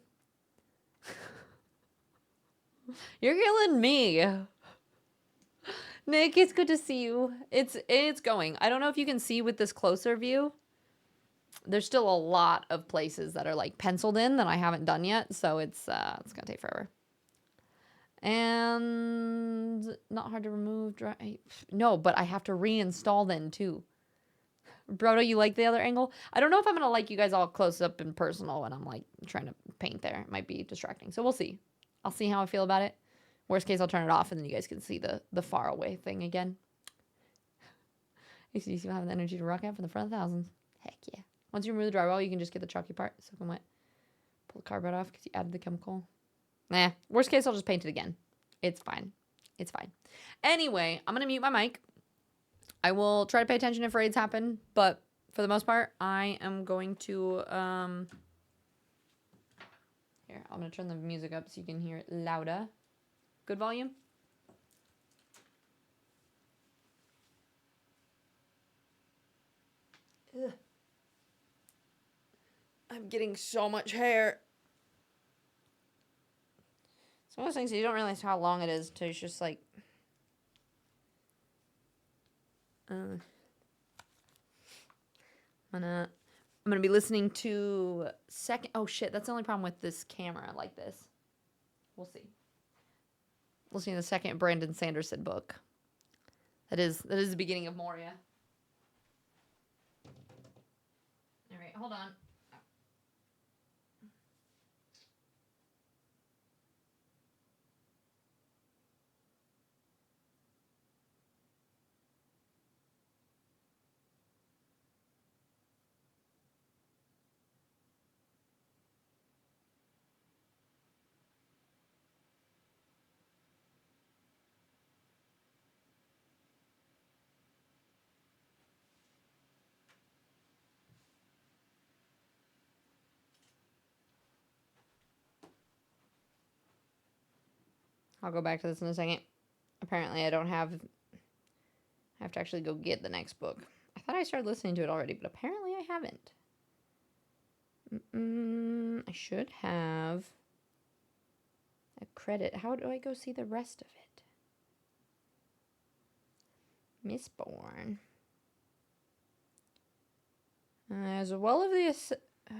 You're killing me. Nick, it's good to see you. It's going. I don't know if you can see with this closer view. There's still a lot of places that are like penciled in that I haven't done yet, so it's gonna take forever. And not hard to remove. No, but I have to reinstall then too. Brodo, you like the other angle? I don't know if I'm gonna like you guys all close up and personal when I'm like trying to paint there. It might be distracting, so we'll see. I'll see how I feel about it. Worst case, I'll turn it off and then you guys can see the far away thing again. ACDC will have the energy to rock out from the front of thousands. Heck yeah. Once you remove the drywall, you can just get the chalky part, soak and wet. Pull the cardboard off because you added the chemical. Nah, worst case, I'll just paint it again. It's fine. It's fine. Anyway, I'm going to mute my mic. I will try to pay attention if raids happen, but for the most part, I am going to, here, I'm going to turn the music up so you can hear it louder. Good volume? Ugh. I'm getting so much hair. It's one of those things you don't realize how long it is until it's just like. I'm gonna be listening to second. Oh shit, that's the only problem with this camera like this. We'll see. Listening to the second Brandon Sanderson book. That is the beginning of Moria. All right, hold on. I'll go back to this in a second. Apparently, I don't have. I have to actually go get the next book. I thought I started listening to it already, but apparently I haven't. I should have a credit. How do I go see the rest of it? Mistborn. As well of the.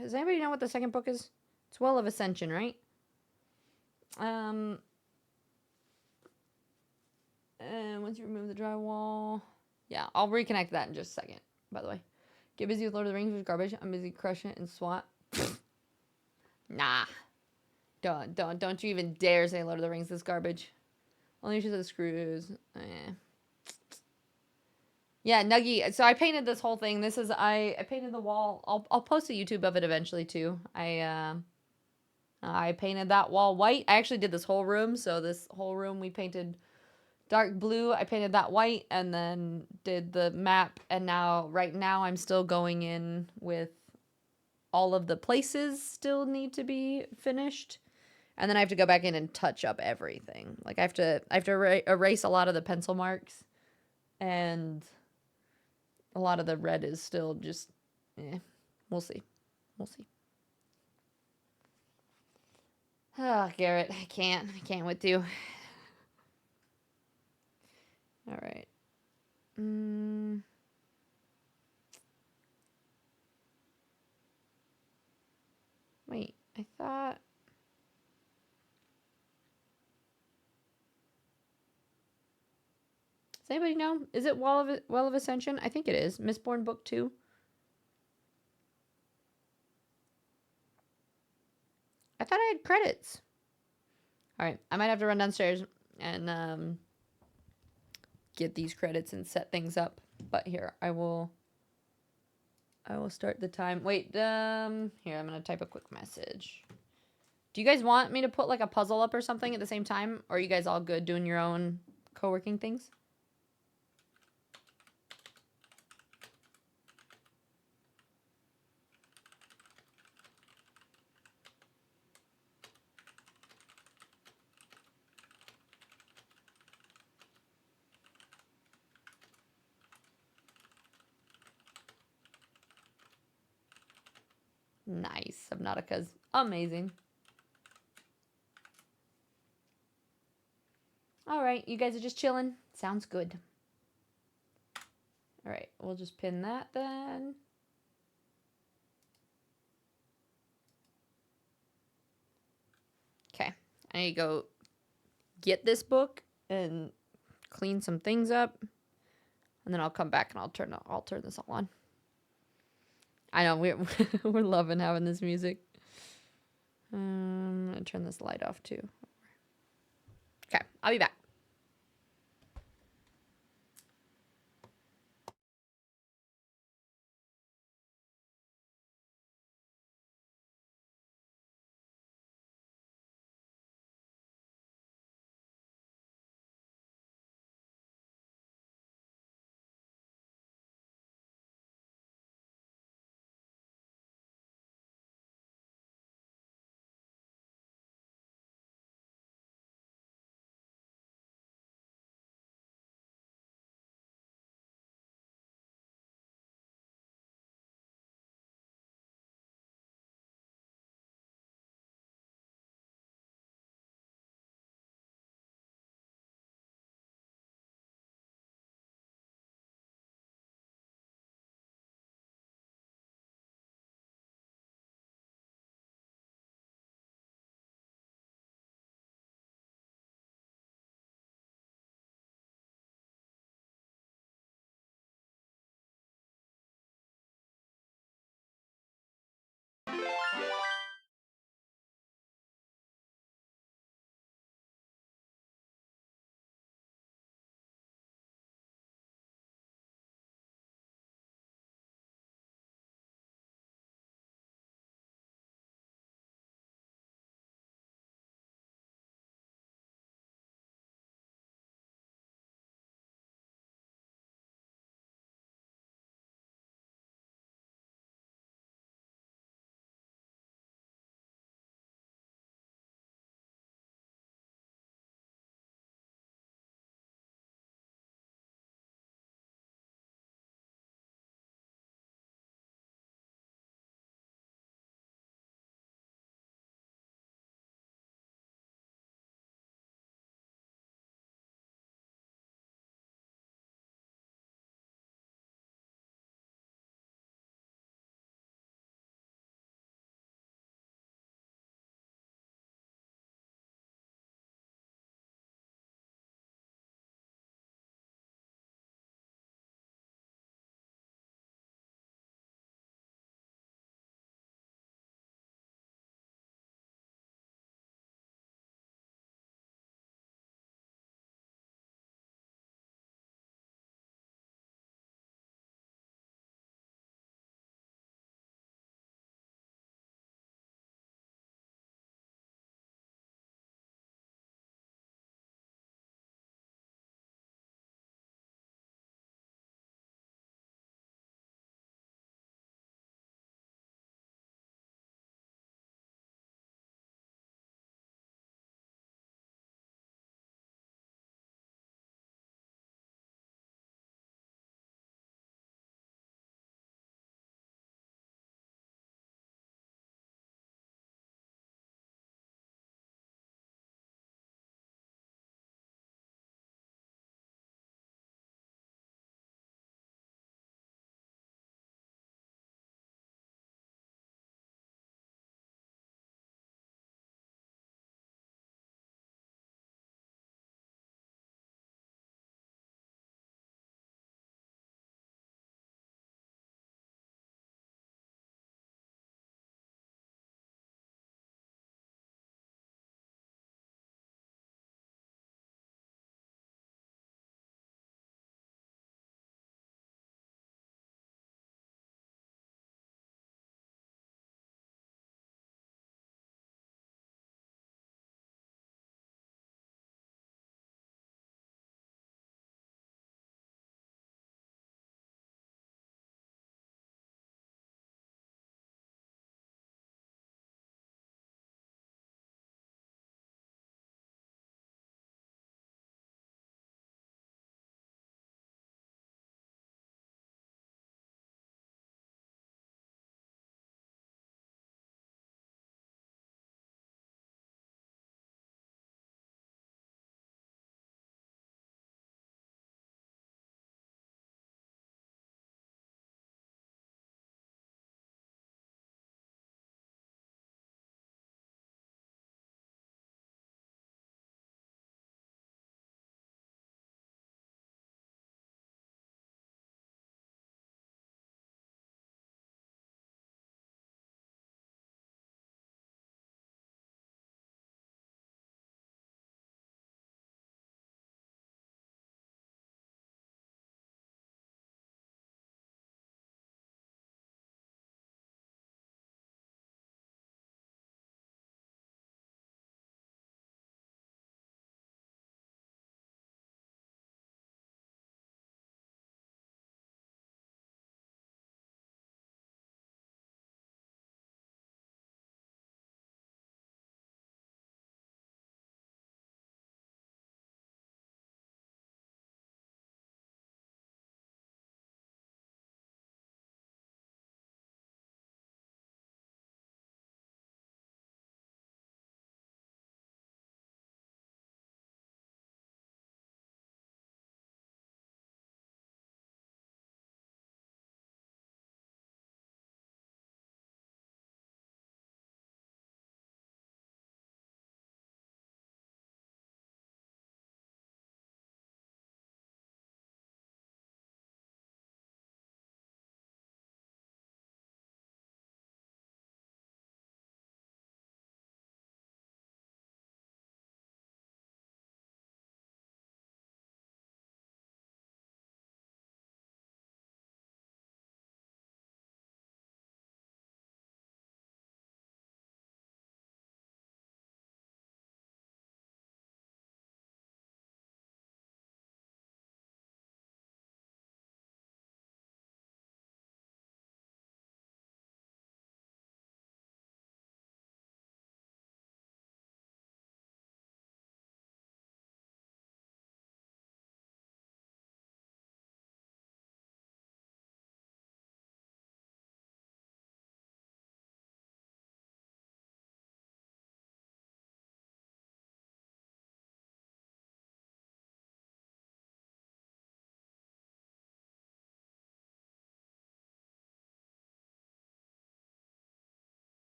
Does anybody know what the second book is? It's Well of Ascension, right? Once you remove the drywall. Yeah, I'll reconnect that in just a second, by the way. Get busy with Lord of the Rings, which is garbage. I'm busy crushing it and SWAT. Nah. Don't you even dare say Lord of the Rings is garbage. Only issues of screws. Yeah, Nuggy. So I painted this whole thing. This is I painted the wall. I'll post a YouTube of it eventually too. I painted that wall white. I actually did this whole room. So this whole room we painted dark blue. I painted that white and then did the map. And right now I'm still going in with all of the places still need to be finished. And then I have to go back in and touch up everything. Like I have to erase a lot of the pencil marks, and a lot of the red is still just, we'll see. We'll see. Oh, Garrett, I can't with you. All right. Wait, I thought. Does anybody know? Is it Well of Ascension? I think it is. Mistborn Book 2. I thought I had credits. All right, I might have to run downstairs and get these credits and set things up. But here, I will start the time. Wait, here, I'm gonna type a quick message. Do you guys want me to put like a puzzle up or something at the same time? Or are you guys all good doing your own co-working things? Nice. Subnautica's amazing. All right, you guys are just chilling. Sounds good. All right, we'll just pin that then. Okay, I need to go get this book and clean some things up, and then I'll come back and I'll turn this all on. I know we're we're loving having this music. I'm gonna turn this light off too. Okay, I'll be back.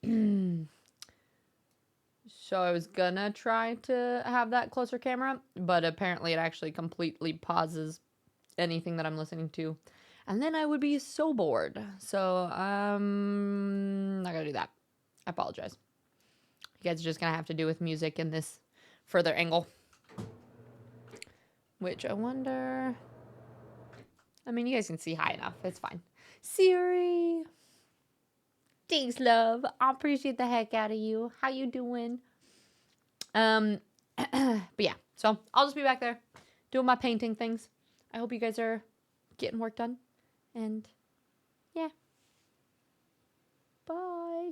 So I was gonna try to have that closer camera, but apparently it actually completely pauses anything that I'm listening to. And then I would be so bored. So I'm not gonna do that. I apologize. You guys are just gonna have to do with music in this further angle. Which I wonder. I mean, you guys can see high enough. It's fine. Siri. Thanks, love. I appreciate the heck out of you. How you doing? But yeah. So I'll just be back there doing my painting things. I hope you guys are getting work done. And yeah. Bye.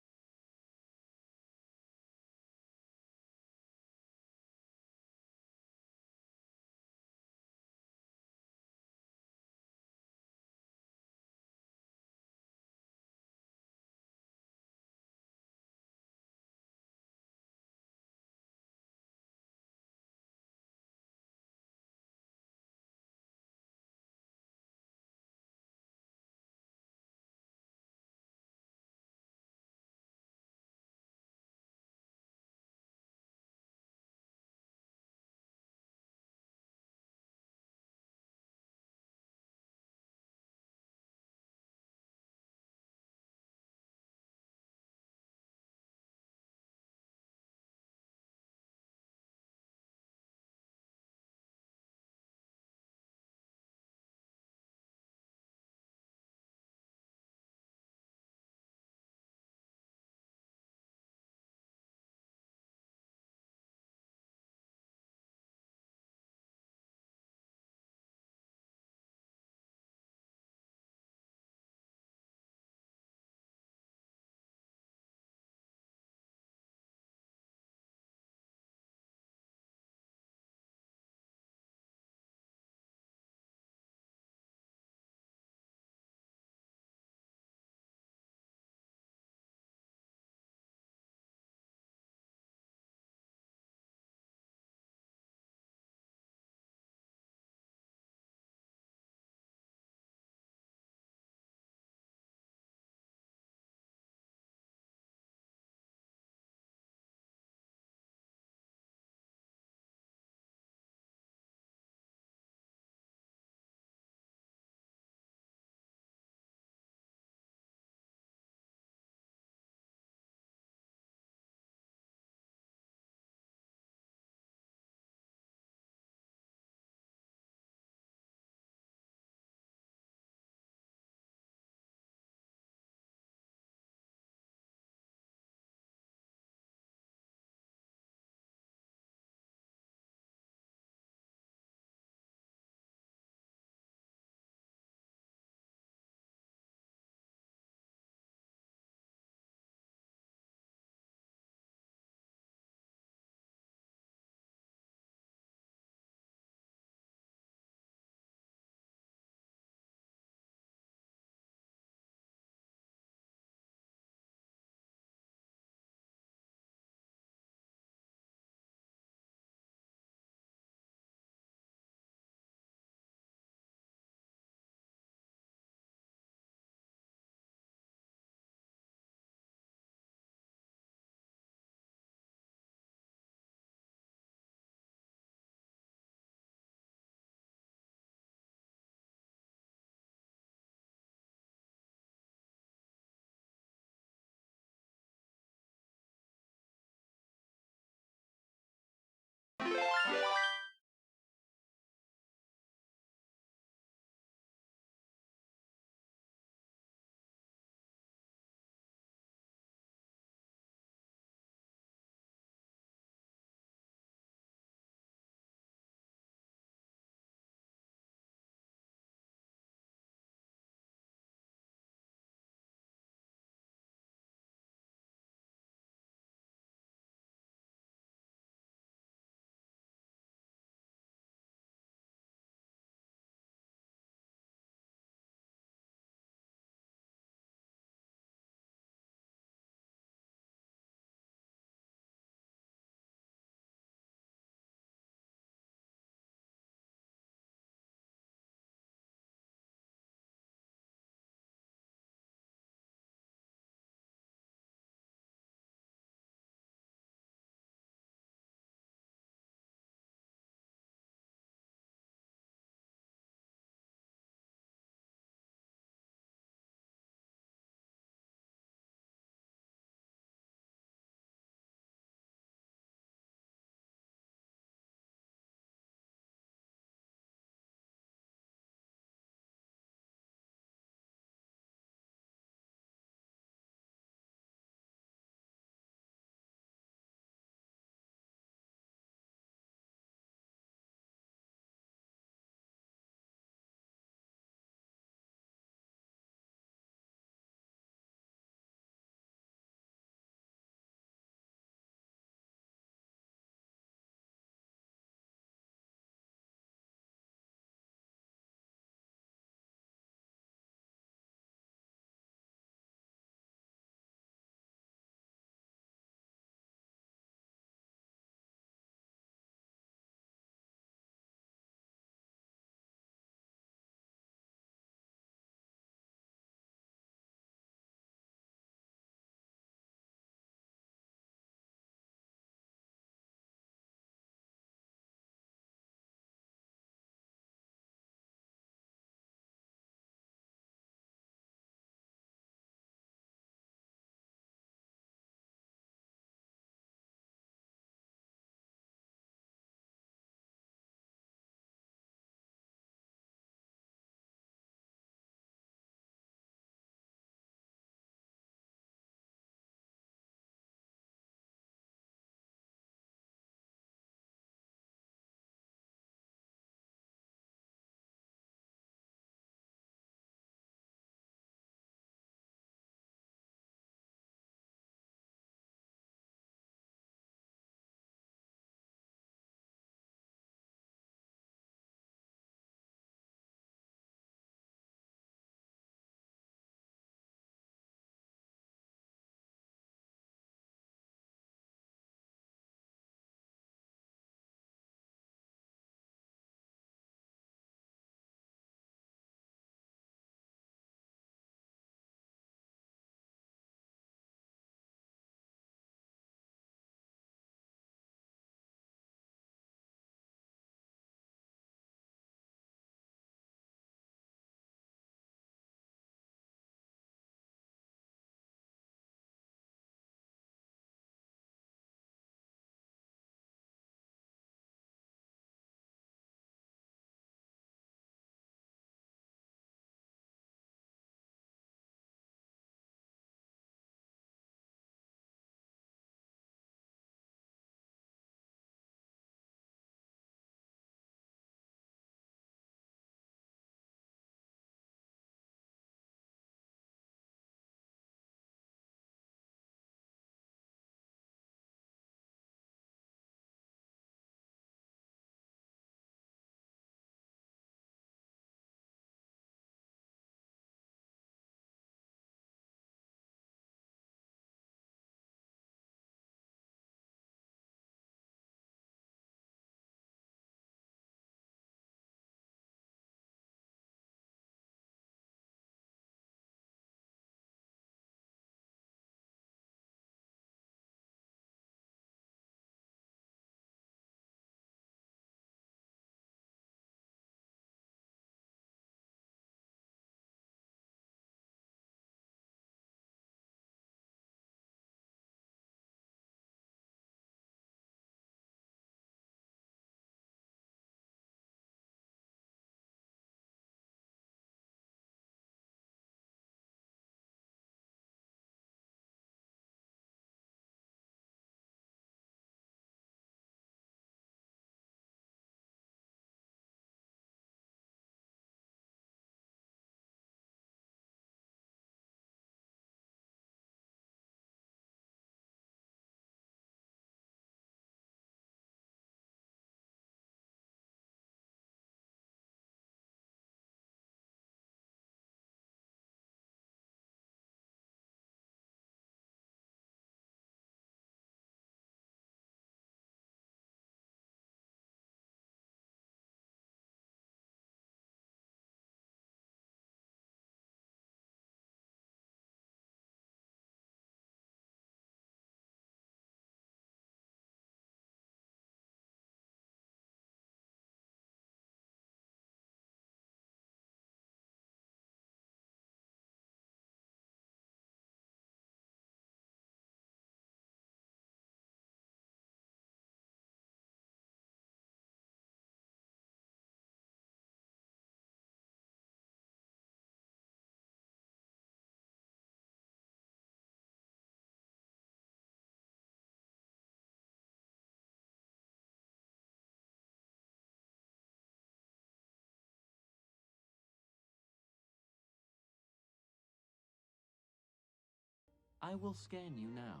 I will scan you now.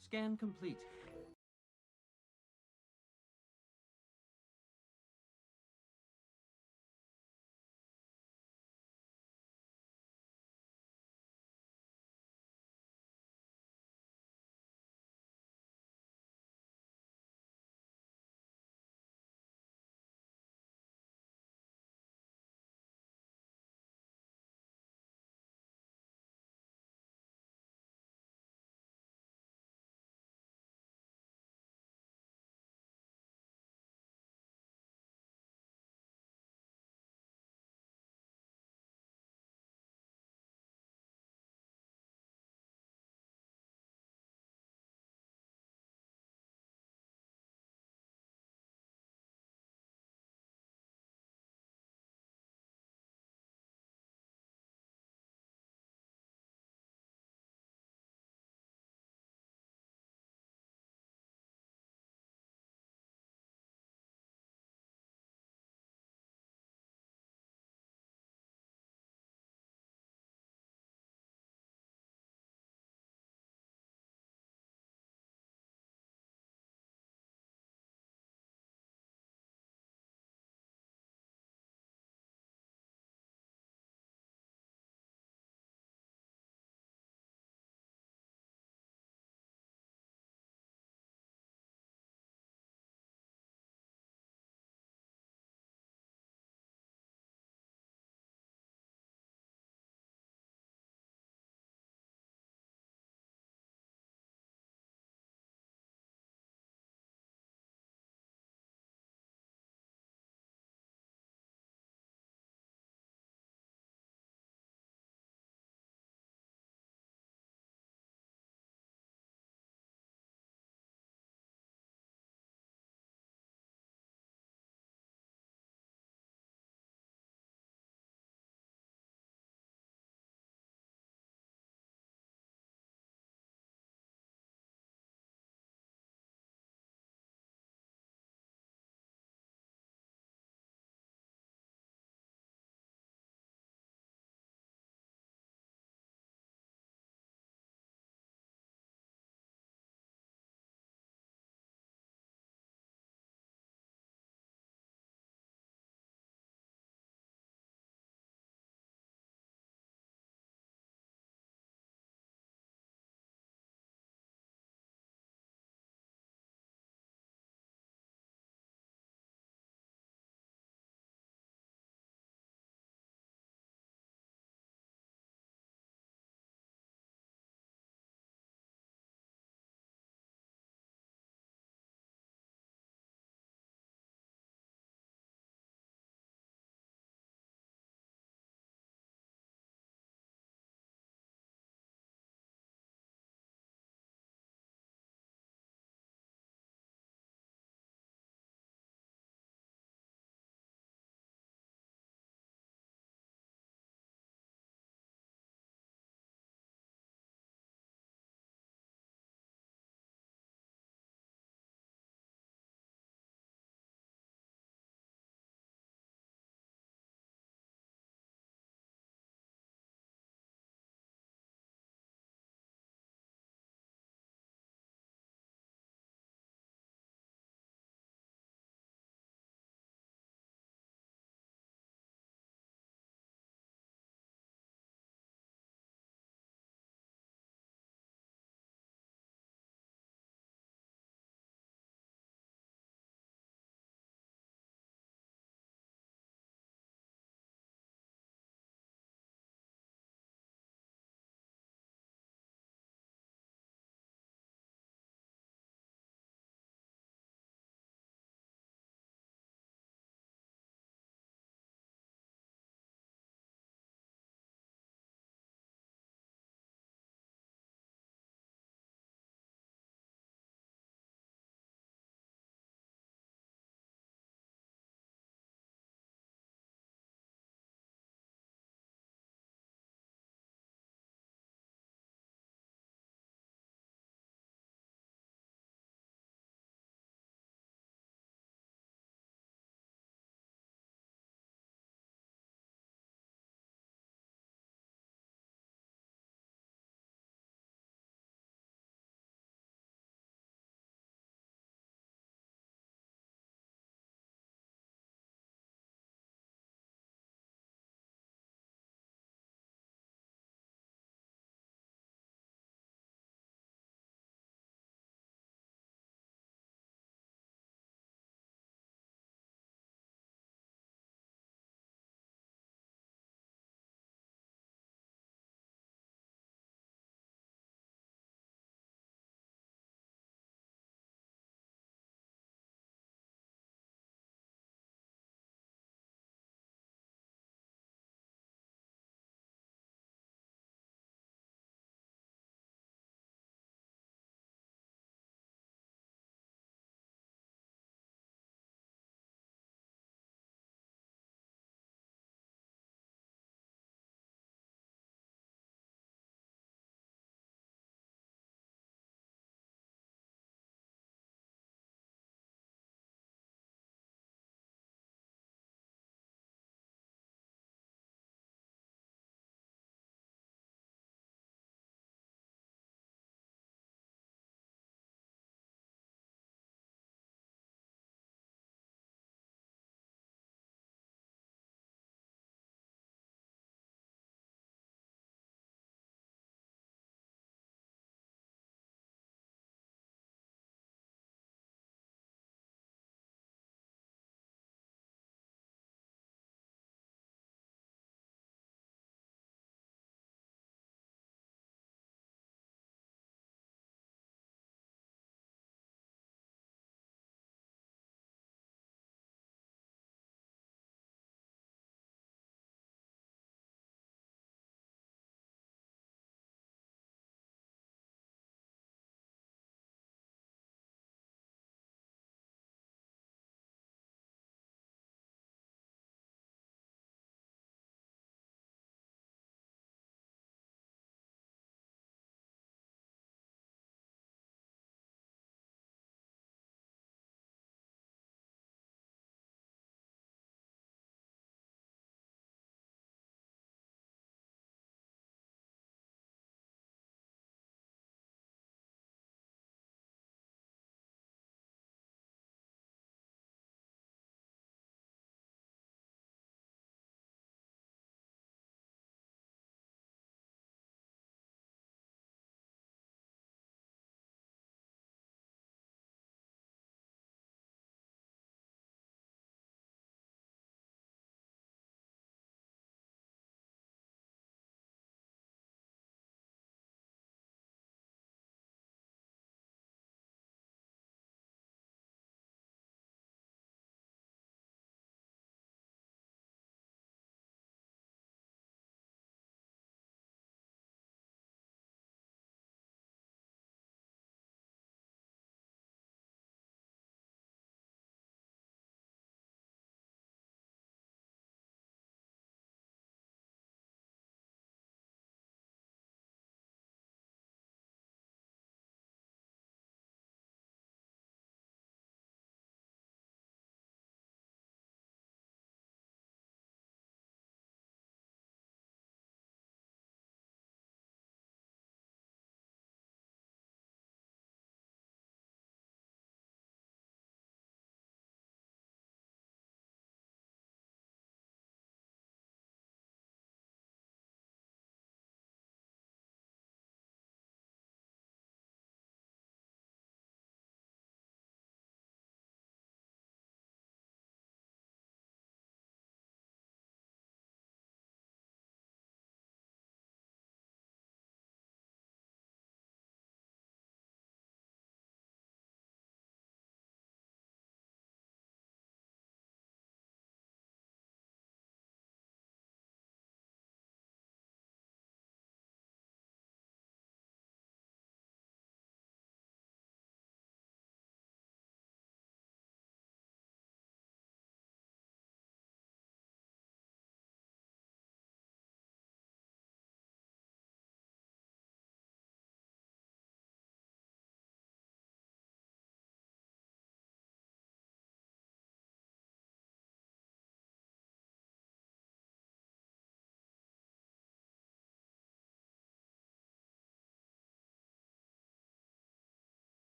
Scan complete.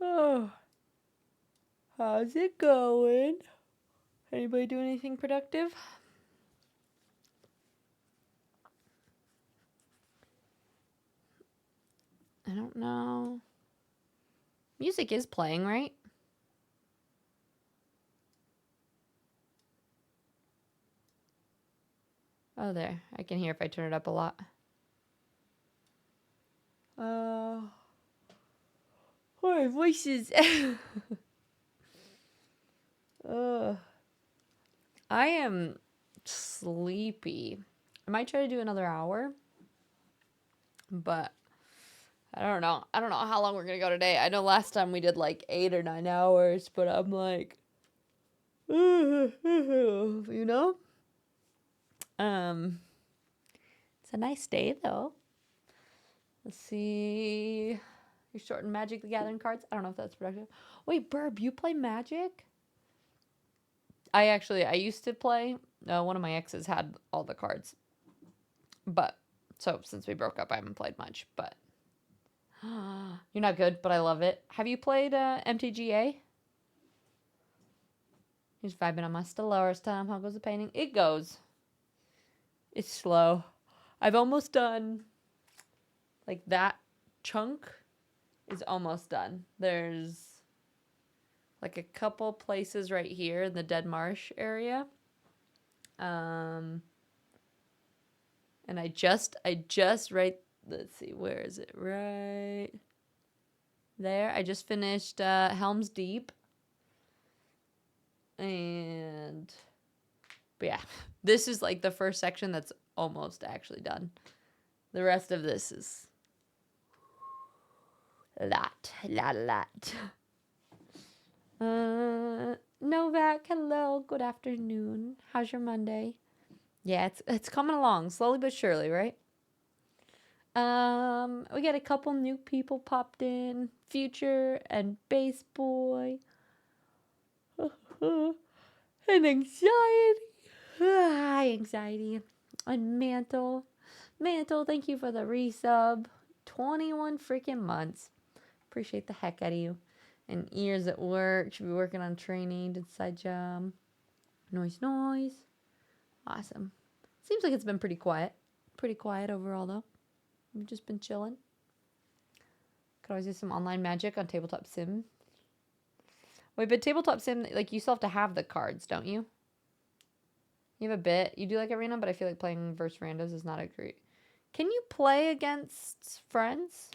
Oh, how's it going? Anybody doing anything productive? I don't know. Music is playing, right? Oh, there. I can hear if I turn it up a lot. My voice is... I am sleepy. I might try to do another hour, but I don't know. I don't know how long we're gonna go today. I know last time we did like 8 or 9 hours, but I'm like, you know? It's a nice day though. Let's see. You're sorting Magic the Gathering cards. I don't know if that's productive. Wait, Burb, you play Magic? I used to play. One of my exes had all the cards. But, so since we broke up, I haven't played much. But, you're not good, but I love it. Have you played MTGA? He's vibing on my Stellaris time. How goes the painting? It goes. It's slow. I've almost done, like, that chunk is almost done. There's like a couple places right here in the Dead Marsh area. And I just right, let's see, where is it? Right there. I just finished Helm's Deep. And but yeah, this is like the first section that's almost actually done. The rest of this is lot. Novak, hello, good afternoon. How's your Monday? Yeah, it's coming along slowly but surely, right? We got a couple new people popped in. Future and Bass Boy. And Anxiety. Hi, Anxiety. And Mantle. Mantle, thank you for the resub. 21 freaking months. Appreciate the heck out of you. And Ears at work. Should be working on training. Did side job. Noise. Awesome. Seems like it's been pretty quiet. Pretty quiet overall, though. We've just been chilling. Could always do some online Magic on Tabletop Sim. Wait, but Tabletop Sim, like, you still have to have the cards, don't you? You have a bit. You do like Arena, but I feel like playing versus randos is not a great... Can you play against friends?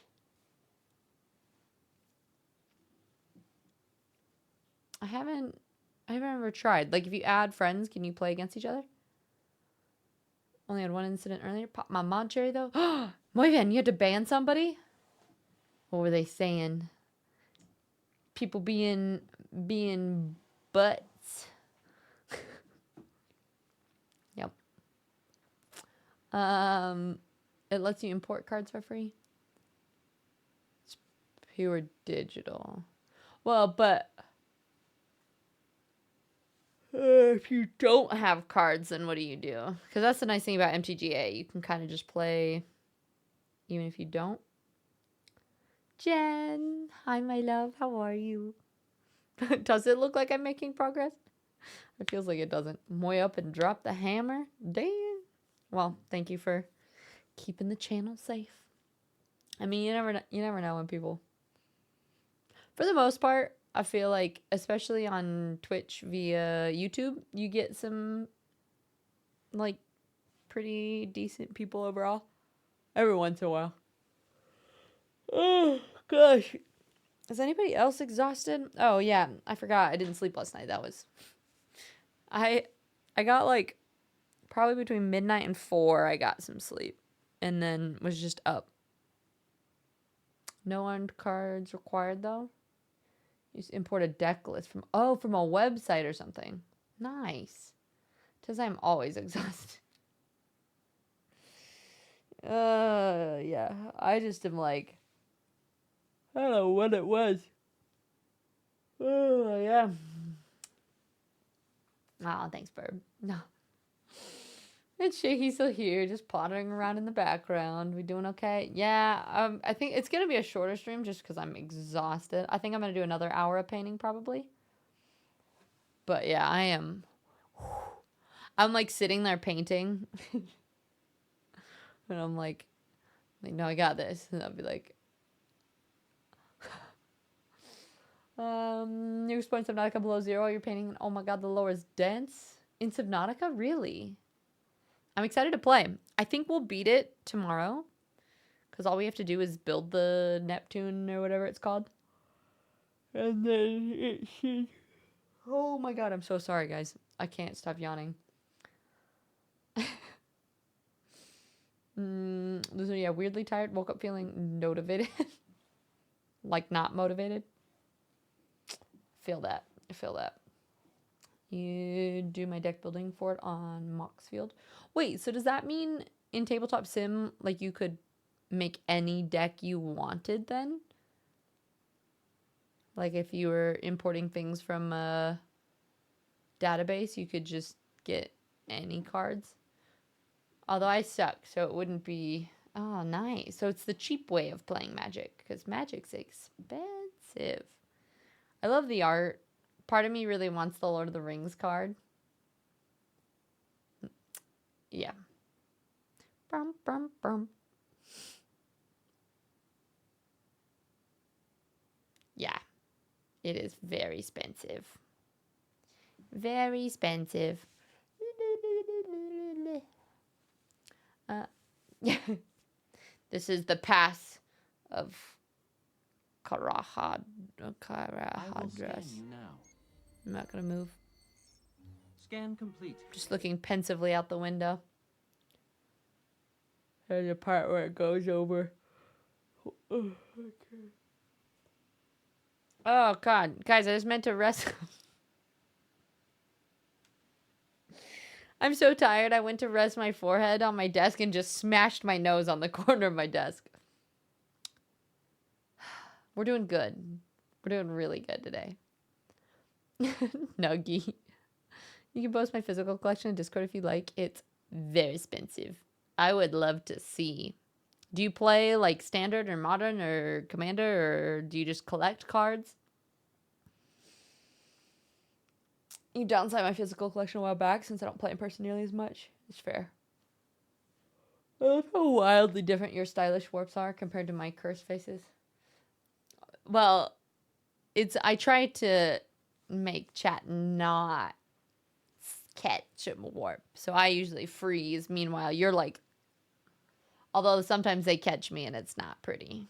I haven't ever tried. Like, if you add friends, can you play against each other? Only had one incident earlier. Pop my mod cherry, though. Muy bien, you had to ban somebody? What were they saying? People being butts. Yep. It lets you import cards for free. It's pure digital. Well, but if you don't have cards, then what do you do? Because that's the nice thing about MTGA. You can kind of just play even if you don't. Jen, hi, my love. How are you? Does it look like I'm making progress? It feels like it doesn't. Moy up and drop the hammer. Damn. Well, thank you for keeping the channel safe. I mean, you never know when people... For the most part, I feel like, especially on Twitch via YouTube, you get some, like, pretty decent people overall. Every once in a while. Oh, gosh. Is anybody else exhausted? Oh, yeah. I forgot. I didn't sleep last night. That was... I got, like, probably between midnight and 4, I got some sleep. And then was just up. No armed cards required, though. You just import a deck list from a website or something. Nice. Because I'm always exhausted. Yeah. I just am like, I don't know what it was. Oh, yeah. Oh, thanks, Bird. No. It's Shaky's still here, just pottering around in the background. We doing okay? Yeah, I think it's gonna be a shorter stream just because I'm exhausted. I think I'm gonna do another hour of painting probably. But yeah, I am. I'm like sitting there painting, and I'm like, no, I got this. And I'll be like, new point Subnautica below zero. You're painting. Oh my god, the lore is dense in Subnautica. Really? I'm excited to play. I think we'll beat it tomorrow. Because all we have to do is build the Neptune or whatever it's called. And then it should... Oh my god, I'm so sorry, guys. I can't stop yawning. Yeah, weirdly tired. Woke up feeling motivated. Like not motivated. Feel that. I feel that. You do my deck building for it on Moxfield. Wait, so does that mean in Tabletop Sim, like you could make any deck you wanted then? Like if you were importing things from a database, you could just get any cards? Although I suck, so it wouldn't be... Oh, nice. So it's the cheap way of playing Magic, because Magic's expensive. I love the art. Part of me really wants the Lord of the Rings card. Yeah. Brum, brum, brum. Yeah. It is very expensive. Very expensive. This is the pass of I will scan Karahadras. you now. I'm not gonna move. Scan complete. Just looking pensively out the window. There's a part where it goes over. Oh, okay. Oh god, guys, I just meant to rest. I'm so tired. I went to rest my forehead on my desk and just smashed my nose on the corner of my desk. We're doing good. We're doing really good today. Nuggy. You can post my physical collection in Discord if you like. It's very expensive. I would love to see. Do you play like standard or modern or commander, or do you just collect cards? You downside my physical collection a while back since I don't play in person nearly as much. It's fair. I love how wildly different your stylish warps are compared to my cursed faces. Well, I try to make chat not catch a warp. So I usually freeze. Meanwhile, you're like... Although sometimes they catch me and it's not pretty.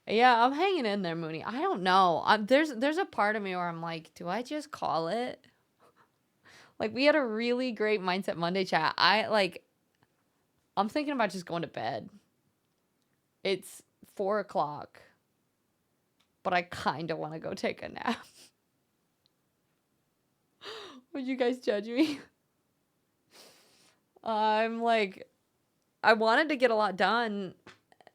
Yeah, I'm hanging in there, Mooney. I don't know. There's a part of me where I'm like, do I just call it? Like, we had a really great Mindset Monday chat. I'm thinking about just going to bed. It's 4 o'clock. But I kind of want to go take a nap. Would you guys judge me? I'm like, I wanted to get a lot done.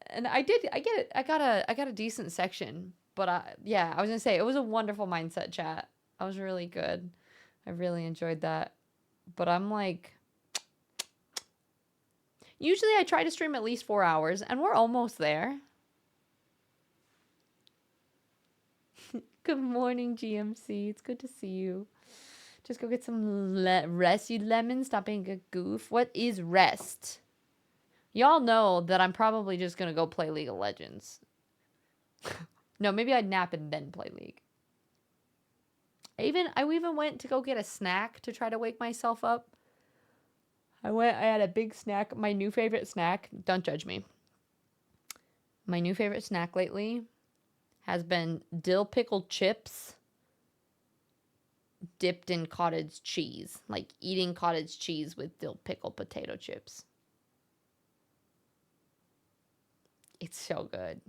And I did. I get it. I got a decent section. But yeah, I was going to say, it was a wonderful Mindset chat. I was really good. I really enjoyed that. But I'm like... Usually I try to stream at least 4 hours, and we're almost there. Good morning, GMC. It's good to see you. Just go get some rest, you lemon. Stop being a goof. What is rest? Y'all know that I'm probably just going to go play League of Legends. No, maybe I'd nap and then play League. I even went to go get a snack to try to wake myself up. I had a big snack. My new favorite snack, don't judge me. My new favorite snack lately has been dill pickled chips dipped in cottage cheese. Like eating cottage cheese with dill pickled potato chips. It's so good.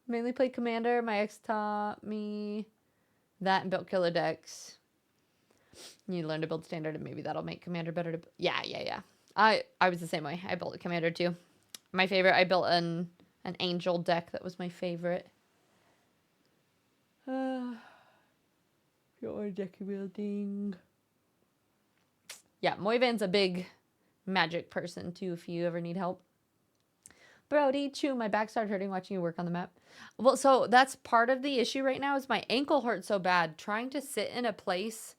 Mainly played Commander. My ex taught me that and built killer decks. You learn to build standard, and maybe that'll make Commander better to... Yeah. I was the same way. I built a Commander too. My favorite, I built an Angel deck that was my favorite. If Your deck building. Yeah, Moivan's a big magic person too, if you ever need help. Brody, chew, my back started hurting watching you work on the map. Well, so that's part of the issue right now is my ankle hurts so bad. Trying to sit in a place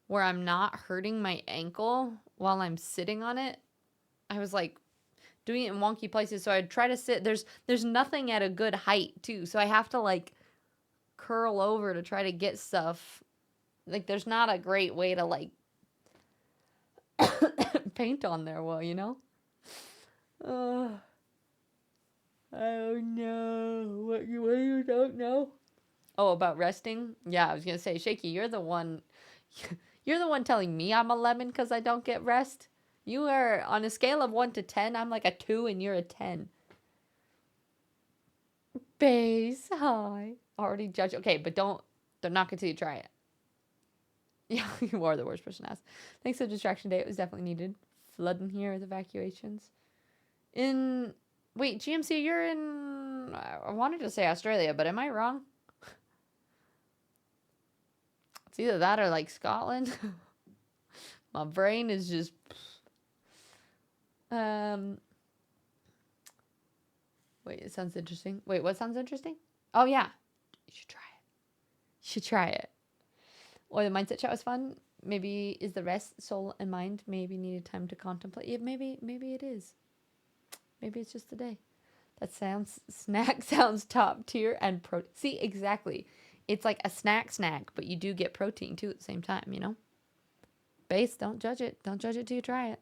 where I'm not hurting my ankle while I'm sitting on it. I was like doing it in wonky places. So I'd try to sit. There's nothing at a good height too. So I have to like curl over to try to get stuff. Like there's not a great way to like paint on there well, you know? I don't know. What you don't know? Oh, about resting? Yeah, I was gonna say, Shaky, you're the one telling me I'm a lemon because I don't get rest. You are on a scale of 1 to 10, I'm like a 2 and you're a 10. Base high. Already judge. Okay, but they're not going to try it. Yeah, you are the worst person to ask. Thanks for distraction day. It was definitely needed. Flooding here with evacuations. Wait, GMC, you're in... I wanted to say Australia, but am I wrong? It's either that or like Scotland. My brain is just... Wait, it sounds interesting. Wait, what sounds interesting? Oh, yeah. You should try it. You should try it. Or the mindset chat was fun. Maybe is the rest soul and mind. Maybe needed time to contemplate. Yeah, maybe it is. Maybe it's just a day. That snack sounds top tier and see, exactly. It's like a snack, but you do get protein too at the same time, you know? Base, don't judge it. Don't judge it till you try it.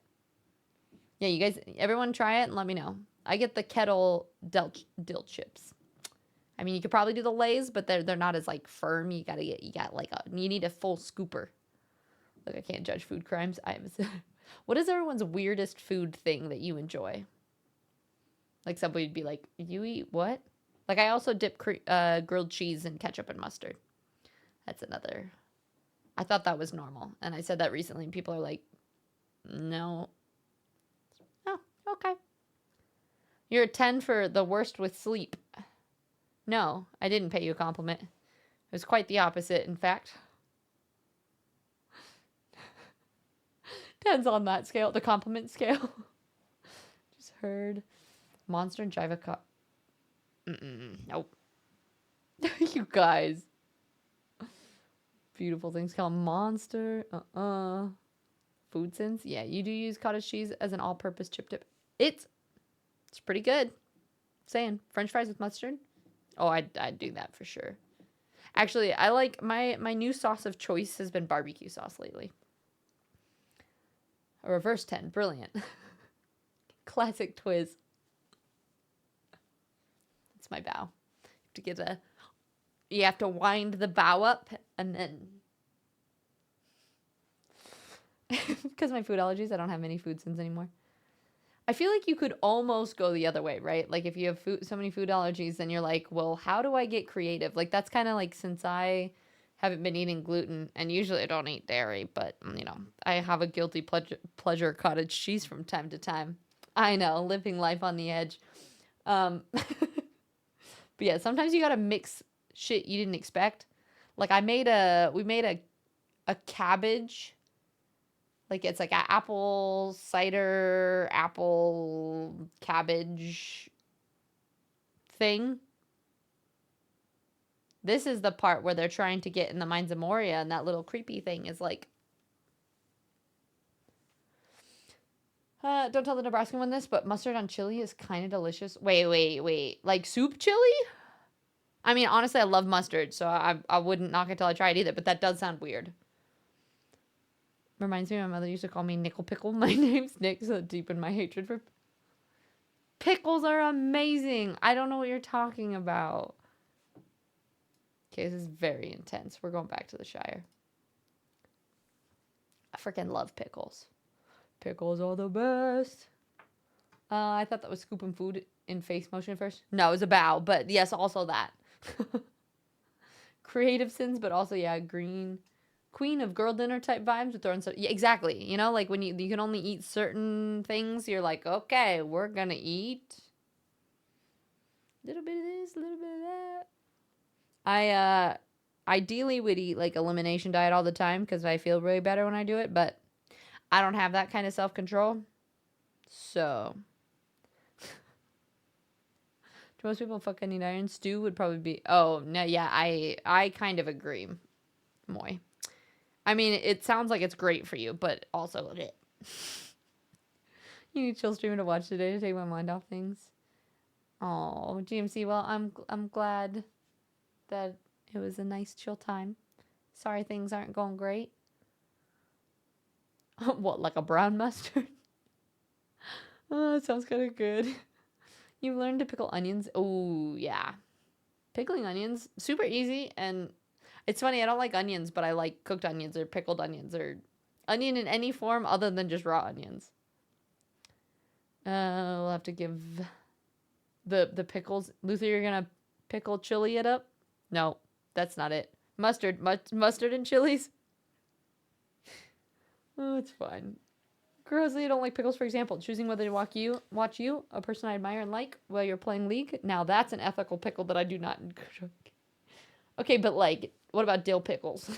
Yeah, you guys, everyone try it and let me know. I get the kettle dill chips. I mean, you could probably do the Lay's, but they're not as like firm. You need a full scooper. Look, I can't judge food crimes. What is everyone's weirdest food thing that you enjoy? Like somebody would be like, you eat what? Like I also dip grilled cheese in ketchup and mustard. That's another. I thought that was normal. And I said that recently and people are like, no. Oh, okay. You're a 10 for the worst with sleep. No, I didn't pay you a compliment. It was quite the opposite, in fact. 10's on that scale, the compliment scale. Just heard. Monster and Jiva Cup. Nope. You guys. Beautiful things called Monster. Food Sins. Yeah, you do use cottage cheese as an all-purpose chip dip. It's pretty good. Saying French fries with mustard. Oh, I'd do that for sure. Actually, I like my new sauce of choice has been barbecue sauce lately. A reverse 10. Brilliant. Classic Twiz. That's my bow. You have to wind the bow up and then because my food allergies, I don't have many food sins anymore. I feel like you could almost go the other way, right? Like if you have so many food allergies, then you're like, well, how do I get creative? Like that's kind of like since I haven't been eating gluten and usually I don't eat dairy, but you know, I have a guilty pleasure cottage cheese from time to time. I know, living life on the edge. But yeah, sometimes you gotta mix shit you didn't expect. Like we made a cabbage. Like it's like an apple cider, apple cabbage thing. This is the part where they're trying to get in the minds of Moria, and that little creepy thing is like, don't tell the Nebraskan one this, but mustard on chili is kind of delicious. Wait. Like soup chili? I mean, honestly, I love mustard, so I wouldn't knock it till I try it either, but that does sound weird. Reminds me, my mother used to call me Nickel Pickle. My name's Nick, so deep in my hatred for pickles are amazing. I don't know what you're talking about. Okay, this is very intense. We're going back to the Shire. I freaking love pickles. Pickles are the best. I thought that was scooping food in face motion first. No, it was a bow, but yes, also that. Creative sins, but also, yeah, green. Queen of girl dinner type vibes with throwing so yeah, exactly. You know, like when you can only eat certain things, you're like, okay, we're gonna eat a little bit of this, a little bit of that. ideally would eat like elimination diet all the time because I feel really better when I do it, but I don't have that kind of self-control. So, do most people fucking eat iron? Stew would probably be. Oh no, yeah, I kind of agree, Moy. I mean, it sounds like it's great for you, but also it. You need chill streaming to watch today to take my mind off things. Oh, GMC. Well, I'm glad that it was a nice chill time. Sorry things aren't going great. What, like a brown mustard? Oh, that sounds kind of good. You've learned to pickle onions. Oh, yeah. Pickling onions, super easy. And it's funny, I don't like onions, but I like cooked onions or pickled onions or onion in any form other than just raw onions. We'll have to give the pickles. Luther, you're going to pickle chili it up? No, that's not it. Mustard. Mustard and chilies? Oh, it's fine. Grossly, I don't like pickles, for example. Choosing whether to watch you, a person I admire and like, while you're playing League. Now that's an ethical pickle that I do not encourage. Okay, but like, what about dill pickles?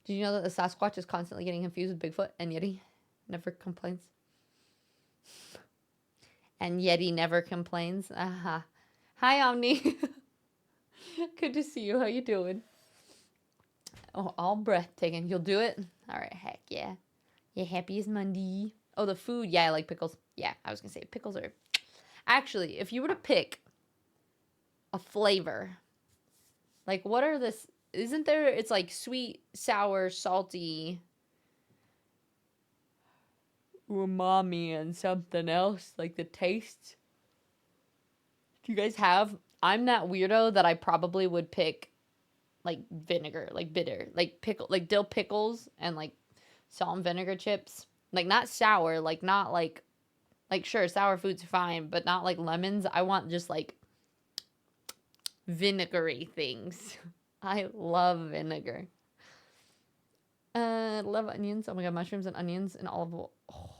Did you know that the Sasquatch is constantly getting confused with Bigfoot and Yeti never complains? And Yeti never complains. Aha. Hi, Omni. Good to see you. How you doing? Oh, all breathtaking. You'll do it? All right, heck yeah. You happy as Monday? Oh, the food. Yeah, I like pickles. Yeah, I was going to say pickles are... Actually, if you were to pick a flavor, like what are this... Isn't there... It's like sweet, sour, salty, umami, and something else. Like the taste. Do you guys have... I'm that weirdo that I probably would pick like vinegar, like bitter, like pickle, like dill pickles and like salt and vinegar chips. Like not sour, like not like sure, sour food's fine, but not like lemons. I want just like vinegary things. I love vinegar. Love onions. Oh my god, mushrooms and onions and olive oil. Oh,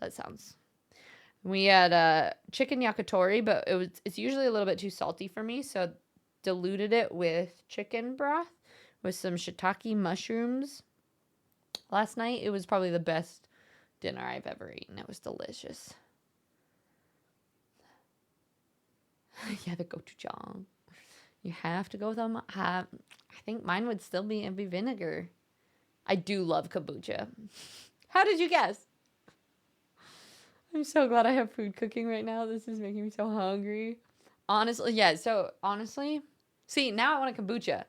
that sounds. We had chicken yakitori, but it's usually a little bit too salty for me, so diluted it with chicken broth with some shiitake mushrooms. Last night, it was probably the best dinner I've ever eaten. It was delicious. Yeah, the gochujang. You have to go with them. I think mine would still be vinegar. I do love kombucha. How did you guess? I'm so glad I have food cooking right now. This is making me so hungry. Honestly, yeah. So honestly, see, now I want a kombucha.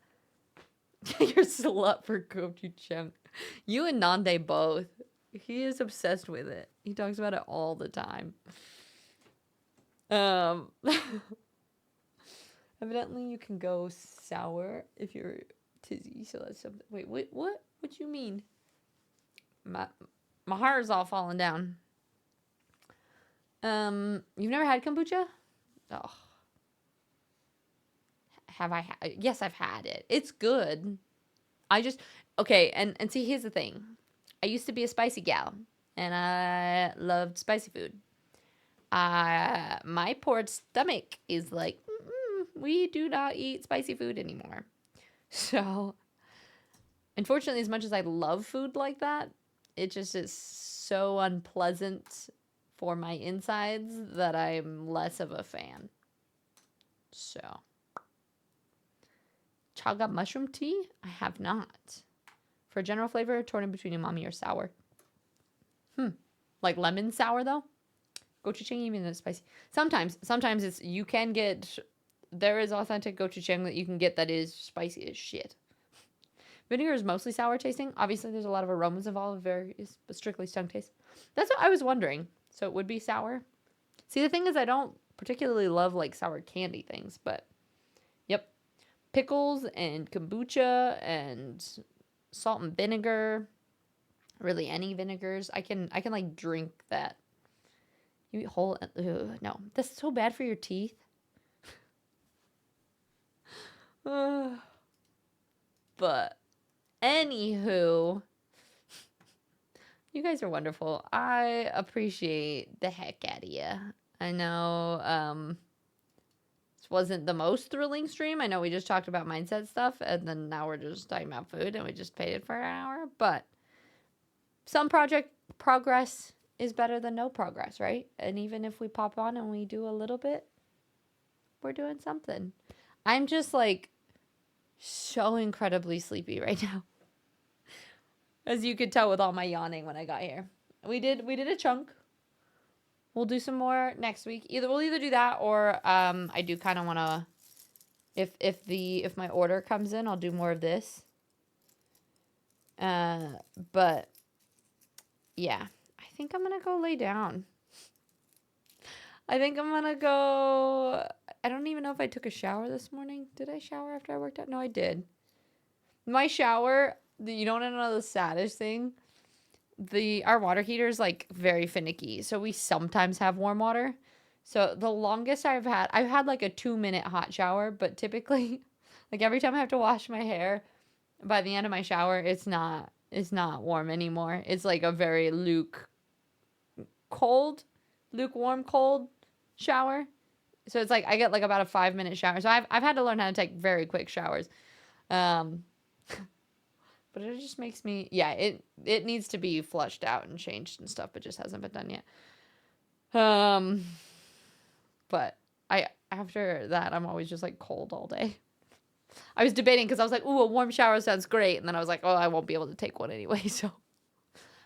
You're slut for gochujang. You and Nande both. He is obsessed with it. He talks about it all the time. Evidently, you can go sour if you're tizzy. So that's something. Wait, what? What do you mean? My heart is all falling down. You've never had kombucha? Oh. Have I? Yes, I've had it. It's good. I just okay. And see, here's the thing. I used to be a spicy gal, and I loved spicy food. My poor stomach is like, we do not eat spicy food anymore. So, unfortunately, as much as I love food like that, it just is so unpleasant for my insides that I'm less of a fan. So, chaga mushroom tea? I have not. For general flavor, torn in between umami or sour. Like lemon sour though? Gochujang even is spicy. Sometimes it's you can get there is authentic gochujang that you can get that is spicy as shit. Vinegar is mostly sour tasting. Obviously, there's a lot of aromas involved, various, but strictly stung taste. That's what I was wondering. So it would be sour. See, the thing is, I don't particularly love like sour candy things, but yep, pickles and kombucha and salt and vinegar. Really, any vinegars. I can like drink that. You eat whole. No, that's so bad for your teeth. But anywho, you guys are wonderful. I appreciate the heck out of you. I know this wasn't the most thrilling stream. I know we just talked about mindset stuff, and then now we're just talking about food, and we just paid it for an hour. But some project progress is better than no progress, right? And even if we pop on and we do a little bit, we're doing something. I'm just like so incredibly sleepy right now. As you could tell with all my yawning when I got here. We did a chunk. We'll do some more next week. We'll either do that or I do kind of want to if my order comes in, I'll do more of this. But yeah, I think I'm going to go lay down. I think I'm going to go. I don't even know if I took a shower this morning. Did I shower after I worked out? No, I did. My shower, you don't know the saddest thing? Our water heater is like very finicky, so we sometimes have warm water. So the longest I've had like a 2-minute hot shower, but typically, like every time I have to wash my hair, by the end of my shower, it's not warm anymore. It's like a very lukewarm cold shower. So it's like I get like about a 5-minute shower. So I've had to learn how to take very quick showers. But it just makes me, yeah, it needs to be flushed out and changed and stuff, but just hasn't been done yet. But after that, I'm always just like cold all day. I was debating because I was like, ooh, a warm shower sounds great. And then I was like, oh, I won't be able to take one anyway. So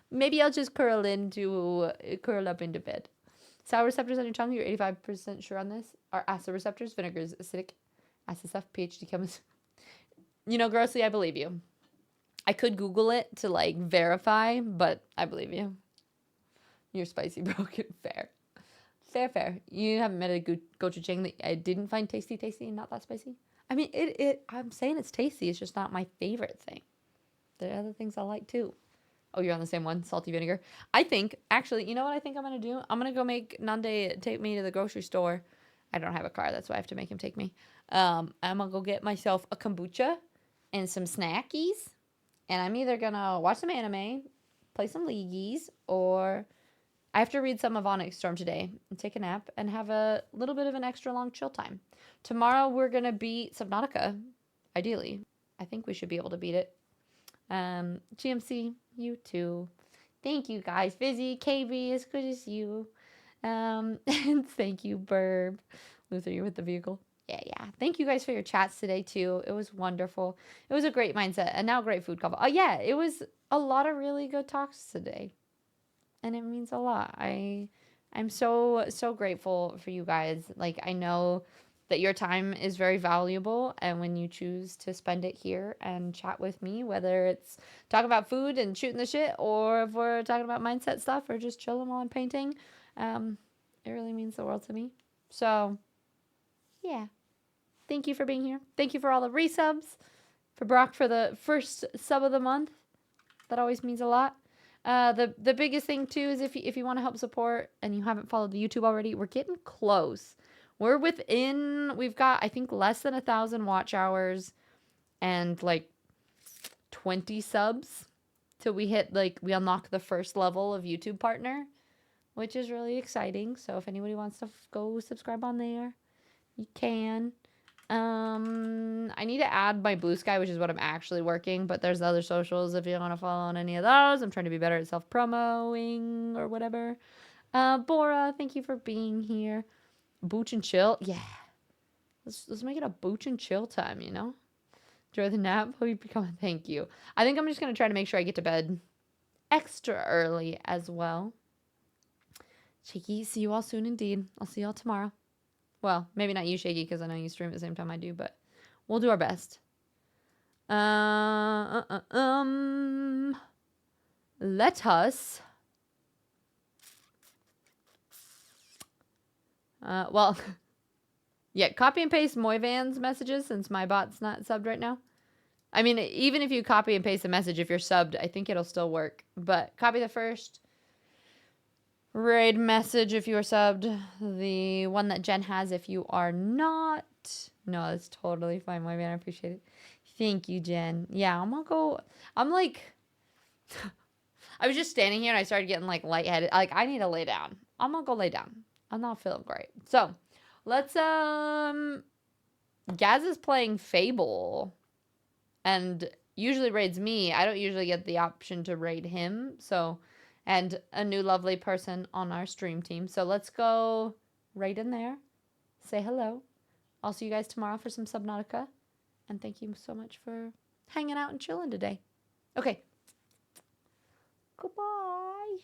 maybe I'll just curl up into bed. Sour receptors on your tongue, you're 85% sure on this. Are acid receptors, vinegar is acidic. Acid stuff, PhD chemist. You know, grossly, I believe you. I could Google it to like verify, but I believe you. You're spicy broken. Fair. You haven't met a gochujang that I didn't find tasty and not that spicy. I mean, I'm saying it's tasty. It's just not my favorite thing. There are other things I like too. Oh, you're on the same one, salty vinegar. I think, actually, you know what I think I'm going to do? I'm going to go make Nande take me to the grocery store. I don't have a car. That's why I have to make him take me. I'm going to go get myself a kombucha and some snackies. And I'm either going to watch some anime, play some leagueies, or I have to read some of Onyx Storm today and take a nap and have a little bit of an extra long chill time. Tomorrow we're going to beat Subnautica, ideally. I think we should be able to beat it. GMC, you too. Thank you guys. Fizzy, KB, as good as you. And thank you, Burb. Luther, you're with the vehicle. Yeah. Thank you guys for your chats today too. It was wonderful. It was a great mindset and now great food couple. Oh yeah, it was a lot of really good talks today. And it means a lot. I'm so grateful for you guys. Like I know that your time is very valuable, and when you choose to spend it here and chat with me, whether it's talking about food and shooting the shit, or if we're talking about mindset stuff, or just chilling while I'm painting, it really means the world to me. So, yeah. Thank you for being here. Thank you for all the resubs. For Brock for the first sub of the month. That always means a lot. The biggest thing too is if you want to help support and you haven't followed the YouTube already, we're getting close. We've got, I think, less than 1,000 watch hours and like 20 subs till we unlock the first level of YouTube partner, which is really exciting. So if anybody wants to go subscribe on there, you can. I need to add my Blue Sky, which is what I'm actually working, but there's other socials if you want to follow on any of those. I'm trying to be better at self-promoing or whatever. Bora, thank you for being here. Booch and chill. Yeah. Let's make it a booch and chill time, you know? Enjoy the nap. Hope you become a thank you. I think I'm just going to try to make sure I get to bed extra early as well. Shaky, see you all soon indeed. I'll see you all tomorrow. Well, maybe not you, Shaky, because I know you stream at the same time I do, but we'll do our best. Let us. Well, yeah, copy and paste Moivan's messages since my bot's not subbed right now. I mean, even if you copy and paste the message, if you're subbed, I think it'll still work. But copy the first raid message if you are subbed. The one that Jen has if you are not. No, that's totally fine, my man. I appreciate it. Thank you, Jen. Yeah, I'm like, I was just standing here and I started getting like lightheaded. Like, I need to lay down. I'm gonna go lay down. I'm not feeling great. So, let's Gaz is playing Fable and usually raids me. I don't usually get the option to raid him. So, and a new lovely person on our stream team. So, let's go right in there. Say hello. I'll see you guys tomorrow for some Subnautica. And thank you so much for hanging out and chilling today. Okay. Goodbye.